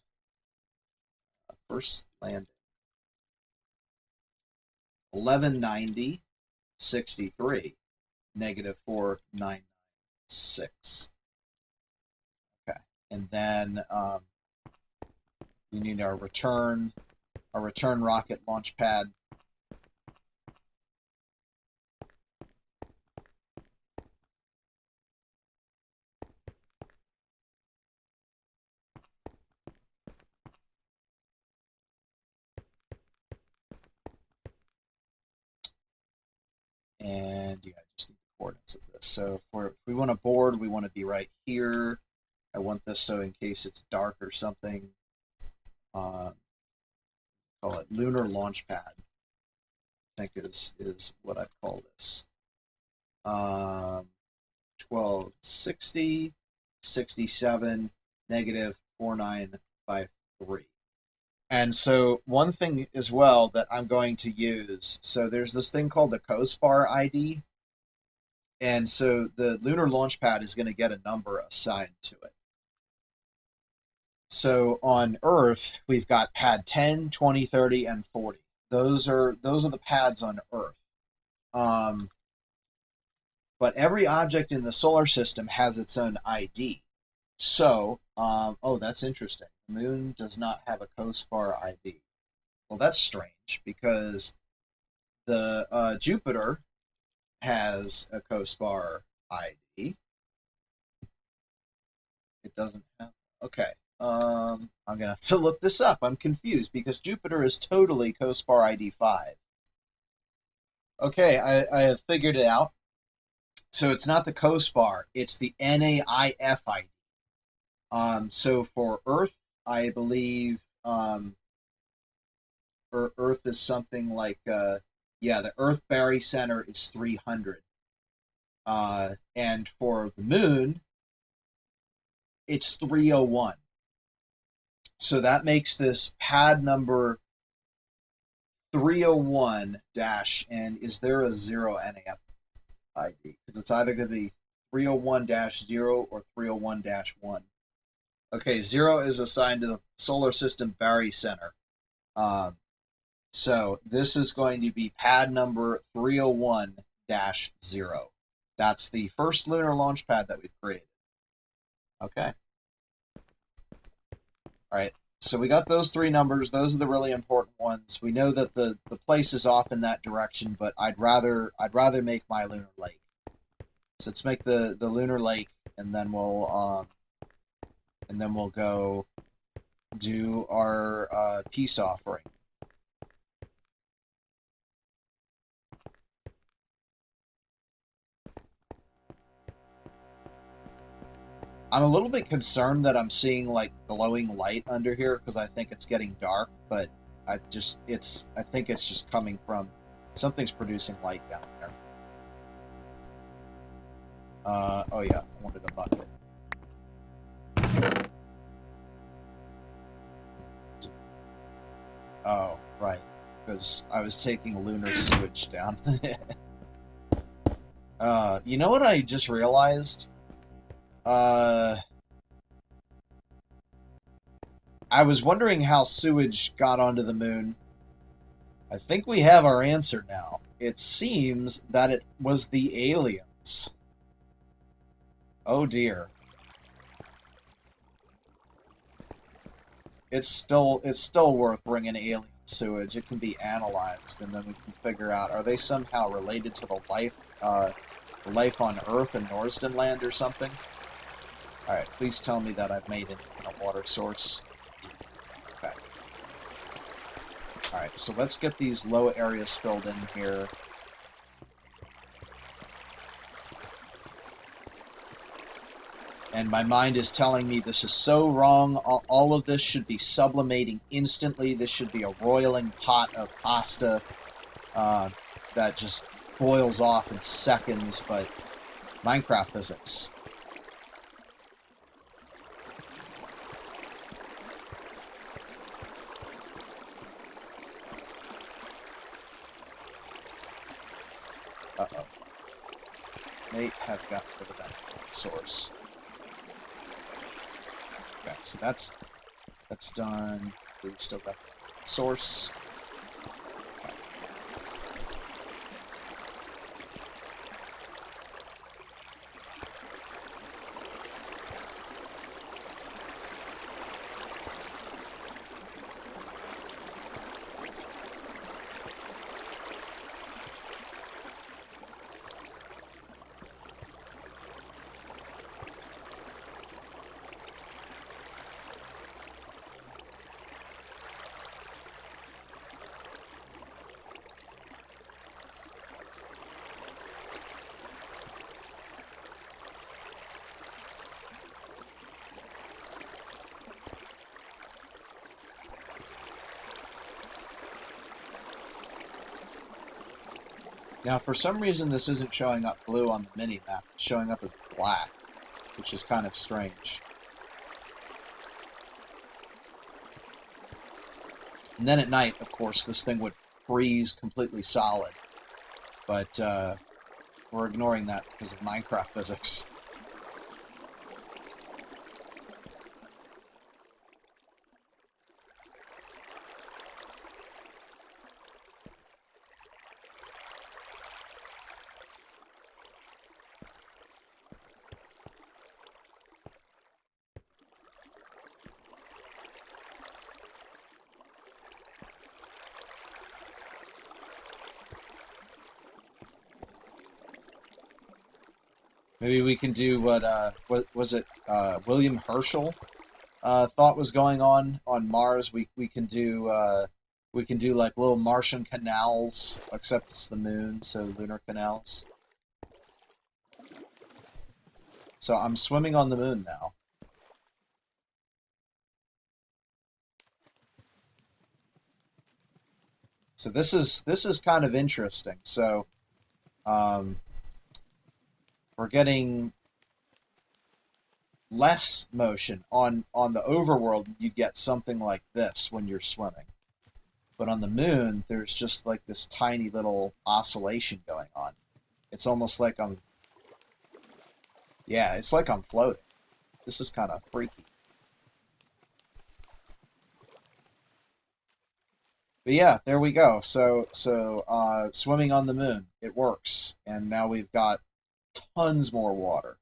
First landing. 1190, 63, -496. Okay, and then we need our return rocket launch pad. And yeah, I just need the coordinates of this. So if we want to board, we want to be right here. I want this so in case it's dark or something, call it Lunar Launch Pad. I think is what I call this. 1260, 67, -4953. And so one thing as well that I'm going to use, so there's this thing called the COSPAR ID. And so the lunar launch pad is going to get a number assigned to it. So on Earth, we've got pad 10, 20, 30, and 40. Those are the pads on Earth. But every object in the solar system has its own ID. So, oh, that's interesting. The moon does not have a COSPAR ID. Well, that's strange, because the Jupiter has a COSPAR ID. It doesn't have. Okay. I'm going to have to look this up. I'm confused because Jupiter is totally COSPAR ID 5. Okay, I have figured it out. So it's not the COSPAR, it's the NAIF ID. So for Earth, I believe Earth is something like, yeah, the Earth Barry Center is 300. And for the Moon, it's 301. So that makes this pad number 301 dash, and is there a 0 NAF ID? Because it's either going to be 301-0 or 301-1. Okay, 0 is assigned to the Solar System Barry Center. So this is going to be pad number 301-0. That's the first lunar launch pad that we've created. Okay. All right. So we got those three numbers. Those are the really important ones. We know that the place is off in that direction, but I'd rather make my Lunar Lake. So let's make the Lunar Lake, and then we'll go do our peace offering. I'm a little bit concerned that I'm seeing like glowing light under here because I think it's getting dark, but I think it's just coming from something's producing light down there. Oh yeah, I wanted a bucket. Oh, right, because I was taking lunar sewage down. You know what I just realized? I was wondering how sewage got onto the moon. I think we have our answer now. It seems that it was the aliens. Oh dear. It's still worth bringing alien sewage. It can be analyzed, and then we can figure out, are they somehow related to the life on Earth and Norsden Land or something? Alright, please tell me that I've made it in a water source. Okay. Alright, so let's get these low areas filled in here. And my mind is telling me this is so wrong. All of this should be sublimating instantly. This should be a roiling pot of pasta that just boils off in seconds, but Minecraft physics. Uh-oh. May have got rid of that source. Okay, so that's done. We've still got the source. Okay. Now, for some reason, this isn't showing up blue on the mini-map. It's showing up as black, which is kind of strange. And then at night, of course, this thing would freeze completely solid. But we're ignoring that because of Minecraft physics. Maybe we can do what was it, William Herschel thought was going on Mars. We can do like little Martian canals, except it's the moon, so lunar canals. So I'm swimming on the moon now. So this is kind of interesting. So we're getting less motion on the overworld. You get something like this when you're swimming, but on the moon there's just like this tiny little oscillation going on. It's almost like it's like I'm floating. This is kind of freaky. But yeah, there we go. So swimming on the moon, it works, and now we've got tons more water.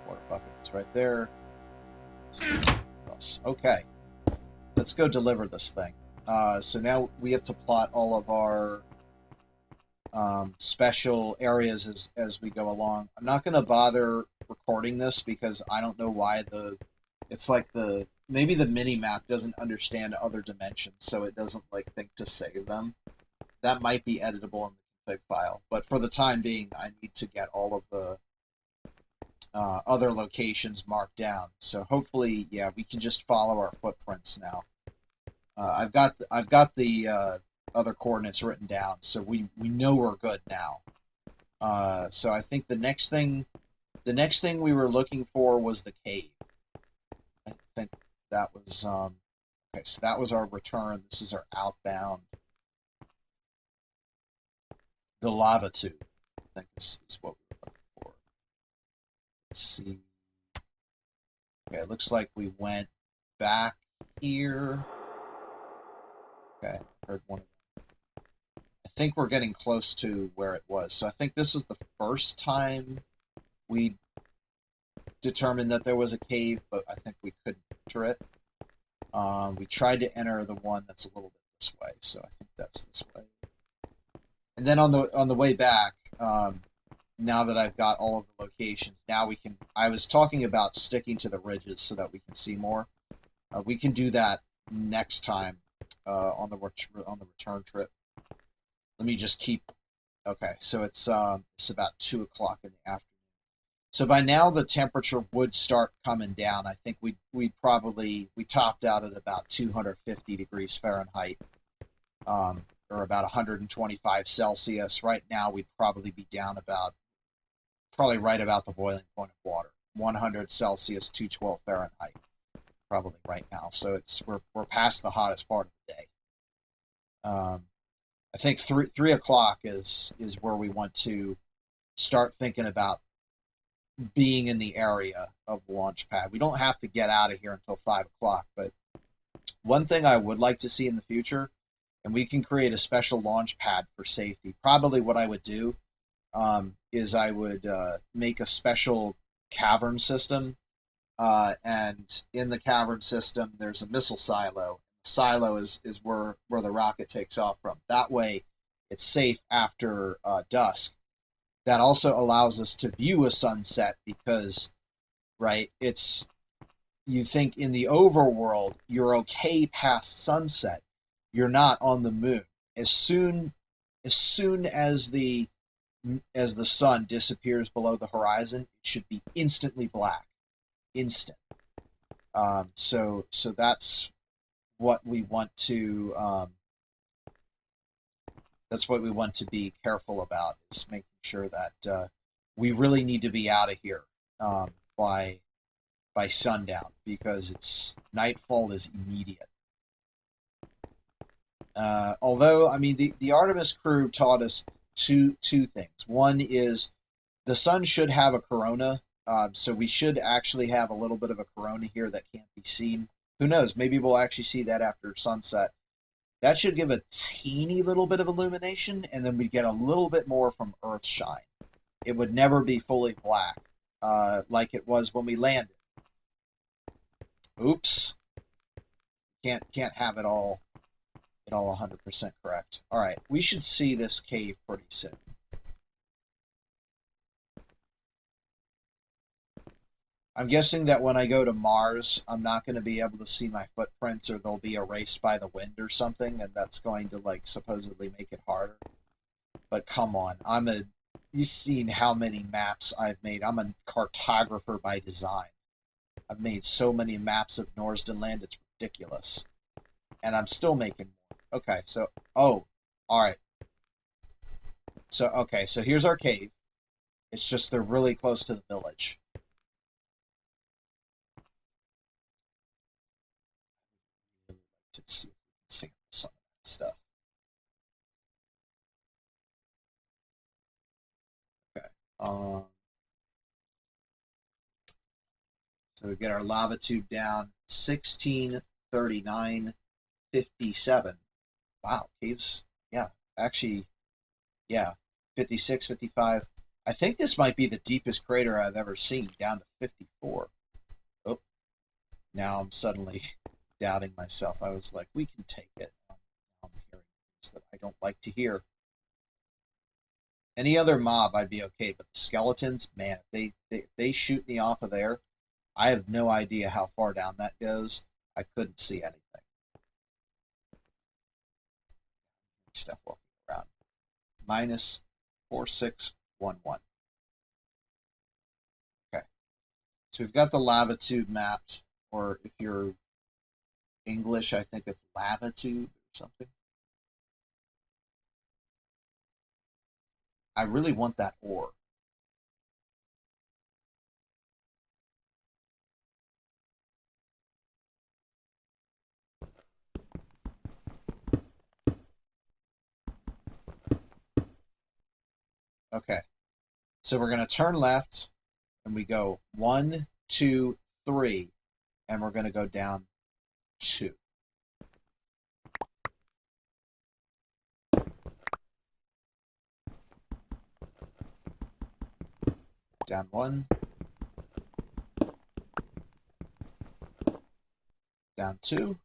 Water bucket is right there. Okay, let's go deliver this thing. So now we have to plot all of our special areas as we go along. I'm not going to bother recording this because I don't know why it's like maybe the mini map doesn't understand other dimensions, so it doesn't like think to save them. That might be editable in the config file, but for the time being, I need to get all of the other locations marked down. So hopefully, yeah, we can just follow our footprints now. I've got the other coordinates written down, so we know we're good now. So I think the next thing we were looking for was the cave. I think that was okay. So that was our return. This is our outbound. The lava tube, I think is what we're looking for. Let's see. Okay, it looks like we went back here. Okay, heard one. I think we're getting close to where it was. So I think this is the first time we determined that there was a cave, but I think we couldn't enter it. We tried to enter the one that's a little bit this way, so I think that's this way. And then on the way back, now that I've got all of the locations, now we can. I was talking about sticking to the ridges so that we can see more. We can do that next time on the return trip. Let me just keep. Okay, so it's about 2 o'clock in the afternoon. So by now the temperature would start coming down. I think we topped out at about 250 degrees Fahrenheit, or about 125 Celsius. Right now we'd probably be down probably right about the boiling point of water, 100 Celsius, 212 Fahrenheit, probably right now. So we're past the hottest part of the day. I think 3 o'clock is where we want to start thinking about being in the area of the launch pad. We don't have to get out of here until 5 o'clock, but one thing I would like to see in the future, and we can create a special launch pad for safety. Probably what I would do is I would make a special cavern system, and in the cavern system there's a missile silo. The silo is where the rocket takes off from. That way it's safe after dusk. That also allows us to view a sunset because, right, you think in the overworld you're okay past sunset. You're not on the moon. As soon as the sun disappears below the horizon, it should be instantly black. Instant. So that's what we want to be careful about, is making sure that we really need to be out of here by sundown, because nightfall is immediate. Although, I mean, the Artemis crew taught us two things. One is the sun should have a corona, so we should actually have a little bit of a corona here that can't be seen. Who knows? Maybe we'll actually see that after sunset. That should give a teeny little bit of illumination, and then we get a little bit more from Earth shine. It would never be fully black. like it was when we landed. Oops. Can't have it all 100% correct. All right, we should see this cave pretty soon. I'm guessing that when I go to Mars, I'm not going to be able to see my footprints, or they'll be erased by the wind or something, and that's going to, like, supposedly make it harder. But come on, you've seen how many maps I've made. I'm a cartographer by design. I've made so many maps of Norsden Land, it's ridiculous. And I'm still making more. Okay, so, oh, all right. So, okay, so here's our cave. It's just they're really close to the village. To see if we can sample some of that stuff. Okay. So we get our lava tube down 1639.57. Wow, caves. Yeah, actually, yeah, 56, 55. I think this might be the deepest crater I've ever seen, down to 54. Oh, now I'm suddenly doubting myself. I was like, we can take it. I'm hearing things that I don't like to hear. Any other mob, I'd be okay, but the skeletons, man, if they shoot me off of there, I have no idea how far down that goes. I couldn't see anything. Stuff walking around. Minus 4611. Okay. So we've got the lava tube mapped, or if you're English, I think it's lava tube or something. I really want that ore. Okay. So we're going to turn left, and we go 1, 2, 3, and we're going to go down 2. Down 1. Down 2.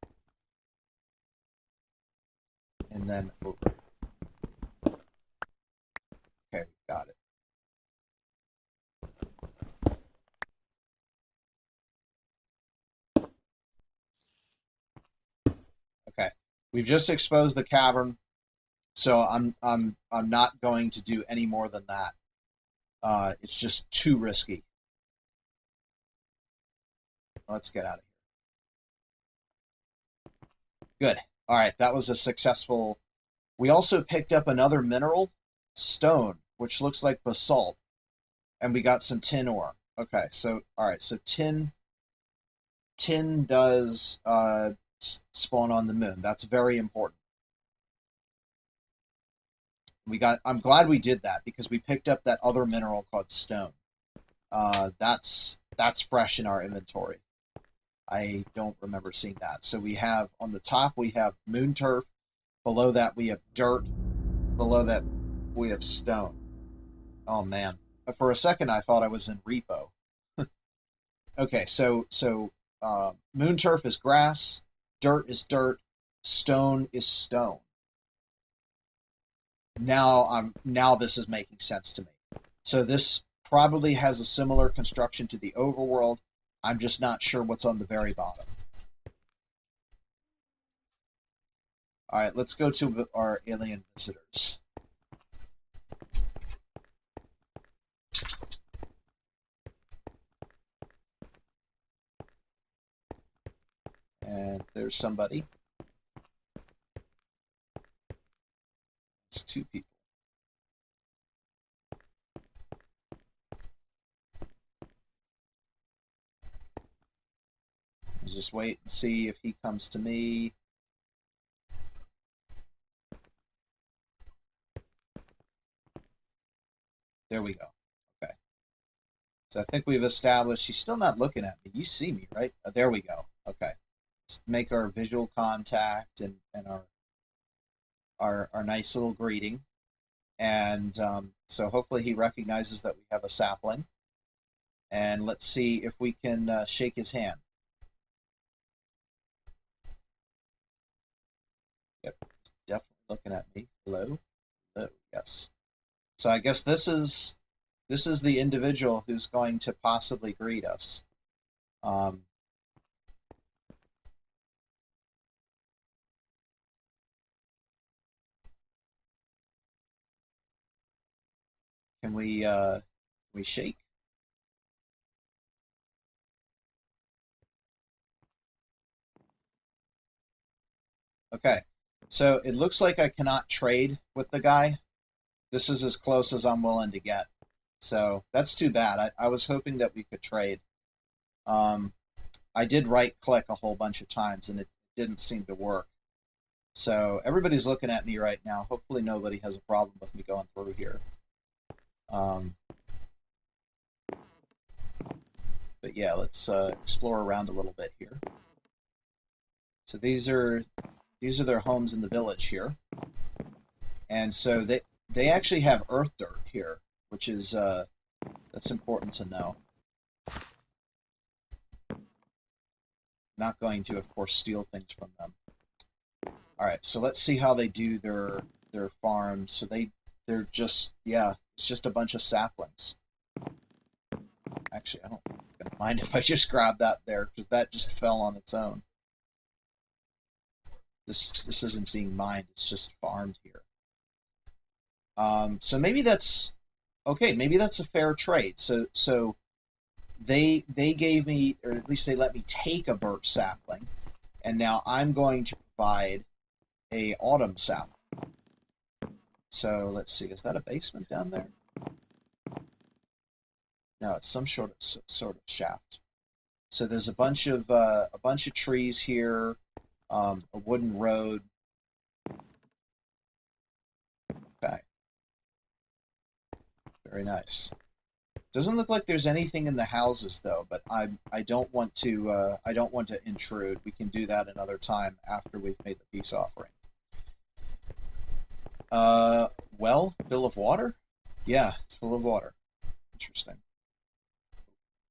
And then over. Okay, we got it. Okay. We've just exposed the cavern, so I'm not going to do any more than that. It's just too risky. Let's get out of here. Good. All right, that was a successful. We also picked up another mineral, stone, which looks like basalt, and we got some tin ore. Okay, so all right, so tin does spawn on the moon. That's very important. I'm glad we did that, because we picked up that other mineral called stone. That's fresh in our inventory. I don't remember seeing that. So we have, on the top, we have moon turf. Below that, we have dirt. Below that, we have stone. Oh, man. For a second, I thought I was in repo. Okay, so moon turf is grass. Dirt is dirt. Stone is stone. Now this is making sense to me. So this probably has a similar construction to the overworld. I'm just not sure what's on the very bottom. All right, let's go to our alien visitors. And there's somebody. It's 2 people. I'll just wait and see if he comes to me. There we go. Okay. So I think we've established he's still not looking at me. You see me, right? There we go. Okay. Let's make our visual contact and our nice little greeting. And so hopefully he recognizes that we have a sapling. And let's see if we can shake his hand. Yep, definitely looking at me. Hello? Hello, yes. So I guess this is the individual who's going to possibly greet us. Can we shake? Okay, so it looks like I cannot trade with the guy. This is as close as I'm willing to get. So that's too bad. I was hoping that we could trade. I did right click a whole bunch of times and it didn't seem to work. So everybody's looking at me right now. Hopefully nobody has a problem with me going through here. But yeah, let's explore around a little bit here. So these are their homes in the village here. And so they actually have earth dirt here, which is that's important to know. Not going to, of course, steal things from them. All right, so let's see how they do their farms. So they're just, yeah, it's just a bunch of saplings. Actually, I don't mind if I just grab that there because that just fell on its own. This isn't being mined; it's just farmed here. So maybe that's okay. Maybe that's a fair trade. So they gave me, or at least they let me take a birch sapling, and now I'm going to provide a autumn sapling. So let's see, is that a basement down there? No, it's some sort of shaft. So there's a bunch of trees here, a wooden road. Okay, very nice. Doesn't look like there's anything in the houses though, but I don't want to intrude. We can do that another time after we've made the peace offering. Well, bill of water? Yeah, it's full of water. Interesting.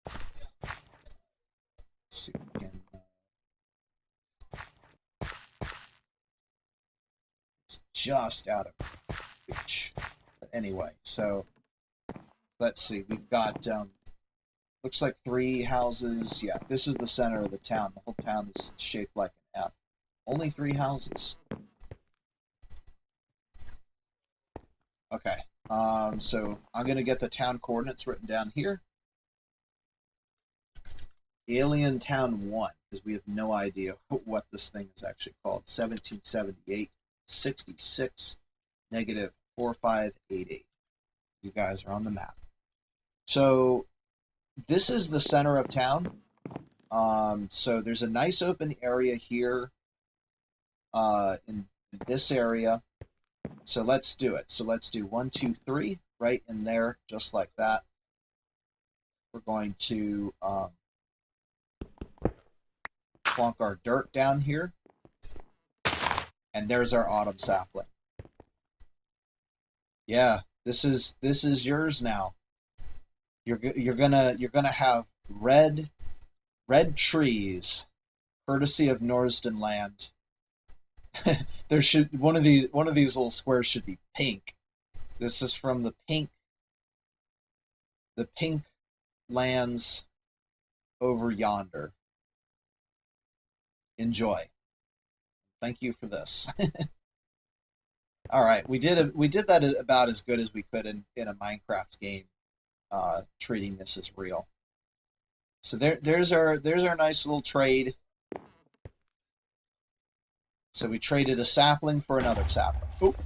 Let's see if we can. It's just out of reach. But anyway, so let's see. We've got looks like 3 houses. Yeah, this is the center of the town. The whole town is shaped like an F. Only 3 houses. Okay. So I'm gonna get the town coordinates written down here. Alien Town 1, because we have no idea what this thing is actually called. 1778 66 negative 4588. You guys are on the map. So this is the center of town. So there's a nice open area here in this area. So let's do it. So let's do 1, 2, 3 right in there, just like that. We're going to plonk our dirt down here, and there's our autumn sapling. Yeah, this is yours now. You're gonna have red trees, courtesy of Norsden Land. There should one of these little squares should be pink. This is from the pink lands over yonder. Enjoy. Thank you for this. All right, we did that about as good as we could in a Minecraft game, treating this as real. So there's our nice little trade. So we traded a sapling for another sapling. Oop.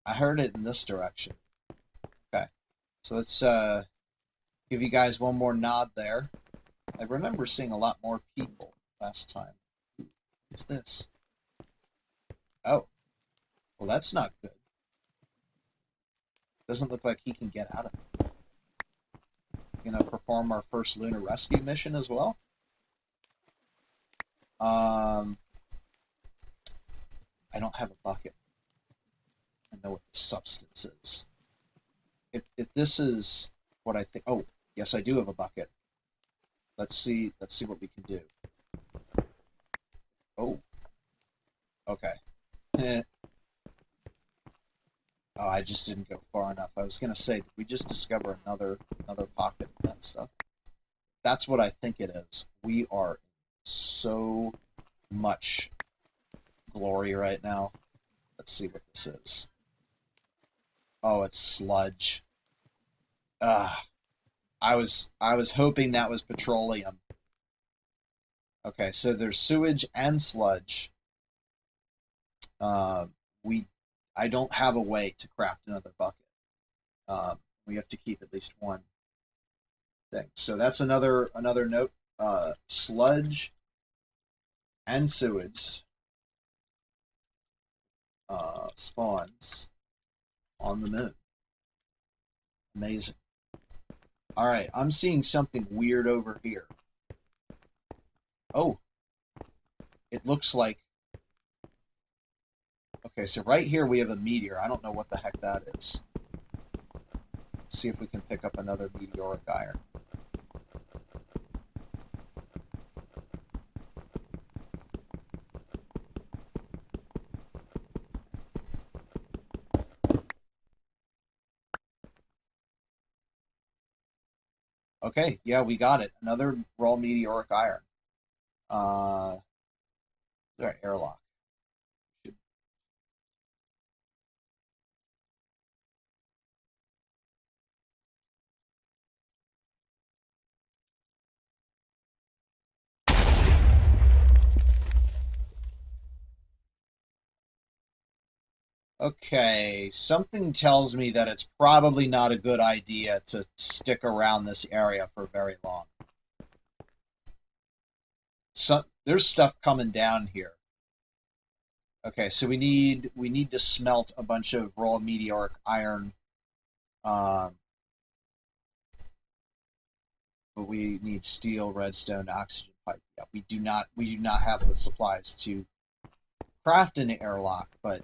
I heard it in this direction. Okay, so let's give you guys one more nod there. I remember seeing a lot more people last time. What's this? Oh, well, that's not good. Doesn't look like he can get out of it. Gonna perform our first lunar rescue mission as well. I don't have a bucket. I know what the substance is. if this is what I think. Oh, yes, I do have a bucket. Let's see what we can do. Oh, okay. Oh, I just didn't go far enough. I was gonna say, did we just discover another pocket of that stuff? That's what I think it is. We are in so much glory right now. Let's see what this is. Oh, it's sludge. Ah, I was hoping that was petroleum. Okay, so there's sewage and sludge. Uh, I don't have a way to craft another bucket. We have to keep at least one thing. So that's another note. Sludge and sewage spawns on the moon. Amazing. All right, I'm seeing something weird over here. Oh, it looks like... Okay, so right here we have a meteor. I don't know what the heck that is. Let's see if we can pick up another meteoric iron. Okay, yeah, we got it. Another raw meteoric iron. There, airlock. Okay, something tells me that it's probably not a good idea to stick around this area for very long. There's stuff coming down here. Okay, so we need to smelt a bunch of raw meteoric iron. But we need steel, redstone, oxygen pipe. Yeah, we do not have the supplies to craft an airlock, but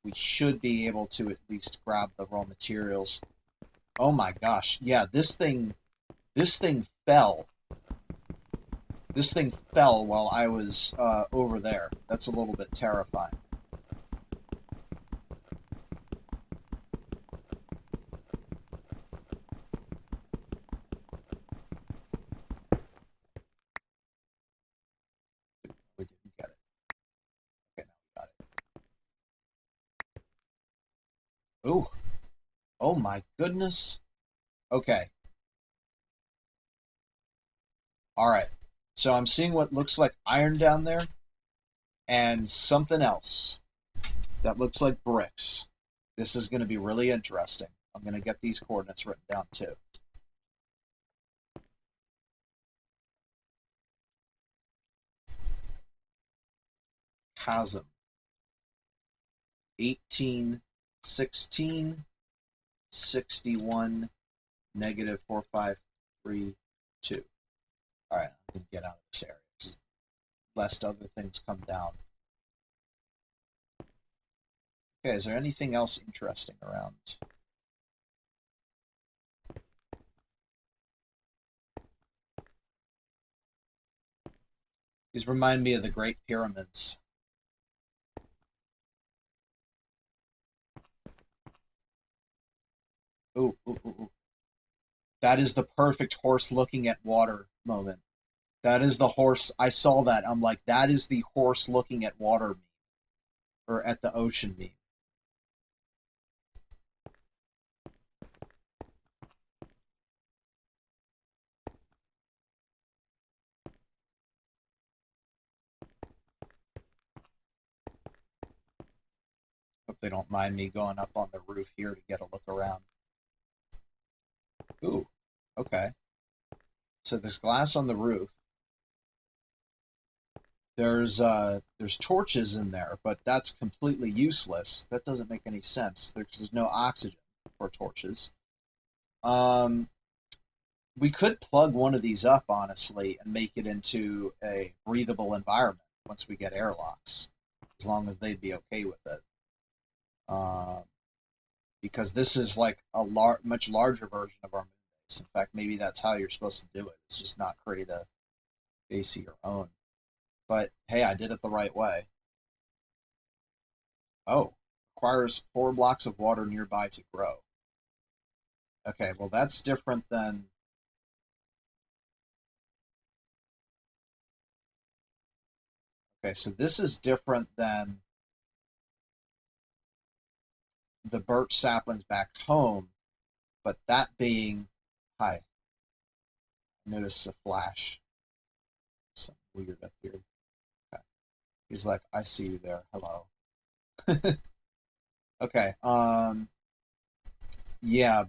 we should be able to at least grab the raw materials. Oh my gosh, yeah, this thing fell. This thing fell while I was over there. That's a little bit terrifying. We didn't get it. Okay, now we got it. Ooh. Oh my goodness. Okay. Alright. So I'm seeing what looks like iron down there, and something else that looks like bricks. This is going to be really interesting. I'm going to get these coordinates written down too. Chasm. 18, 16, 61, negative 4532. Alright, I'm going to get out of this area, lest other things come down. Okay, is there anything else interesting around? These remind me of the Great Pyramids. Ooh, ooh, ooh, ooh. That is the perfect horse looking at water moment. That is the horse. I saw that. I'm like, that is the horse looking at water meme. Or at the ocean meme. Hope they don't mind me going up on the roof here to get a look around. Ooh, okay. So there's glass on the roof. There's torches in there, but that's completely useless. That doesn't make any sense. There's no oxygen for torches. We could plug one of these up, honestly, and make it into a breathable environment once we get airlocks, as long as they'd be okay with it. because this is like a much larger version of our Moonbase. In fact, maybe that's how you're supposed to do it. It's just not create a base of your own. But hey, I did it the right way. Oh, requires 4 blocks of water nearby to grow. Okay, well that's different than... Okay, so this is different than the birch saplings back home, but that being... Hi. Notice a flash. Something weird up here. Okay. He's like, I see you there. Hello. Okay, yeah,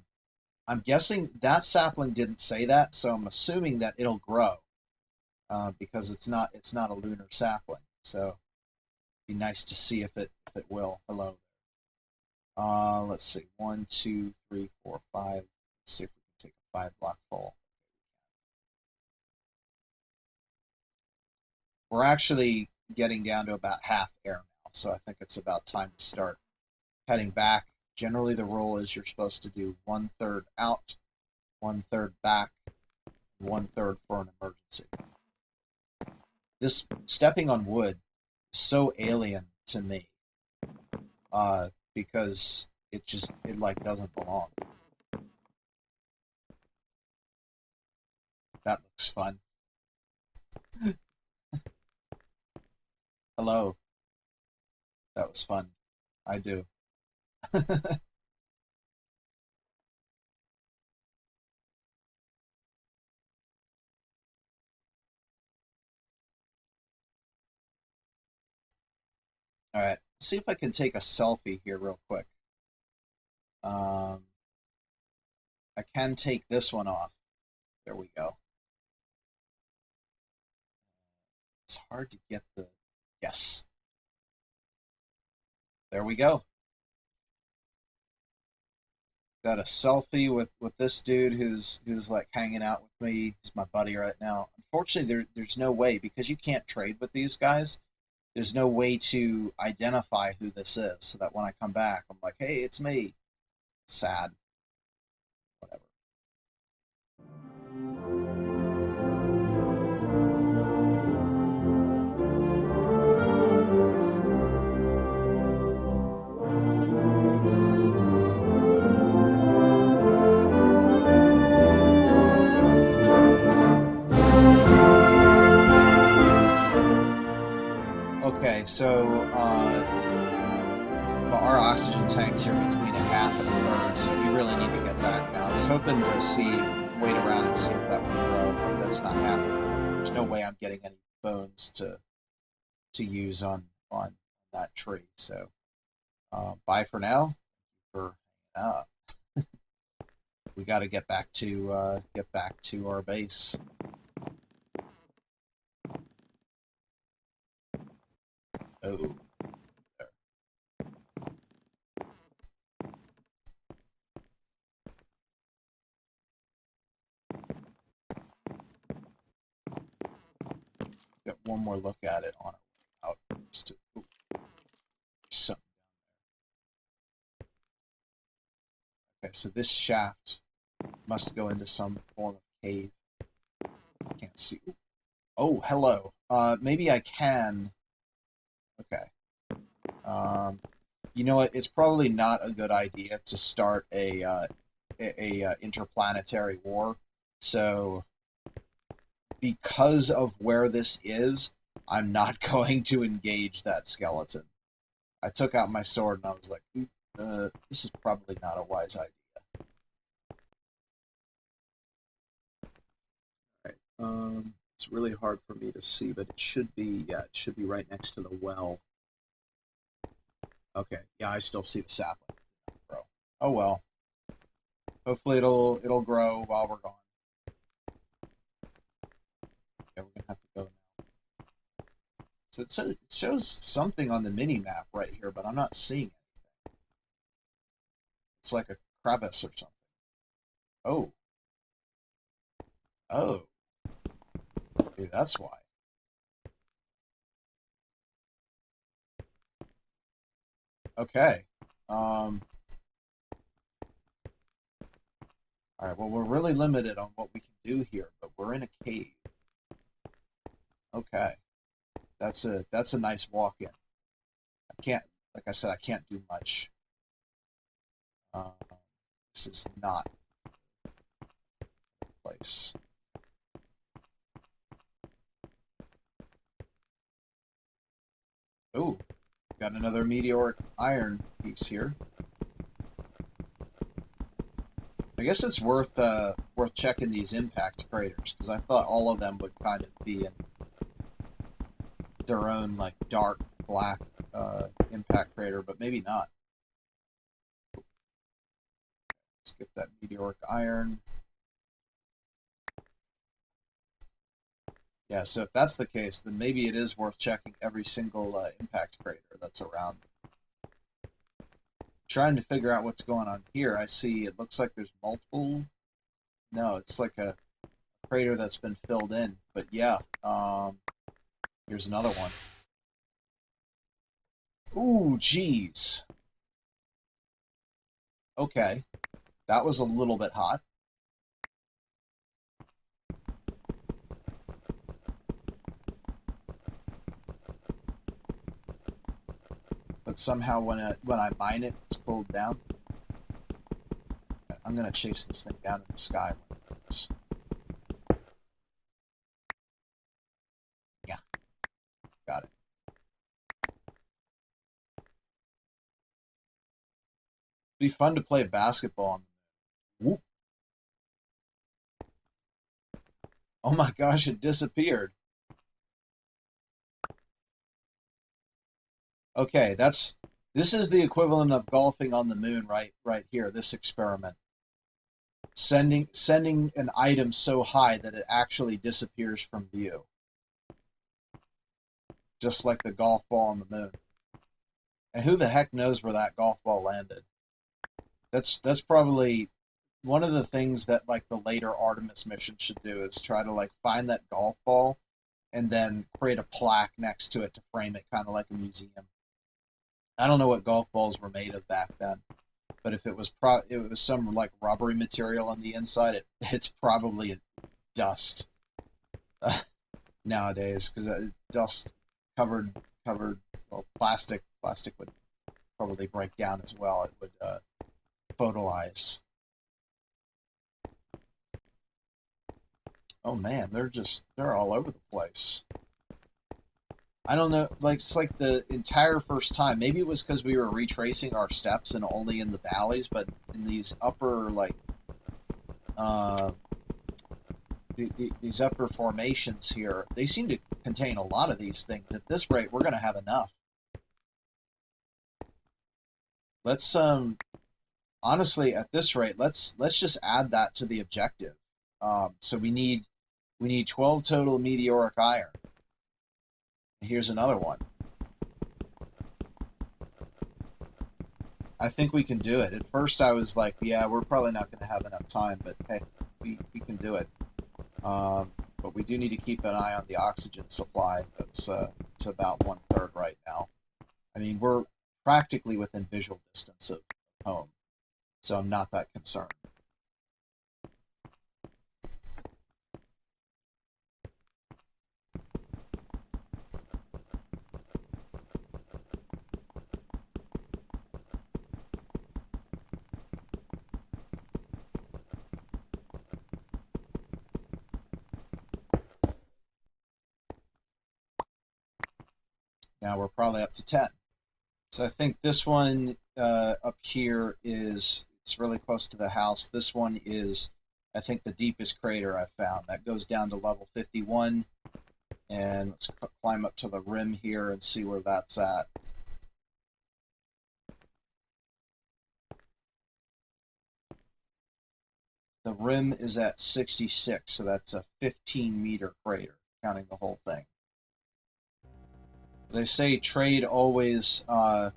I'm guessing that sapling didn't say that, so I'm assuming that it'll grow, because it's not a lunar sapling. So it'd be nice to see if it will. Hello. Let's see, 1, 2, 3, 4, 5. Let's see if we can take a 5-block fall. We're actually getting down to about half air now, so I think it's about time to start heading back. Generally, the rule is you're supposed to do 1/3 out, 1/3 back, 1/3 for an emergency. This stepping on wood is so alien to me, because it like doesn't belong. That looks fun. Hello. That was fun. I do. All right. See if I can take a selfie here real quick. I can take this one off. There we go. It's hard to get the... Yes. There we go. Got a selfie with this dude who's like hanging out with me. He's my buddy right now. Unfortunately, there's no way, because you can't trade with these guys. There's no way to identify who this is, so that when I come back, I'm like, hey, it's me. Sad. Whatever. Okay, so well, our oxygen tanks are between a half and a third, so we really need to get back now. I was hoping to wait around and see if that would grow, but that's not happening. There's no way I'm getting any bones to use on that tree. So bye for now. For hanging up. We got to get back to our base. Oh. Get one more look at it on it. Out. Just to, something down there. Okay, so this shaft must go into some form of cave. Can't see. Oh, hello. Maybe I can. Okay. You know what? It's probably not a good idea to start a interplanetary war. So, because of where this is, I'm not going to engage that skeleton. I took out my sword and I was like, this is probably not a wise idea. Alright, it's really hard for me to see, but it should be right next to the well. Okay, yeah, I still see the sapling. Grow. Oh well. Hopefully it'll grow while we're gone. Yeah, we're gonna have to go now. So it shows something on the mini map right here, but I'm not seeing anything. It's like a crevice or something. Oh. Oh. Okay, that's why. Okay. Alright, well, we're really limited on what we can do here, but we're in a cave. Okay. That's a nice walk-in. I can't, like I said, I can't do much. This is not the place. Ooh, got another meteoric iron piece here. I guess it's worth checking these impact craters, because I thought all of them would kind of be in their own like dark black impact crater, but maybe not. Let's get that meteoric iron. Yeah, so if that's the case, then maybe it is worth checking every single impact crater that's around. Trying to figure out what's going on here. I see it looks like there's multiple. No, it's like a crater that's been filled in. But yeah, here's another one. Ooh, geez. Okay, that was a little bit hot. But somehow when I mine it, it's cooled down. I'm gonna chase this thing down in the sky. Yeah, got it. It'd be fun to play basketball. Whoop. Oh my gosh, it disappeared. Okay, this is the equivalent of golfing on the moon right here, this experiment. Sending an item so high that it actually disappears from view. Just like the golf ball on the moon. And who the heck knows where that golf ball landed? That's probably one of the things that like the later Artemis mission should do, is try to like find that golf ball and then create a plaque next to it to frame it kind of like a museum. I don't know what golf balls were made of back then, but if it was some like rubbery material on the inside, it's probably dust nowadays, because dust covered well, plastic would probably break down as well. It would photolize. Oh man, they're all over the place. I don't know, like it's like the entire first time. Maybe it was because we were retracing our steps and only in the valleys, but in these upper like these upper formations here, they seem to contain a lot of these things. At this rate, we're going to have enough. Let's honestly, at this rate, let's just add that to the objective. So we need 12 total meteoric iron. Here's another one. I think we can do it. At first I was like, yeah, we're probably not going to have enough time, but hey, we can do it. But we do need to keep an eye on the oxygen supply. It's about 1/3 right now. I mean, we're practically within visual distance of home, so I'm not that concerned. Now we're probably up to 10. So I think this one up here it's really close to the house. This one is, I think, the deepest crater I've found. That goes down to level 51. And let's climb up to the rim here and see where that's at. The rim is at 66, so that's a 15-meter crater, counting the whole thing. They say trade always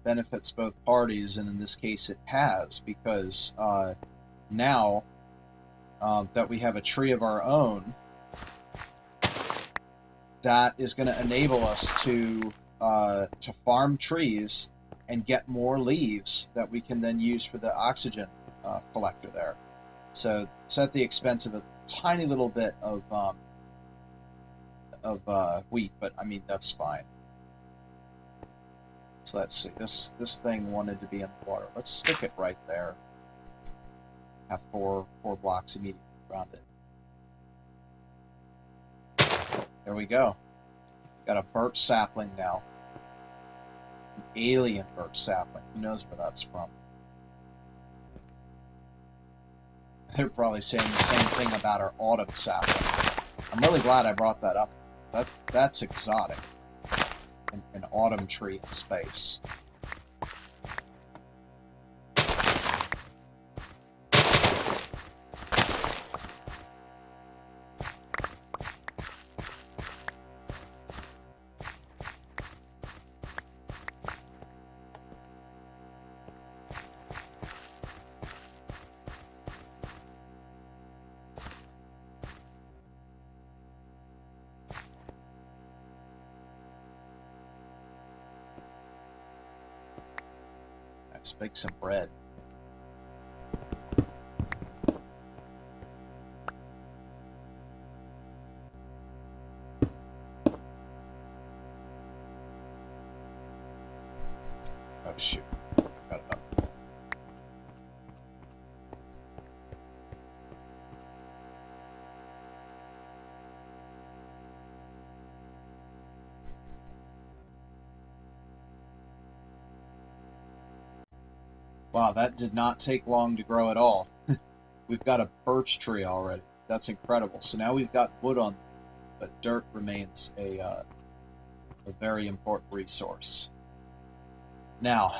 benefits both parties, and in this case it has, because now that we have a tree of our own, that is going to enable us to farm trees and get more leaves that we can then use for the oxygen collector there. So it's at the expense of a tiny little bit of wheat, but I mean that's fine. So let's see. This thing wanted to be in the water. Let's stick it right there. Have four blocks immediately around it. There we go. Got a birch sapling now. An alien birch sapling. Who knows where that's from? They're probably saying the same thing about our autumn sapling. I'm really glad I brought that up. That's exotic. An autumn tree in space. Let's make some bread. Oh shoot. Forgot about that. Wow, that did not take long to grow at all. We've got a birch tree already. That's incredible. So now we've got wood on, but dirt remains a very important resource. Now,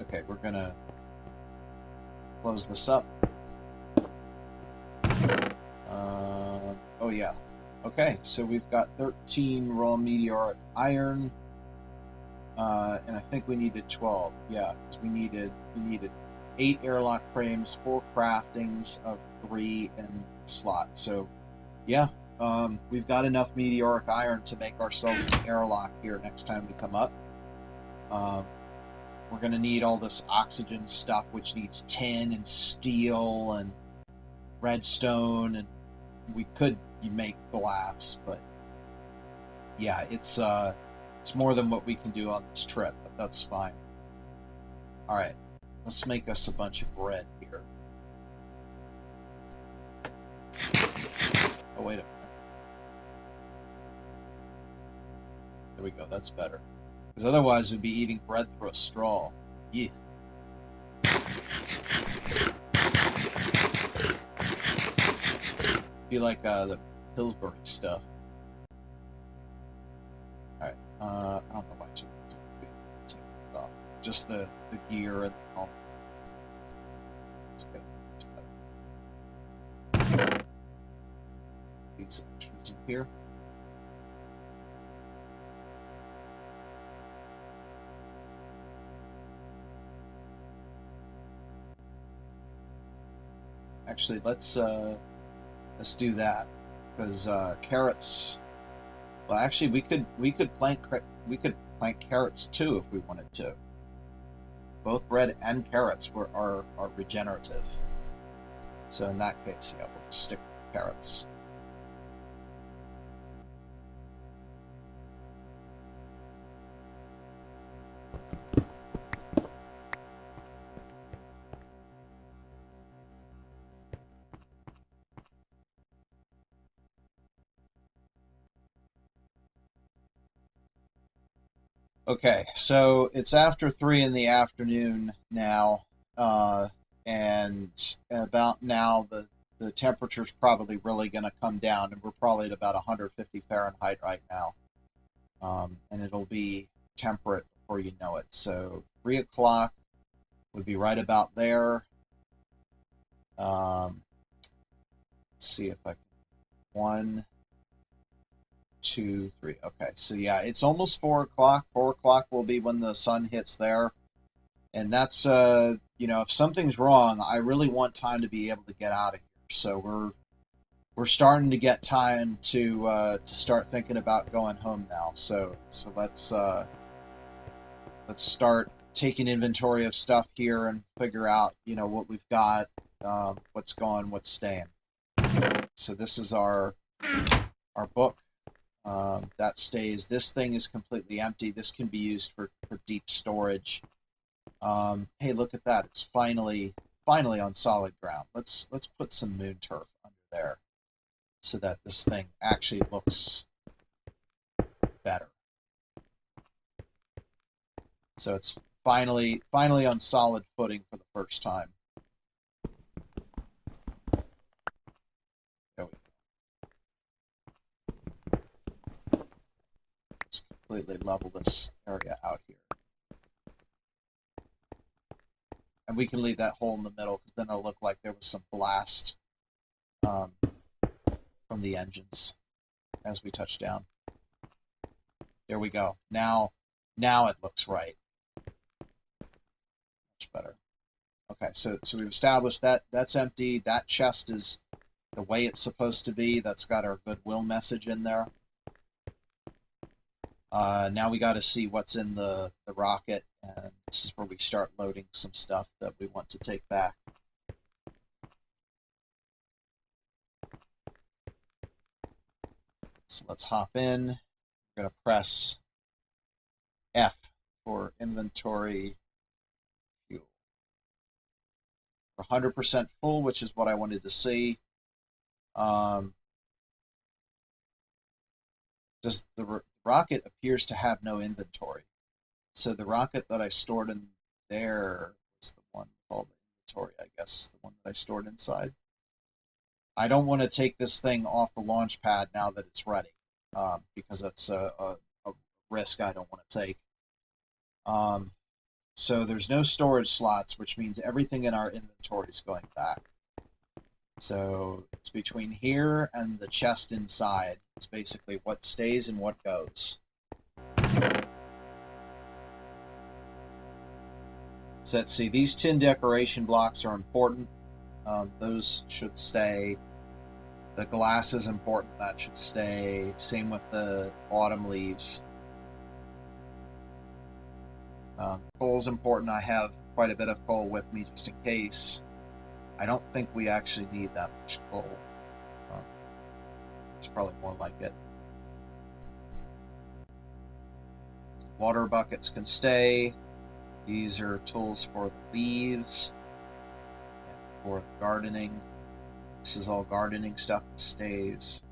okay, we're gonna close this up. Oh yeah. Okay, so we've got 13 raw meteoric iron, and I think we needed 12. Yeah, because we needed 8 airlock frames, 4 craftings of 3 in slot. So, yeah, we've got enough meteoric iron to make ourselves an airlock here next time we come up. We're going to need all this oxygen stuff, which needs tin and steel and redstone, and we could make glass, but yeah, it's more than what we can do on this trip, but that's fine. All right, let's make us a bunch of bread here. Oh, wait a minute. There we go, that's better. Because otherwise we'd be eating bread through a straw. Yeah. Be like the Pillsbury stuff. Alright, I don't know why I took it off. Just the gear and the helmet. Let's get these extras in here. Actually, let's do that, because carrots. Well, actually, we could plant carrots too if we wanted to. Both bread and carrots are regenerative. So in that case, yeah, we'll just stick with carrots. Okay, so it's after 3 in the afternoon now, and about now the temperature's probably really going to come down, and we're probably at about 150 Fahrenheit right now, and it'll be temperate before you know it. So 3 o'clock would be right about there. Let's see if I can. 1, 2, 3. Okay, so yeah, it's almost 4 o'clock. 4 o'clock will be when the sun hits there, and that's you know, if something's wrong, I really want time to be able to get out of here. So we're starting to get time to start thinking about going home now. So let's let's start taking inventory of stuff here and figure out, you know, what we've got, what's gone, what's staying. So this is our book. That stays. This thing is completely empty. This can be used for deep storage. Hey, look at that. It's finally on solid ground. Let's put some moon turf under there so that this thing actually looks better. So it's finally on solid footing for the first time. There we go. Let's completely level this area out here. And we can leave that hole in the middle because then it'll look like there was some blast from the engines as we touch down. There we go. Now it looks right. Much better. Okay, so we've established that that's empty. That chest is the way it's supposed to be. That's got our goodwill message in there. Now we got to see what's in the rocket, and this is where we start loading some stuff that we want to take back. So let's hop in. We're going to press F for inventory fuel. We're 100% full, which is what I wanted to see. Does the rocket appears to have no inventory. So the rocket that I stored in there was the one with all the inventory, I guess, the one that I stored inside. I don't want to take this thing off the launch pad now that it's ready, because that's a risk I don't want to take. So there's no storage slots, which means everything in our inventory is going back. So it's between here and the chest inside. It's basically what stays and what goes. So let's see, these tin decoration blocks are important. Those should stay. The glass is important. That should stay. Same with the autumn leaves. Coal's important. I have quite a bit of coal with me just in case. I don't think we actually need that much coal. It's probably more like it. Water buckets can stay. These are tools for the leaves and for the gardening. This is all gardening stuff that stays.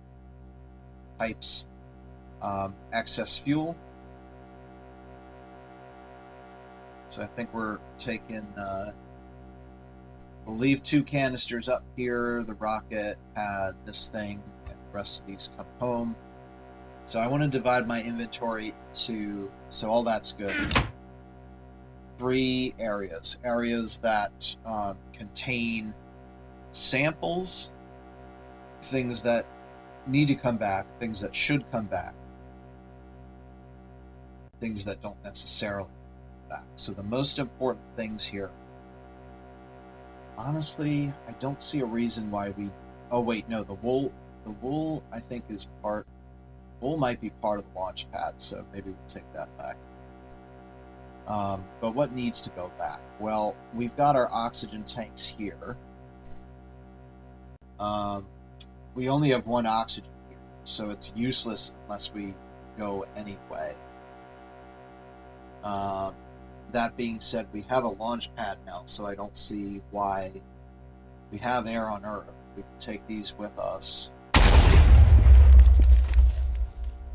Pipes. Excess fuel. So I think we're taking, we'll leave 2 canisters up here, the rocket pad, this thing, and the rest of these come home. So I want to divide my inventory into, so all that's good. 3 areas. Areas that contain samples, things that need to come back, things that should come back, things that don't necessarily back. So the most important things here, honestly, I don't see a reason why we, oh wait, no, the wool I think is part, wool might be part of the launch pad, so maybe we'll take that back. But what needs to go back? Well, we've got our oxygen tanks here. We only have 1 oxygen here, so it's useless unless we go anyway. That being said, we have a launch pad now, so I don't see why. We have air on Earth. We can take these with us.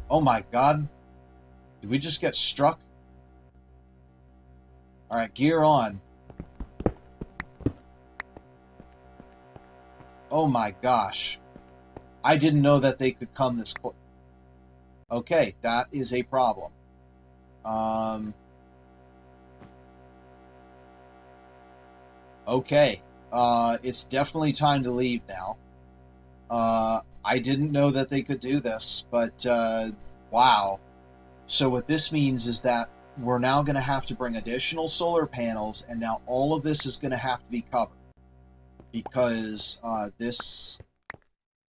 Oh my god. Did we just get struck? Alright, gear on. Oh my gosh. I didn't know that they could come this close. Okay, that is a problem. Okay, it's definitely time to leave now. I didn't know that they could do this, but wow. So what this means is that we're now going to have to bring additional solar panels, and now all of this is going to have to be covered. Because this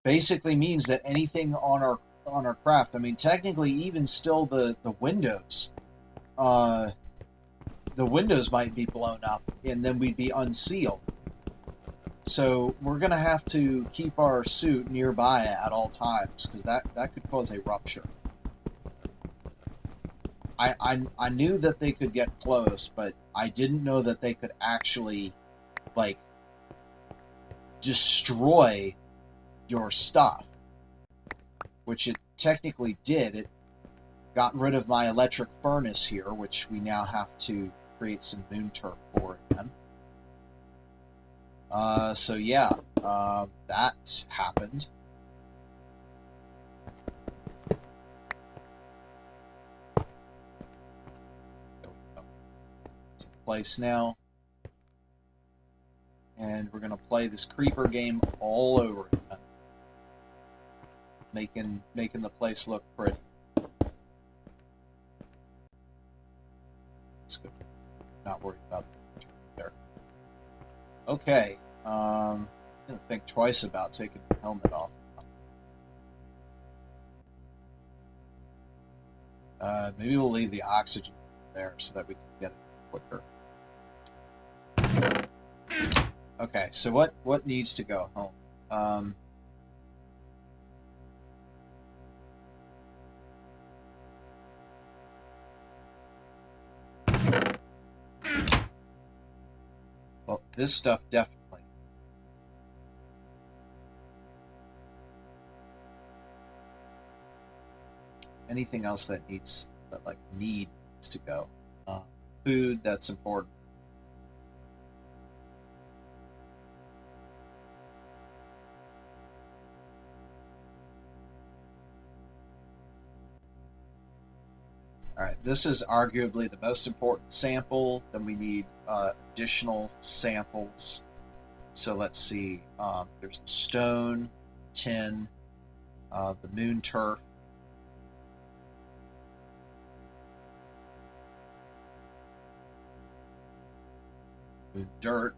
basically means that anything on our craft, I mean, technically even still the windows, the windows might be blown up, and then we'd be unsealed. So we're going to have to keep our suit nearby at all times, because that could cause a rupture. I knew that they could get close, but I didn't know that they could actually, like, destroy your stuff. Which it technically did. It got rid of my electric furnace here, which we now have to create some moon turf for again. So yeah, that happened. It's in place now. And we're going to play this creeper game all over again. Making the place look pretty. Let's go. Not worried about the there. Okay. I'm gonna think twice about taking the helmet off. Maybe we'll leave the oxygen there so that we can get it quicker. Okay, so what needs to go home? Well, this stuff definitely. Anything else that needs to go? Food, that's important. Alright, this is arguably the most important sample. Then we need additional samples. So let's see. There's the stone, tin, the moon turf. Moon dirt.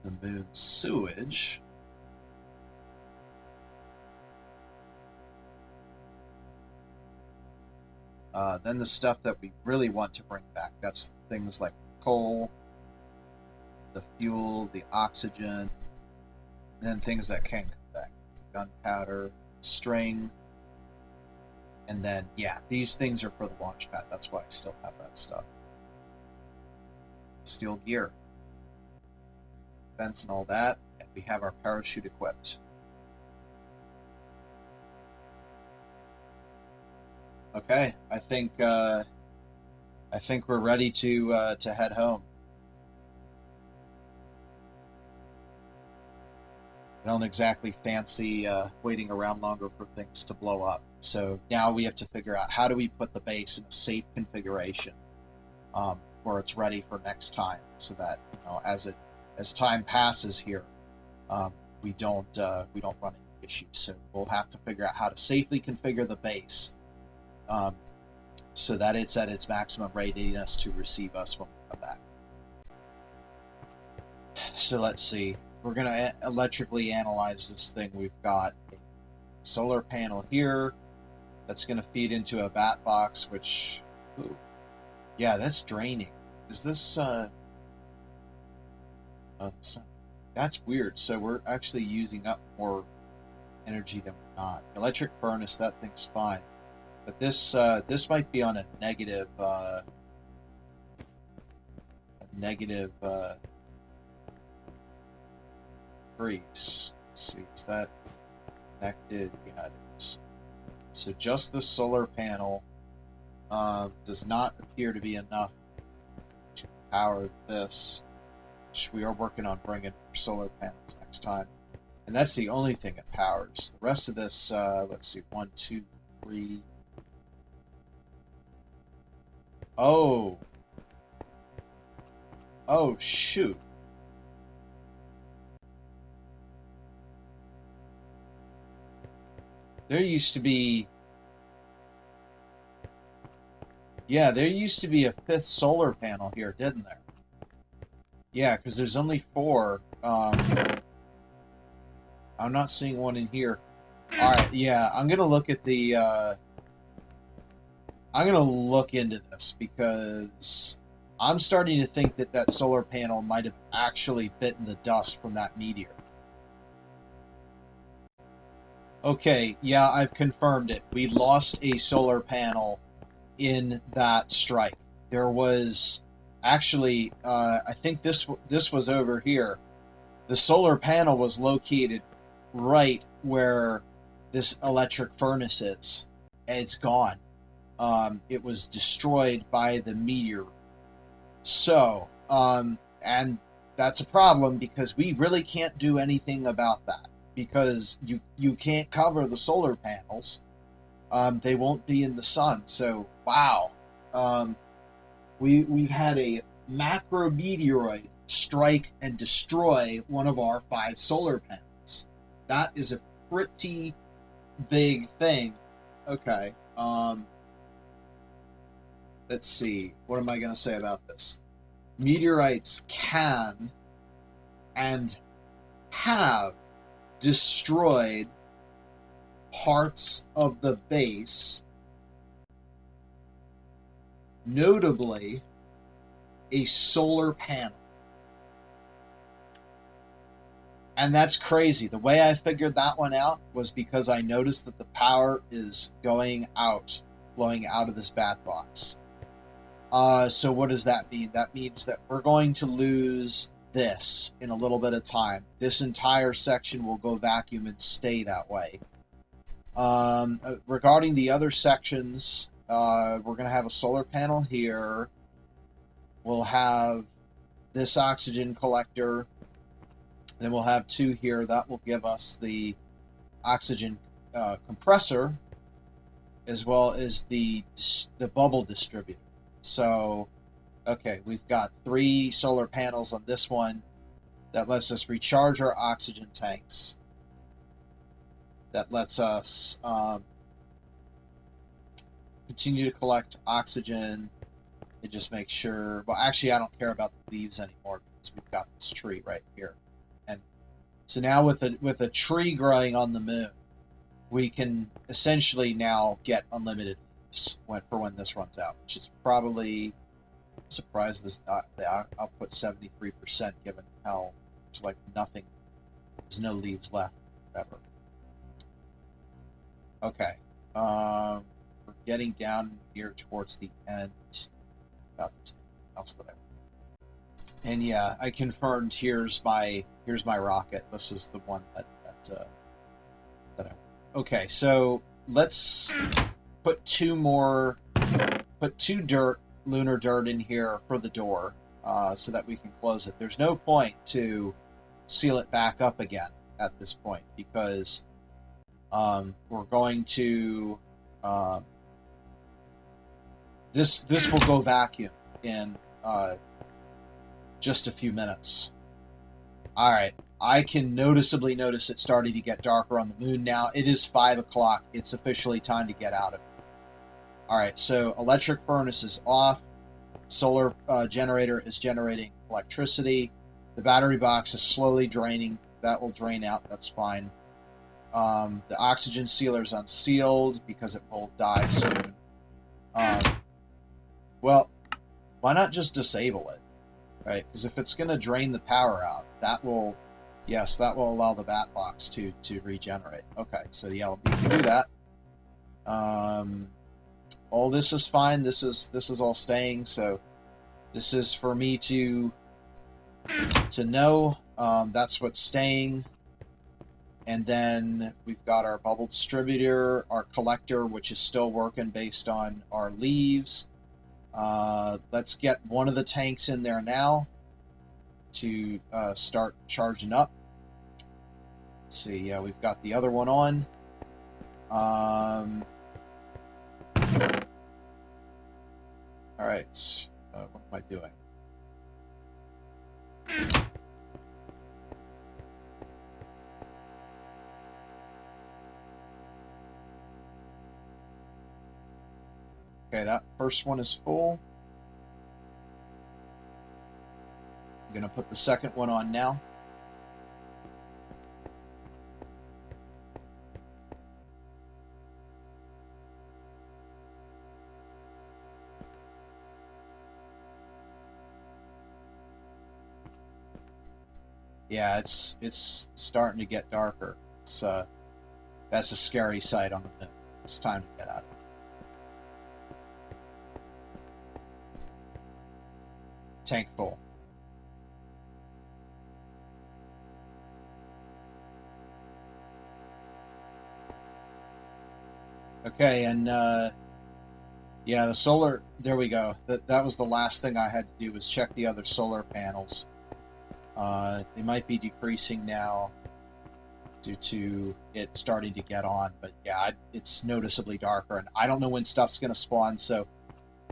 The moon sewage. Then the stuff that we really want to bring back, that's things like coal, the fuel, the oxygen, and then things that can come back. Gunpowder, string, and then, yeah, these things are for the launch pad. That's why I still have that stuff. Steel gear, fence and all that, and we have our parachute equipped. Okay, I think we're ready to head home. I don't exactly fancy waiting around longer for things to blow up. So now we have to figure out how do we put the base in a safe configuration where it's ready for next time, so that as time passes here, we don't run into issues. So we'll have to figure out how to safely configure the base. So that it's at its maximum readiness to receive us when we come back. So let's see. We're going to electrically analyze this thing. We've got a solar panel here that's going to feed into a bat box, which, ooh, yeah, that's draining. Is this, oh, that's weird. So we're actually using up more energy than we're not. Electric furnace, that thing's fine. But this might be on a negative freeze. Let's see, is that connected? Yeah, it is. So just the solar panel does not appear to be enough to power this, which we are working on bringing solar panels next time. And that's the only thing it powers. The rest of this, let's see, 1, 2, 3. Oh, shoot. There used to be... Yeah, there used to be a 5th solar panel here, didn't there? Yeah, because there's only 4. I'm not seeing one in here. Alright, yeah, I'm going to look at the... I'm going to look into this because I'm starting to think that that solar panel might have actually bitten the dust from that meteor. Okay, yeah, I've confirmed it. We lost a solar panel in that strike. There was actually, I think this was over here. The solar panel was located right where this electric furnace is. It's gone. It was destroyed by the meteor. So, and that's a problem because we really can't do anything about that because you can't cover the solar panels. They won't be in the sun. So, wow. We've had a macro meteoroid strike and destroy one of our 5 solar panels. That is a pretty big thing. Okay. Let's see. What am I going to say about this? Meteorites can and have destroyed parts of the base, notably a solar panel. And that's crazy. The way I figured that one out was because I noticed that the power is going out, flowing out of this bat box. So what does that mean? That means that we're going to lose this in a little bit of time. This entire section will go vacuum and stay that way. Regarding the other sections, we're going to have a solar panel here. We'll have this oxygen collector. Then we'll have 2 here. That will give us the oxygen compressor as well as the bubble distributor. So, okay, we've got 3 solar panels on this one. That lets us recharge our oxygen tanks. That lets us continue to collect oxygen and just make sure... Well, actually, I don't care about the leaves anymore because we've got this tree right here. And so now with a tree growing on the moon, we can essentially now get unlimited leaves for when this runs out, which is probably... I'm surprised this the output 73% given how there's like nothing, there's no leaves left ever. Okay, we're getting down here towards the end. Got anything else that and yeah, I confirmed. Here's my rocket. This is the one that I. Okay, so let's put 2 lunar dirt in here for the door, so that we can close it. There's no point to seal it back up again at this point because we're going to this will go vacuum in just a few minutes. All right, I can noticeably notice it starting to get darker on the moon now. It is 5 o'clock. It's officially time to get out of it. All right, so electric furnace is off. Solar generator is generating electricity. The battery box is slowly draining. That will drain out. That's fine. The oxygen sealer is unsealed because it will die soon. Well, why not just disable it, right? Because if it's going to drain the power out, that will allow the bat box to regenerate. Okay, so yeah, we can do that. All this is fine. This is all staying. So this is for me to know. That's what's staying. And then we've got our bubble distributor, our collector, which is still working based on our leaves. Let's get one of the tanks in there now to start charging up. Let's see. Yeah, we've got the other one on. All right. What am I doing? Okay, that first one is full. I'm going to put the second one on now. Yeah, it's starting to get darker. It's that's a scary sight on the moon. It's time to get out of it. Tank full. Okay, and yeah, the solar. There we go. That was the last thing I had to do was check the other solar panels. They might be decreasing now due to it starting to get on, but yeah, it's noticeably darker, and I don't know when stuff's going to spawn. So,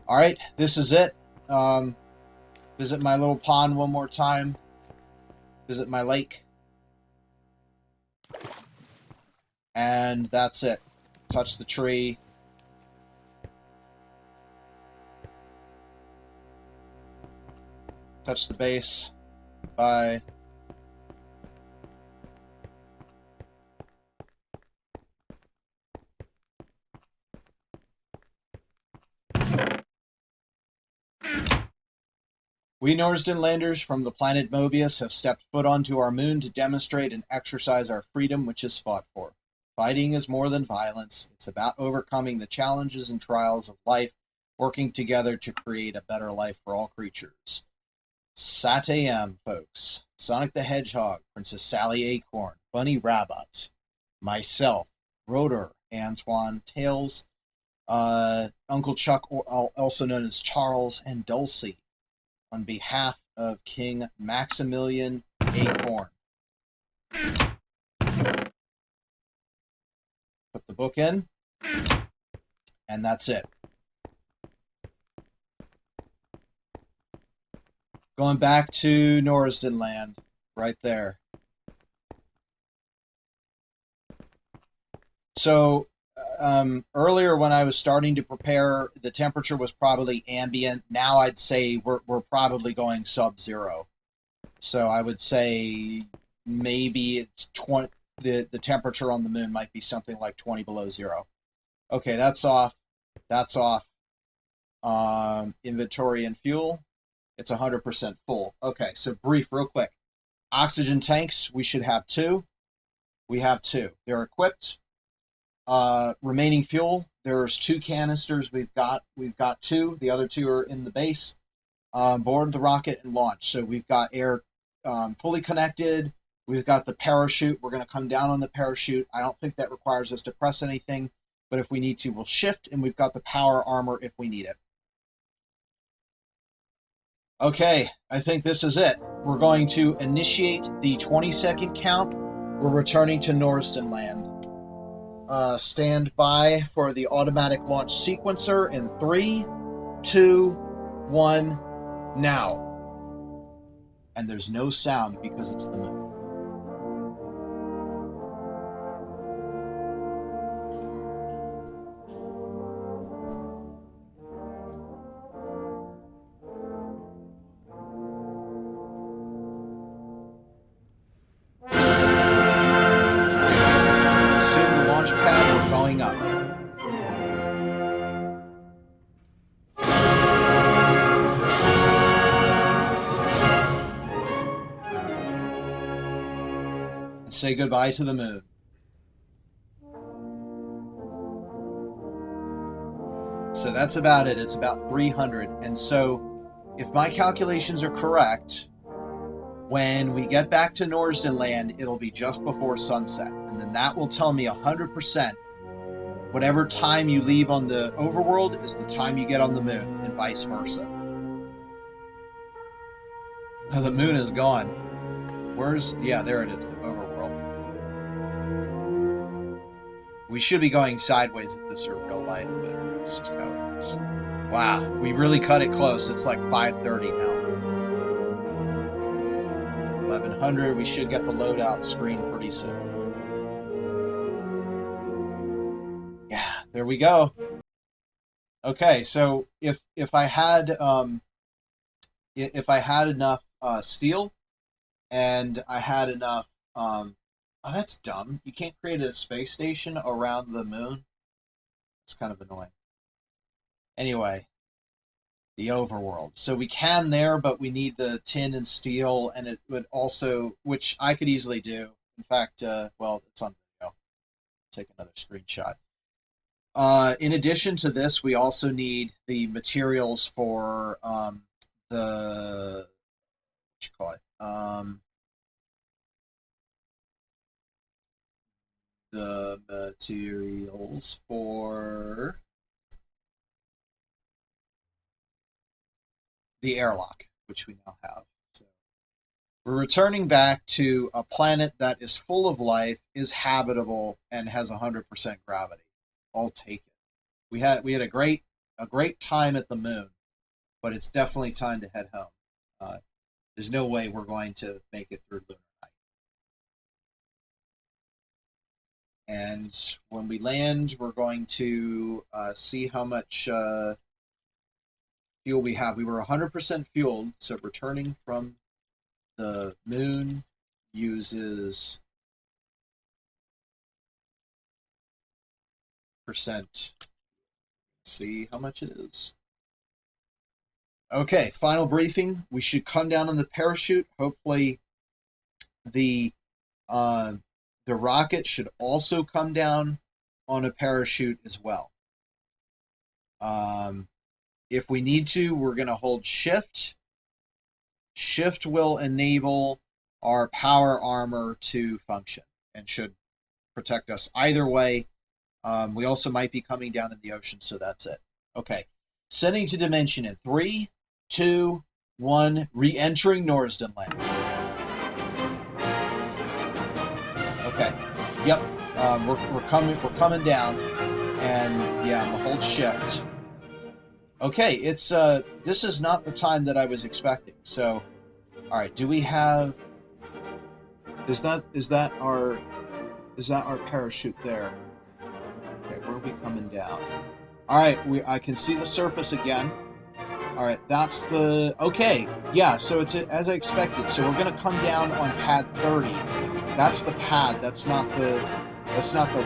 all right, this is it. Visit my little pond one more time. Visit my lake, and that's it. Touch the tree. Touch the base. Bye. We Norsden Landers from the planet Mobius have stepped foot onto our moon to demonstrate and exercise our freedom, which is fought for. Fighting is more than violence. It's about overcoming the challenges and trials of life, working together to create a better life for all creatures. Satem, folks. Sonic the Hedgehog, Princess Sally Acorn, Bunny Rabbit, myself, Rotor, Antoine, Tails, Uncle Chuck, also known as Charles, and Dulcie, on behalf of King Maximilian Acorn. Put the book in, and that's it. Going back to Norsden Land, right there. So, earlier when I was starting to prepare, the temperature was probably ambient. Now I'd say we're probably going sub-zero. So I would say maybe it's 20. The temperature on the moon might be something like 20 below zero. Okay, that's off. That's off. Inventory and fuel. It's 100% full. Okay, so brief, real quick. Oxygen tanks, we should have 2. We have 2. They're equipped. Remaining fuel, there's 2 canisters. We've got 2. The other 2 are in the base. Board the rocket and launch. So we've got air fully connected. We've got the parachute. We're going to come down on the parachute. I don't think that requires us to press anything, but if we need to, we'll shift, and we've got the power armor if we need it. Okay, I think this is it. We're going to initiate the 20-second count. We're returning to Norsden Land. Stand by for the automatic launch sequencer in 3, 2, 1, now. And there's no sound because it's the moon. Assume the launch pad, we're going up. And say goodbye to the moon. So that's about it. It's about 300. And so if my calculations are correct, when we get back to Norsden Land, it'll be just before sunset. And then that will tell me 100% whatever time you leave on the overworld is the time you get on the moon, and vice versa. Oh, the moon is gone. Yeah, there it is, the overworld. We should be going sideways if this are real life, but it's just how it is. Wow, we really cut it close. It's like 5:30 now. 1100, we should get the loadout screen pretty soon. Yeah, there we go. Okay, so if I had enough steel, and I had enough oh, that's dumb. You can't create a space station around the moon. It's kind of annoying. Anyway, the overworld. So we can there, but we need the tin and steel, and it would also, which I could easily do. In fact, well, it's on video. Take another screenshot. In addition to this, we also need the materials for the, what you call it? The materials for the airlock, which we now have. So we're returning back to a planet that is full of life, is habitable, and has 100% gravity. I'll take it. We had a great time at the moon, but it's definitely time to head home. There's no way we're going to make it through Lunar Night. And when we land, we're going to see how much fuel we have. We were 100% fueled, so returning from the moon uses percent. See how much it is. Okay, final briefing. We should come down on the parachute. Hopefully the rocket should also come down on a parachute as well. If we need to, we're going to hold shift. Shift will enable our power armor to function and should protect us either way. We also might be coming down in the ocean, so that's it. Okay, sending to dimension in 3, 2, 1, re-entering Norsden Land. Okay, yep, we're coming down, and yeah, we'll hold shift. Okay, it's this is not the time that I was expecting. So, all right, do we have? Is that our parachute there? Okay, where are we coming down? All right, I can see the surface again. All right, that's the, okay, yeah, so it's as I expected. So we're gonna come down on pad 30. That's the pad. That's not the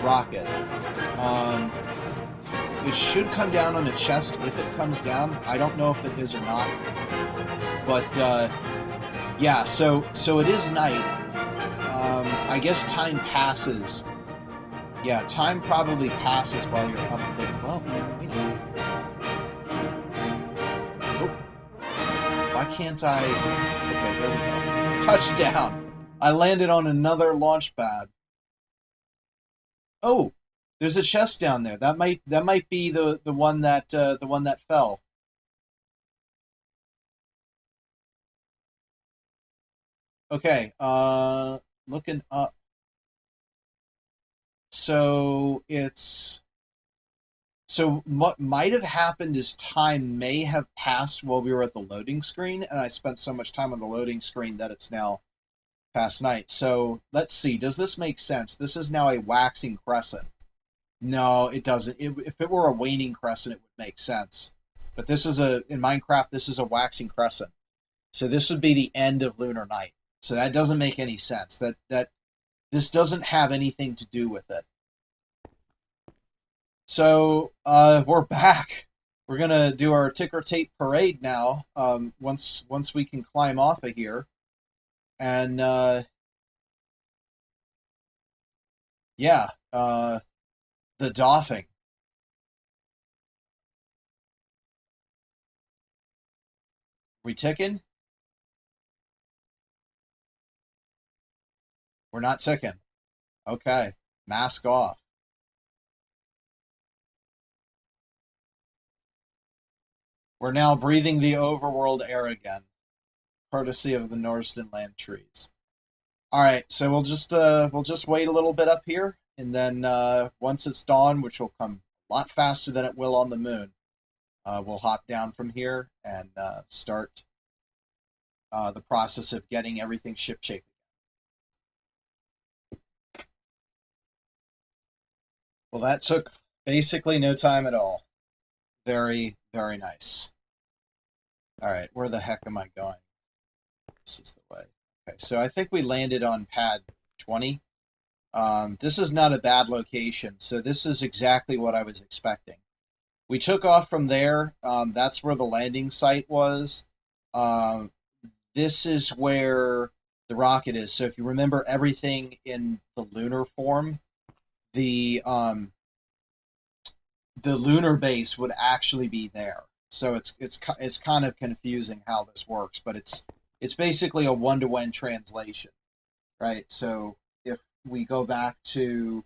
rocket. It should come down on a chest if it comes down. I don't know if it is or not, but yeah. So it is night. I guess time passes. Yeah, time probably passes while you're up there. Well, wait a minute. Oh. Why can't I? Okay, there we go. Touchdown! I landed on another launch pad. Oh, there's a chest down there. That might be the one that fell. Okay, looking up. So what might have happened is time may have passed while we were at the loading screen, and I spent so much time on the loading screen that it's now past night. So let's see. Does this make sense? This is now a waxing crescent. No, it doesn't. If it were a waning crescent, it would make sense. But this is in Minecraft, this is a waxing crescent. So this would be the end of Lunar Night. So that doesn't make any sense. That this doesn't have anything to do with it. So we're back. We're gonna do our ticker tape parade now. Once we can climb off of here, and yeah, the doffing. We ticking? We're not ticking. Okay, mask off. We're now breathing the overworld air again, courtesy of the Norsden Land trees. All right, so we'll just wait a little bit up here, and then once it's dawn, which will come a lot faster than it will on the moon, we'll hop down from here and start the process of getting everything shipshape. Well, that took basically no time at all. Very, very nice. All right, where the heck am I going? This is the way. Okay, so I think we landed on pad 20. This is not a bad location, so this is exactly what I was expecting. We took off from there. That's where the landing site was. This is where the rocket is. So if you remember everything in the lunar form, the lunar base would actually be there. So it's kind of confusing how this works, but it's basically a one-to-one translation, right? So if we go back to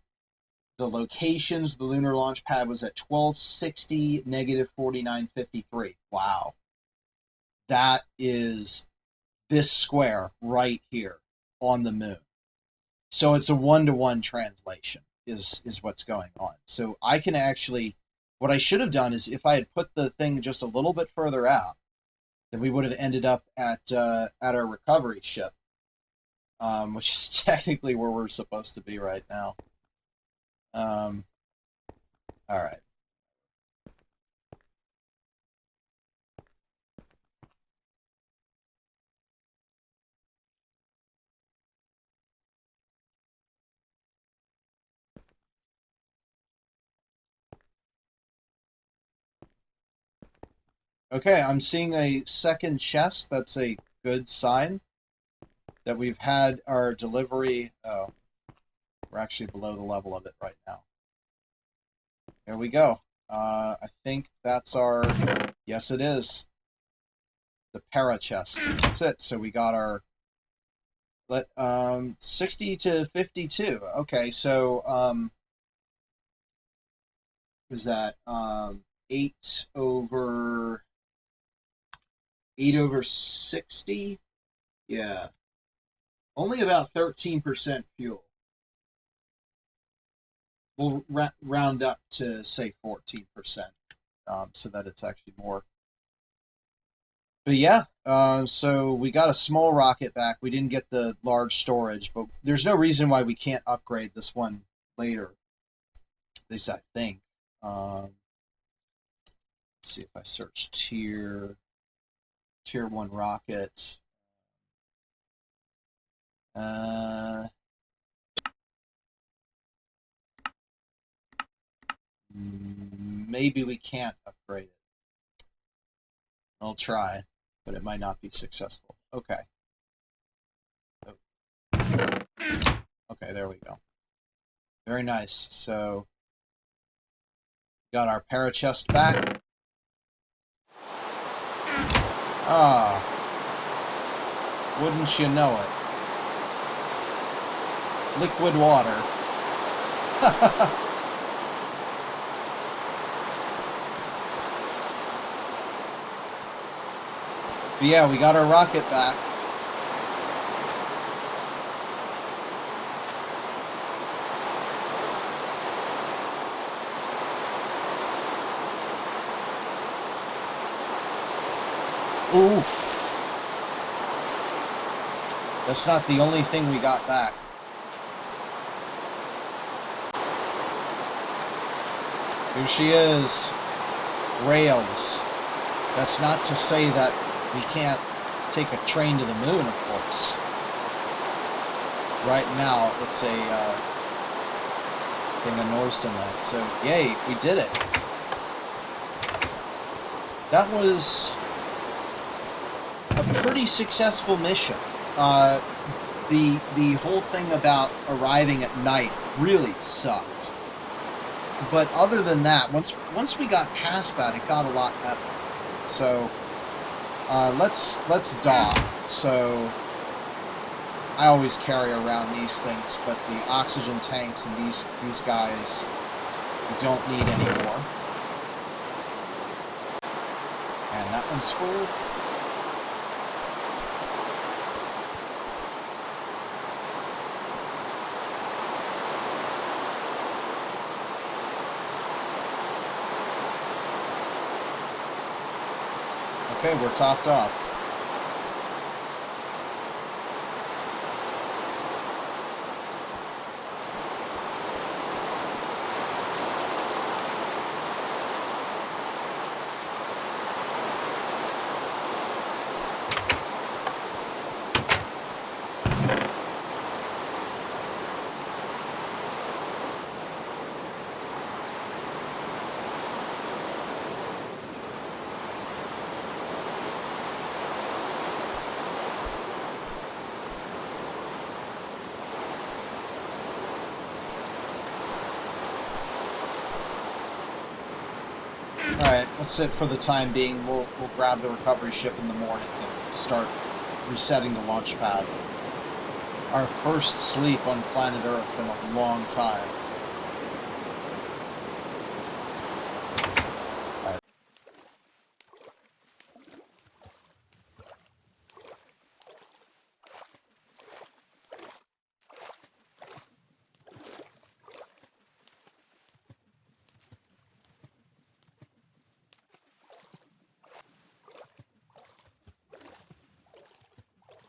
the locations, the lunar launch pad was at 1260, negative 4953. Wow. That is this square right here on the moon. So it's a one-to-one translation is what's going on. So I can actually, what I should have done is if I had put the thing just a little bit further out, then we would have ended up at our recovery ship, which is technically where we're supposed to be right now. All right. Okay, I'm seeing a second chest. That's a good sign that we've had our delivery. Oh, we're actually below the level of it right now. There we go. I think that's our... Yes, it is. The para chest. That's it. So we got our... 60 to 52. Okay, so... was that 8 over 60? Yeah. Only about 13% fuel. We'll round up to, say, 14%, so that it's actually more. But yeah, so we got a small rocket back. We didn't get the large storage, but there's no reason why we can't upgrade this one later. At least I think. Let's see if I search tier 1 rocket. Maybe we can't upgrade it. I'll try, but it might not be successful. Okay. Okay, there we go. Very nice. So, got our parachest back. Ah, wouldn't you know it? Liquid water. But yeah, we got our rocket back. Ooh. That's not the only thing we got back. Here she is. Rails. That's not to say that we can't take a train to the moon, of course. Right now, it's a thing of Norsden Land. So, yay, we did it. That was a pretty successful mission. The whole thing about arriving at night really sucked. But other than that, once we got past that, it got a lot better. So let's dock. So I always carry around these things, but the oxygen tanks and these guys we don't need anymore. And that one's full. Okay, we're topped off. That's it for the time being. We'll grab the recovery ship in the morning and start resetting the launch pad. Our first sleep on planet Earth in a long time.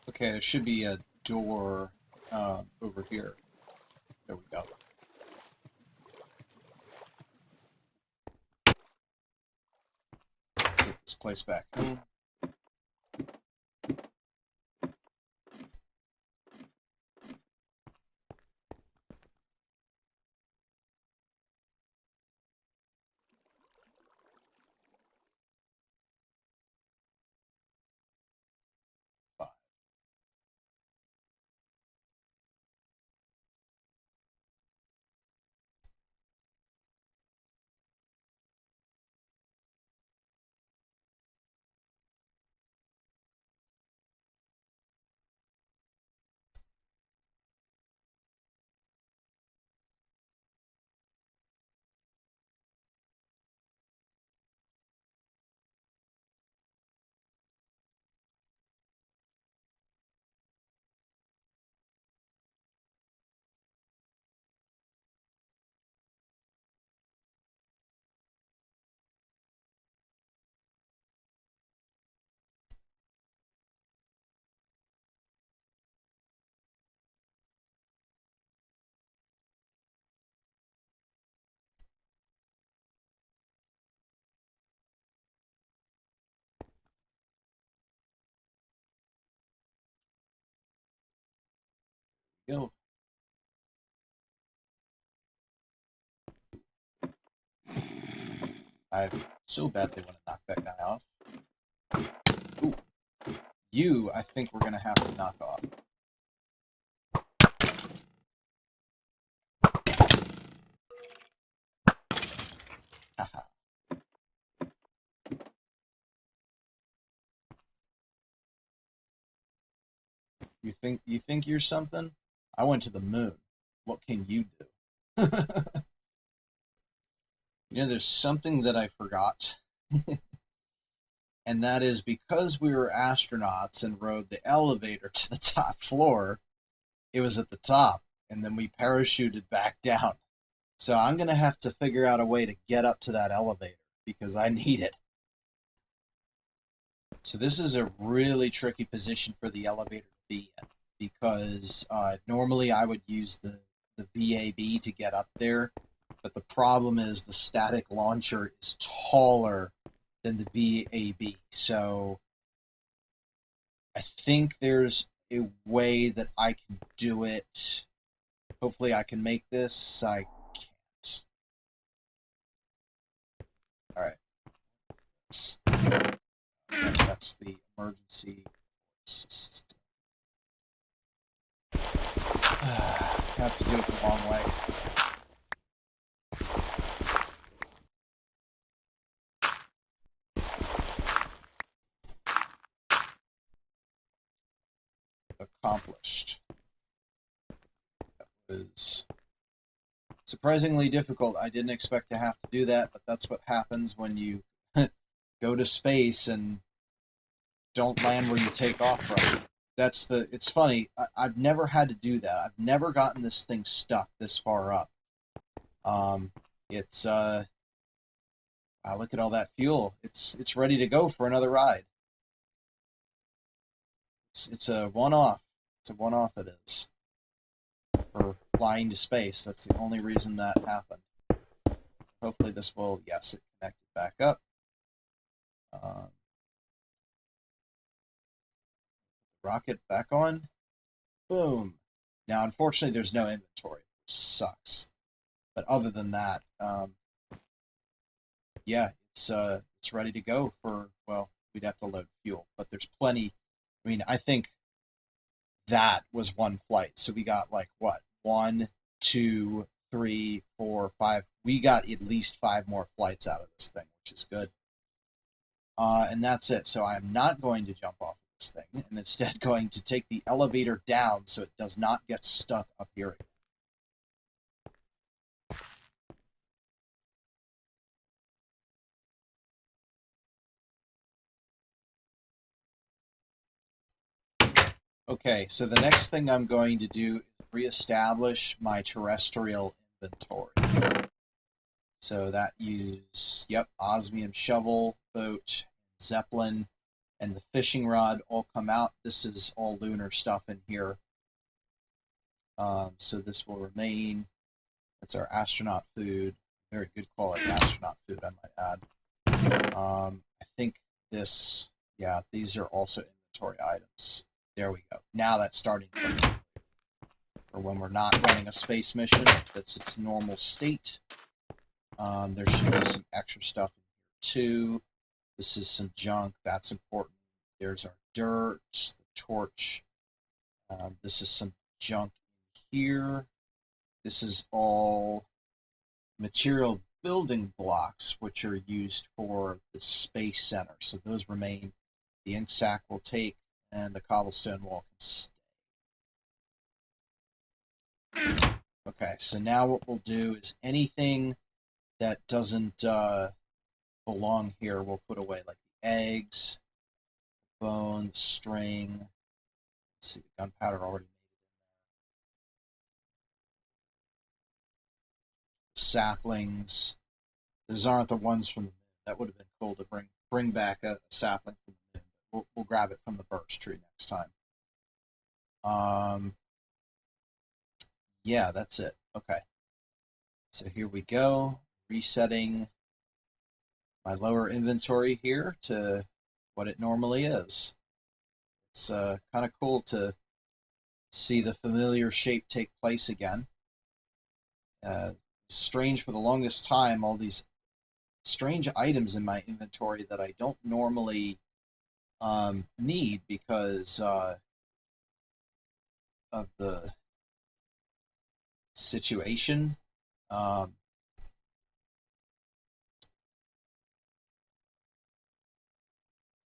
Okay, there should be a door over here. There we go. Get this place back. Go. I so badly want to knock that guy off. Ooh. You, I think we're going to have to knock off. Haha. You think you're something? I went to the moon. What can you do? You know, there's something that I forgot. And that is because we were astronauts and rode the elevator to the top floor, it was at the top, and then we parachuted back down. So I'm going to have to figure out a way to get up to that elevator because I need it. So this is a really tricky position for the elevator to be in because normally I would use the VAB to get up there, but the problem is the static launcher is taller than the VAB. So I think there's a way that I can do it. Hopefully I can make this. I can't. Alright. That's the emergency system. I have to do it the long way. Accomplished. That was surprisingly difficult. I didn't expect to have to do that, but that's what happens when you go to space and don't land where you take off from. It's funny, I've never had to do that. I've never gotten this thing stuck this far up. Wow, look at all that fuel. It's ready to go for another ride. It's a one-off. It's a one-off, it is. For flying to space. That's the only reason that happened. Hopefully this will, yes, it connected back up. Rocket back on. Boom. Now, unfortunately, there's no inventory, which sucks. But other than that, yeah, it's ready to go for, well, we'd have to load fuel, but there's plenty. I mean, I think that was one flight. So we got like what? 1, 2, 3, 4, 5. We got at least 5 more flights out of this thing, which is good. And that's it. So I'm not going to jump off of this thing, and instead going to take the elevator down so it does not get stuck up here again. Okay, so the next thing I'm going to do is reestablish my terrestrial inventory. So that osmium shovel, boat, zeppelin, and the fishing rod all come out. This is all lunar stuff in here. So this will remain. That's our astronaut food. Very good quality astronaut food, I might add. I think this, these are also inventory items. There we go. Now that's starting to for when we're not running a space mission. That's its normal state. There should be some extra stuff in here too. This is some junk. That's important. There's our dirt, the torch. This is some junk in here. This is all material building blocks, which are used for the space center. So those remain. The ink sac will take, and the cobblestone wall can stay. Okay, so now what we'll do is anything that doesn't belong here we'll put away, like the eggs, the bone, the string. Let's see, the gunpowder already made it in there. Saplings. Those aren't the ones from the moon. That would have been cool to bring back a sapling from the moon. We'll grab it from the birch tree next time. Yeah, that's it. Okay. So here we go. Resetting my lower inventory here to what it normally is. It's kind of cool to see the familiar shape take place again. Strange for the longest time, all these strange items in my inventory that I don't normally need because of the situation.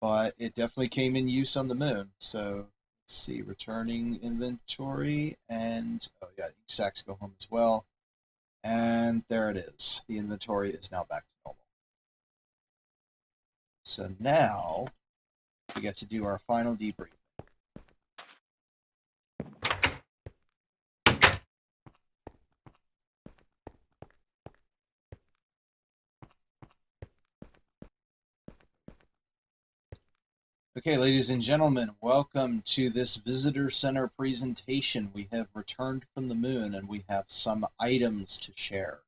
But it definitely came in use on the moon. So let's see, returning inventory, and oh yeah, each sacks go home as well. And there it is. The inventory is now back to normal. So now we get to do our final debrief. Okay, ladies and gentlemen, welcome to this visitor center presentation. We have returned from the moon and we have some items to share.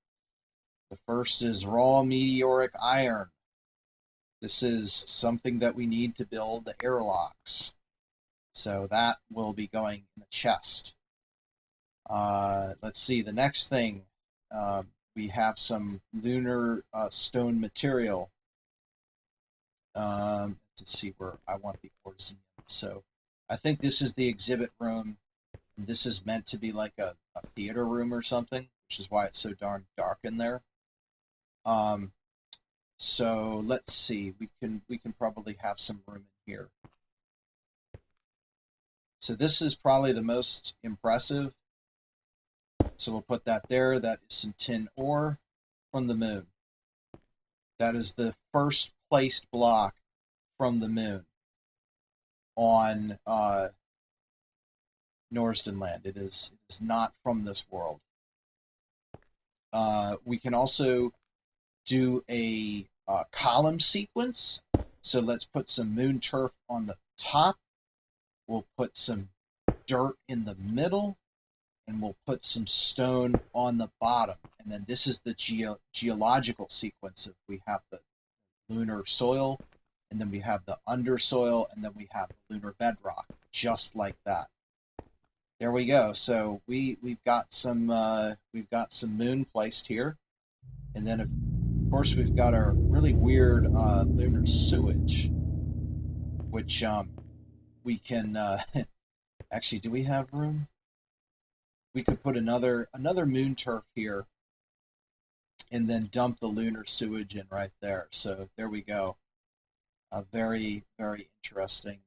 The first is raw meteoric iron. This is something that we need to build the airlocks. So that will be going in a chest. Let's see, the next thing, we have some lunar stone material. To see where I want the ores in. So I think this is the exhibit room. And this is meant to be like a theater room or something, which is why it's so darn dark in there. So let's see, we can probably have some room in here. So this is probably the most impressive. So we'll put that there. That is some tin ore from the moon. That is the first placed block from the moon on Norsden Land. It is not from this world. We can also do a column sequence. So let's put some moon turf on the top. We'll put some dirt in the middle, and we'll put some stone on the bottom. And then this is the geological sequence. We have the lunar soil, and then we have the undersoil, and then we have the lunar bedrock, just like that. There we go. So we've got some moon placed here, and then of course we've got our really weird lunar sewage, which we can actually. Do we have room? We could put another moon turf here, and then dump the lunar sewage in right there. So there we go. a very, very interesting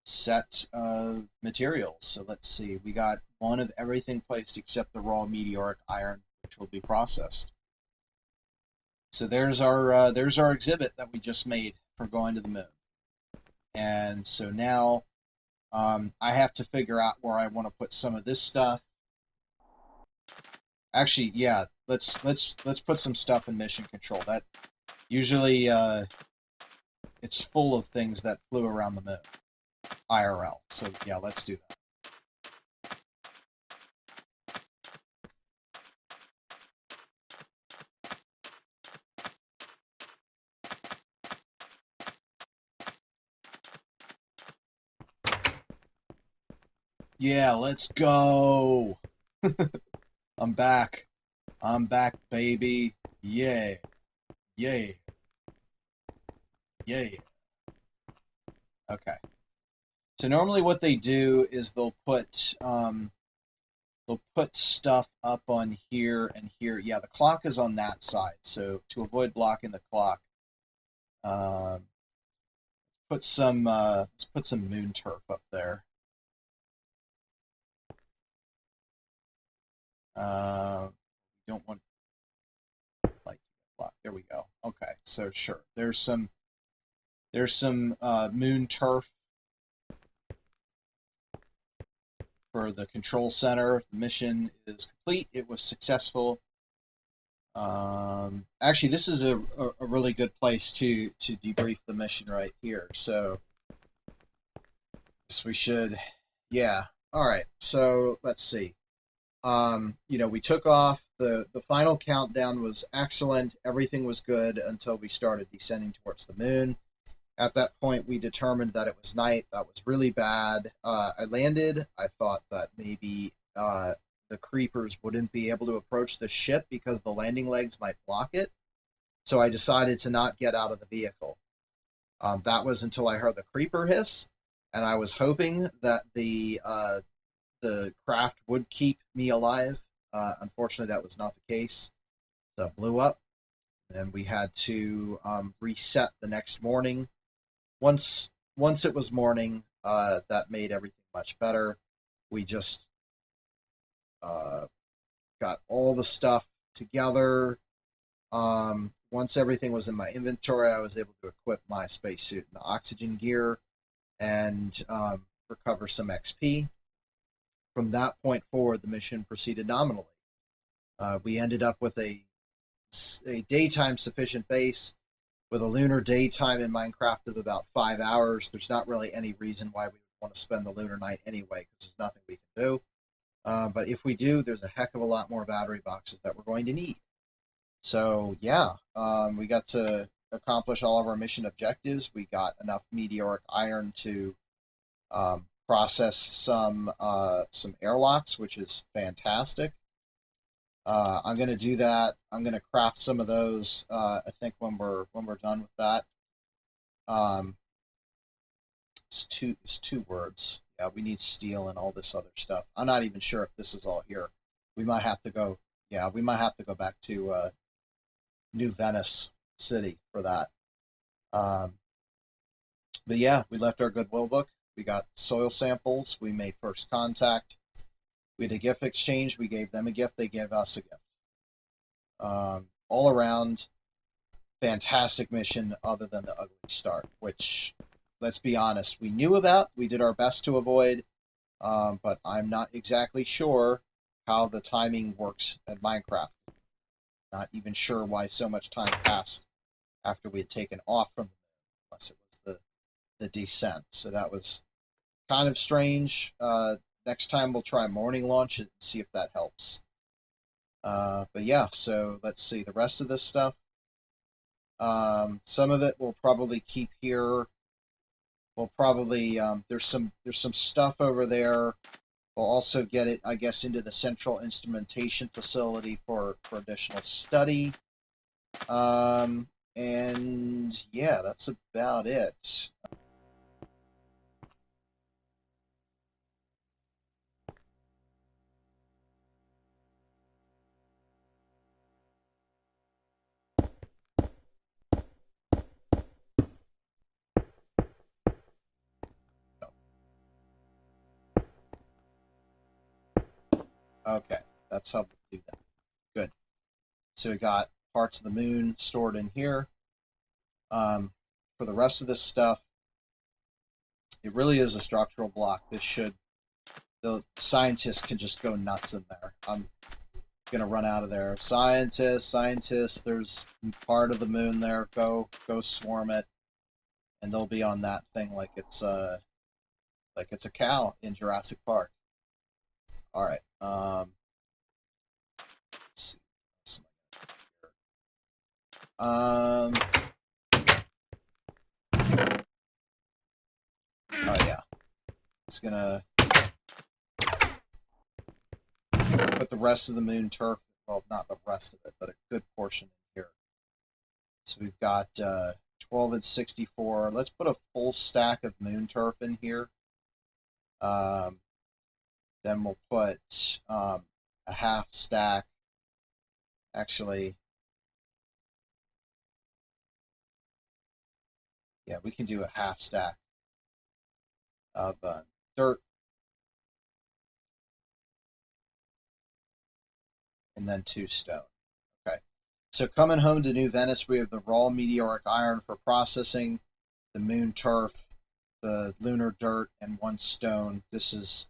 set of materials. So let's see, we got one of everything placed except the raw meteoric iron, which will be processed. So there's our exhibit that we just made for going to the moon. And so now I have to figure out where I want to put some of this stuff. Actually, yeah, let's put some stuff in mission control. That usually it's full of things that flew around the moon, IRL. So yeah, let's do that. Yeah, let's go. I'm back. I'm back, baby. Yay. Yay. Yay. Okay. So normally what they do is they'll put stuff up on here and here. Yeah, the clock is on that side. So to avoid blocking the clock, let's put some moon turf up there. Don't want like block. There we go. Okay, so sure. There's some moon turf for the control center. The mission is complete. It was successful. Actually, this is a really good place to debrief the mission right here. So, we should, yeah. All right. So let's see. We took off. The final countdown was excellent. Everything was good until we started descending towards the moon. At that point, we determined that it was night. That was really bad. I landed. I thought that maybe the creepers wouldn't be able to approach the ship because the landing legs might block it. So I decided to not get out of the vehicle. That was until I heard the creeper hiss, and I was hoping that the craft would keep me alive. Unfortunately, that was not the case. So it blew up, and we had to reset the next morning. Once it was morning, that made everything much better. We just got all the stuff together. Once everything was in my inventory, I was able to equip my spacesuit and oxygen gear and recover some XP. From that point forward, the mission proceeded nominally. We ended up with a daytime sufficient base with a lunar daytime in Minecraft of about 5 hours. There's not really any reason why we would want to spend the lunar night anyway, because there's nothing we can do. But if we do, there's a heck of a lot more battery boxes that we're going to need. So yeah, we got to accomplish all of our mission objectives. We got enough meteoric iron to process some airlocks, which is fantastic. I'm going to do that. I'm going to craft some of those. I think when we're done with that. It's two words. Yeah, we need steel and all this other stuff. I'm not even sure if this is all here. We might have to go. Yeah, we might have to go back to New Venice City for that. But yeah, we left our Goodwill book. We got soil samples. We made first contact. We had a gift exchange. We gave them a gift. They gave us a gift. All around, fantastic mission other than the ugly start, which, let's be honest, we knew about. We did our best to avoid, but I'm not exactly sure how the timing works at Minecraft. Not even sure why so much time passed after we had taken off from the moon, unless it was the descent. So that was kind of strange. Next time we'll try morning launch and see if that helps. But yeah, so let's see the rest of this stuff. Some of it we'll probably keep here. We'll probably there's some stuff over there. We'll also get it, I guess, into the central instrumentation facility for additional study. And yeah, that's about it. Okay, that's how we do that. Good. So we got parts of the moon stored in here. For the rest of this stuff, it really is a structural block. The scientists can just go nuts in there. I'm gonna run out of there. Scientists, there's part of the moon there. Go swarm it, and they'll be on that thing like it's a cow in Jurassic Park. All right. Let's see. Oh yeah. Just gonna put the rest of the moon turf. Well, not the rest of it, but a good portion in here. So we've got 12 and 64. Let's put a full stack of moon turf in here. Then we'll put a half stack. Actually, yeah, we can do a half stack of dirt. And then 2 stone. Okay. So coming home to New Venice, we have the raw meteoric iron for processing, the moon turf, the lunar dirt, and 1 stone. This is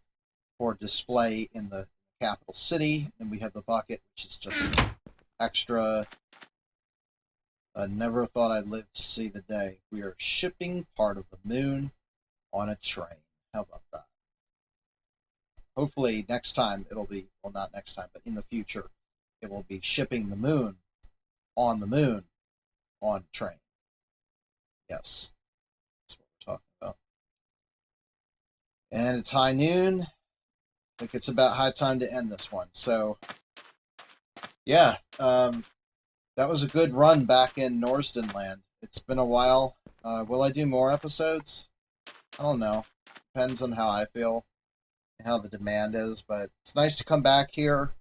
for display in the capital city. And we have the bucket, which is just extra. I never thought I'd live to see the day. We are shipping part of the moon on a train. How about that? Hopefully next time it'll be, well, not next time, but in the future, it will be shipping the moon on a train. Yes, that's what we're talking about. And it's high noon. I think it's about high time to end this one. So, yeah, that was a good run back in Norsden Land. It's been a while. Will I do more episodes? I don't know. Depends on how I feel and how the demand is, but it's nice to come back here.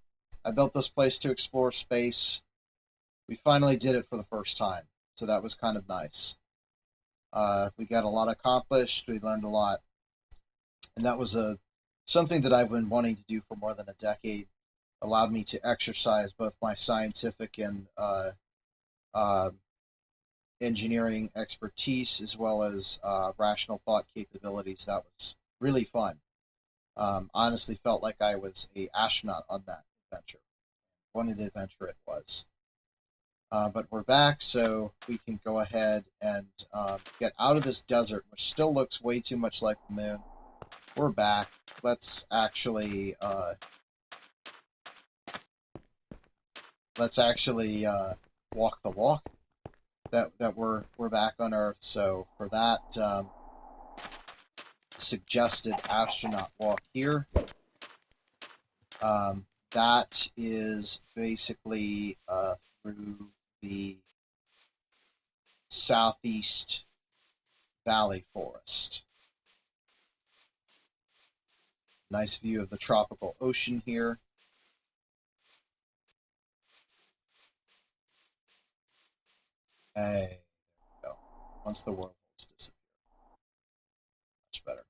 I built this place to explore space. We finally did it for the first time, so that was kind of nice. We got a lot accomplished. We learned a lot, and that was something that I've been wanting to do for more than a decade. Allowed me to exercise both my scientific and engineering expertise as well as rational thought capabilities. That was really fun. Honestly felt like I was an astronaut on that adventure. What an adventure it was. But we're back, so we can go ahead and get out of this desert, which still looks way too much like the moon. We're back. Let's actually walk the walk. That we're back on Earth. So for that suggested astronaut walk here, that is basically through the southeast valley forest. Nice view of the tropical ocean here. Hey, there we go. Once the wormholes disappear. Much better.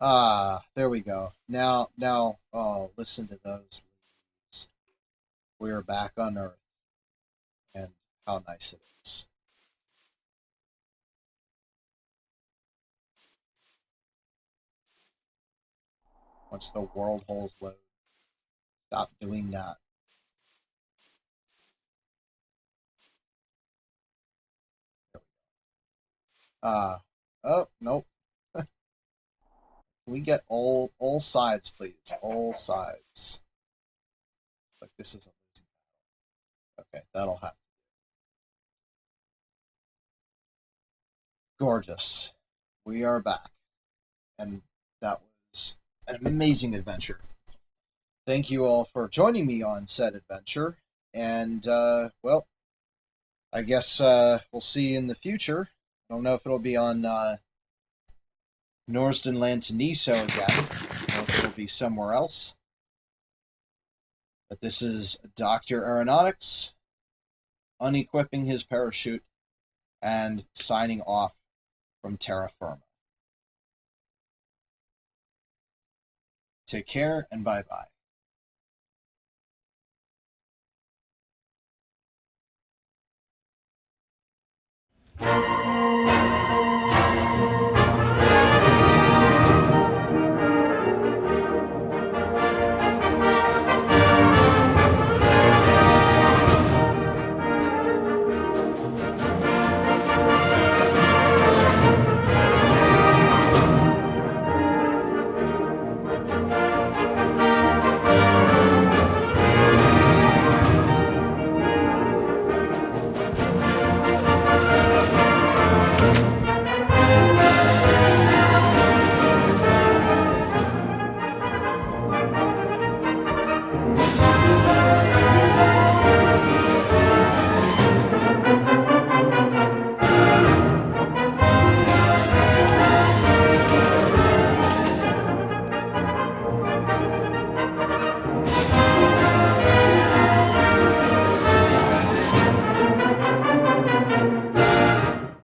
Ah, there we go. Now, oh, listen to those leaves. We are back on Earth, and how nice it is. Once the world holes load, stop doing that. There we go. Oh, nope. Can we get all sides, please? All sides. Like this is a losing battle. Okay, that'll happen. Gorgeous. We are back. And that was an amazing adventure. Thank you all for joining me on said adventure. And, well, I guess we'll see you in the future. I don't know if it'll be on Norsden Land to Neso again, or if it'll be somewhere else. But this is Dr. Aeronautics, unequipping his parachute, and signing off from terra firma. Take care, and bye-bye.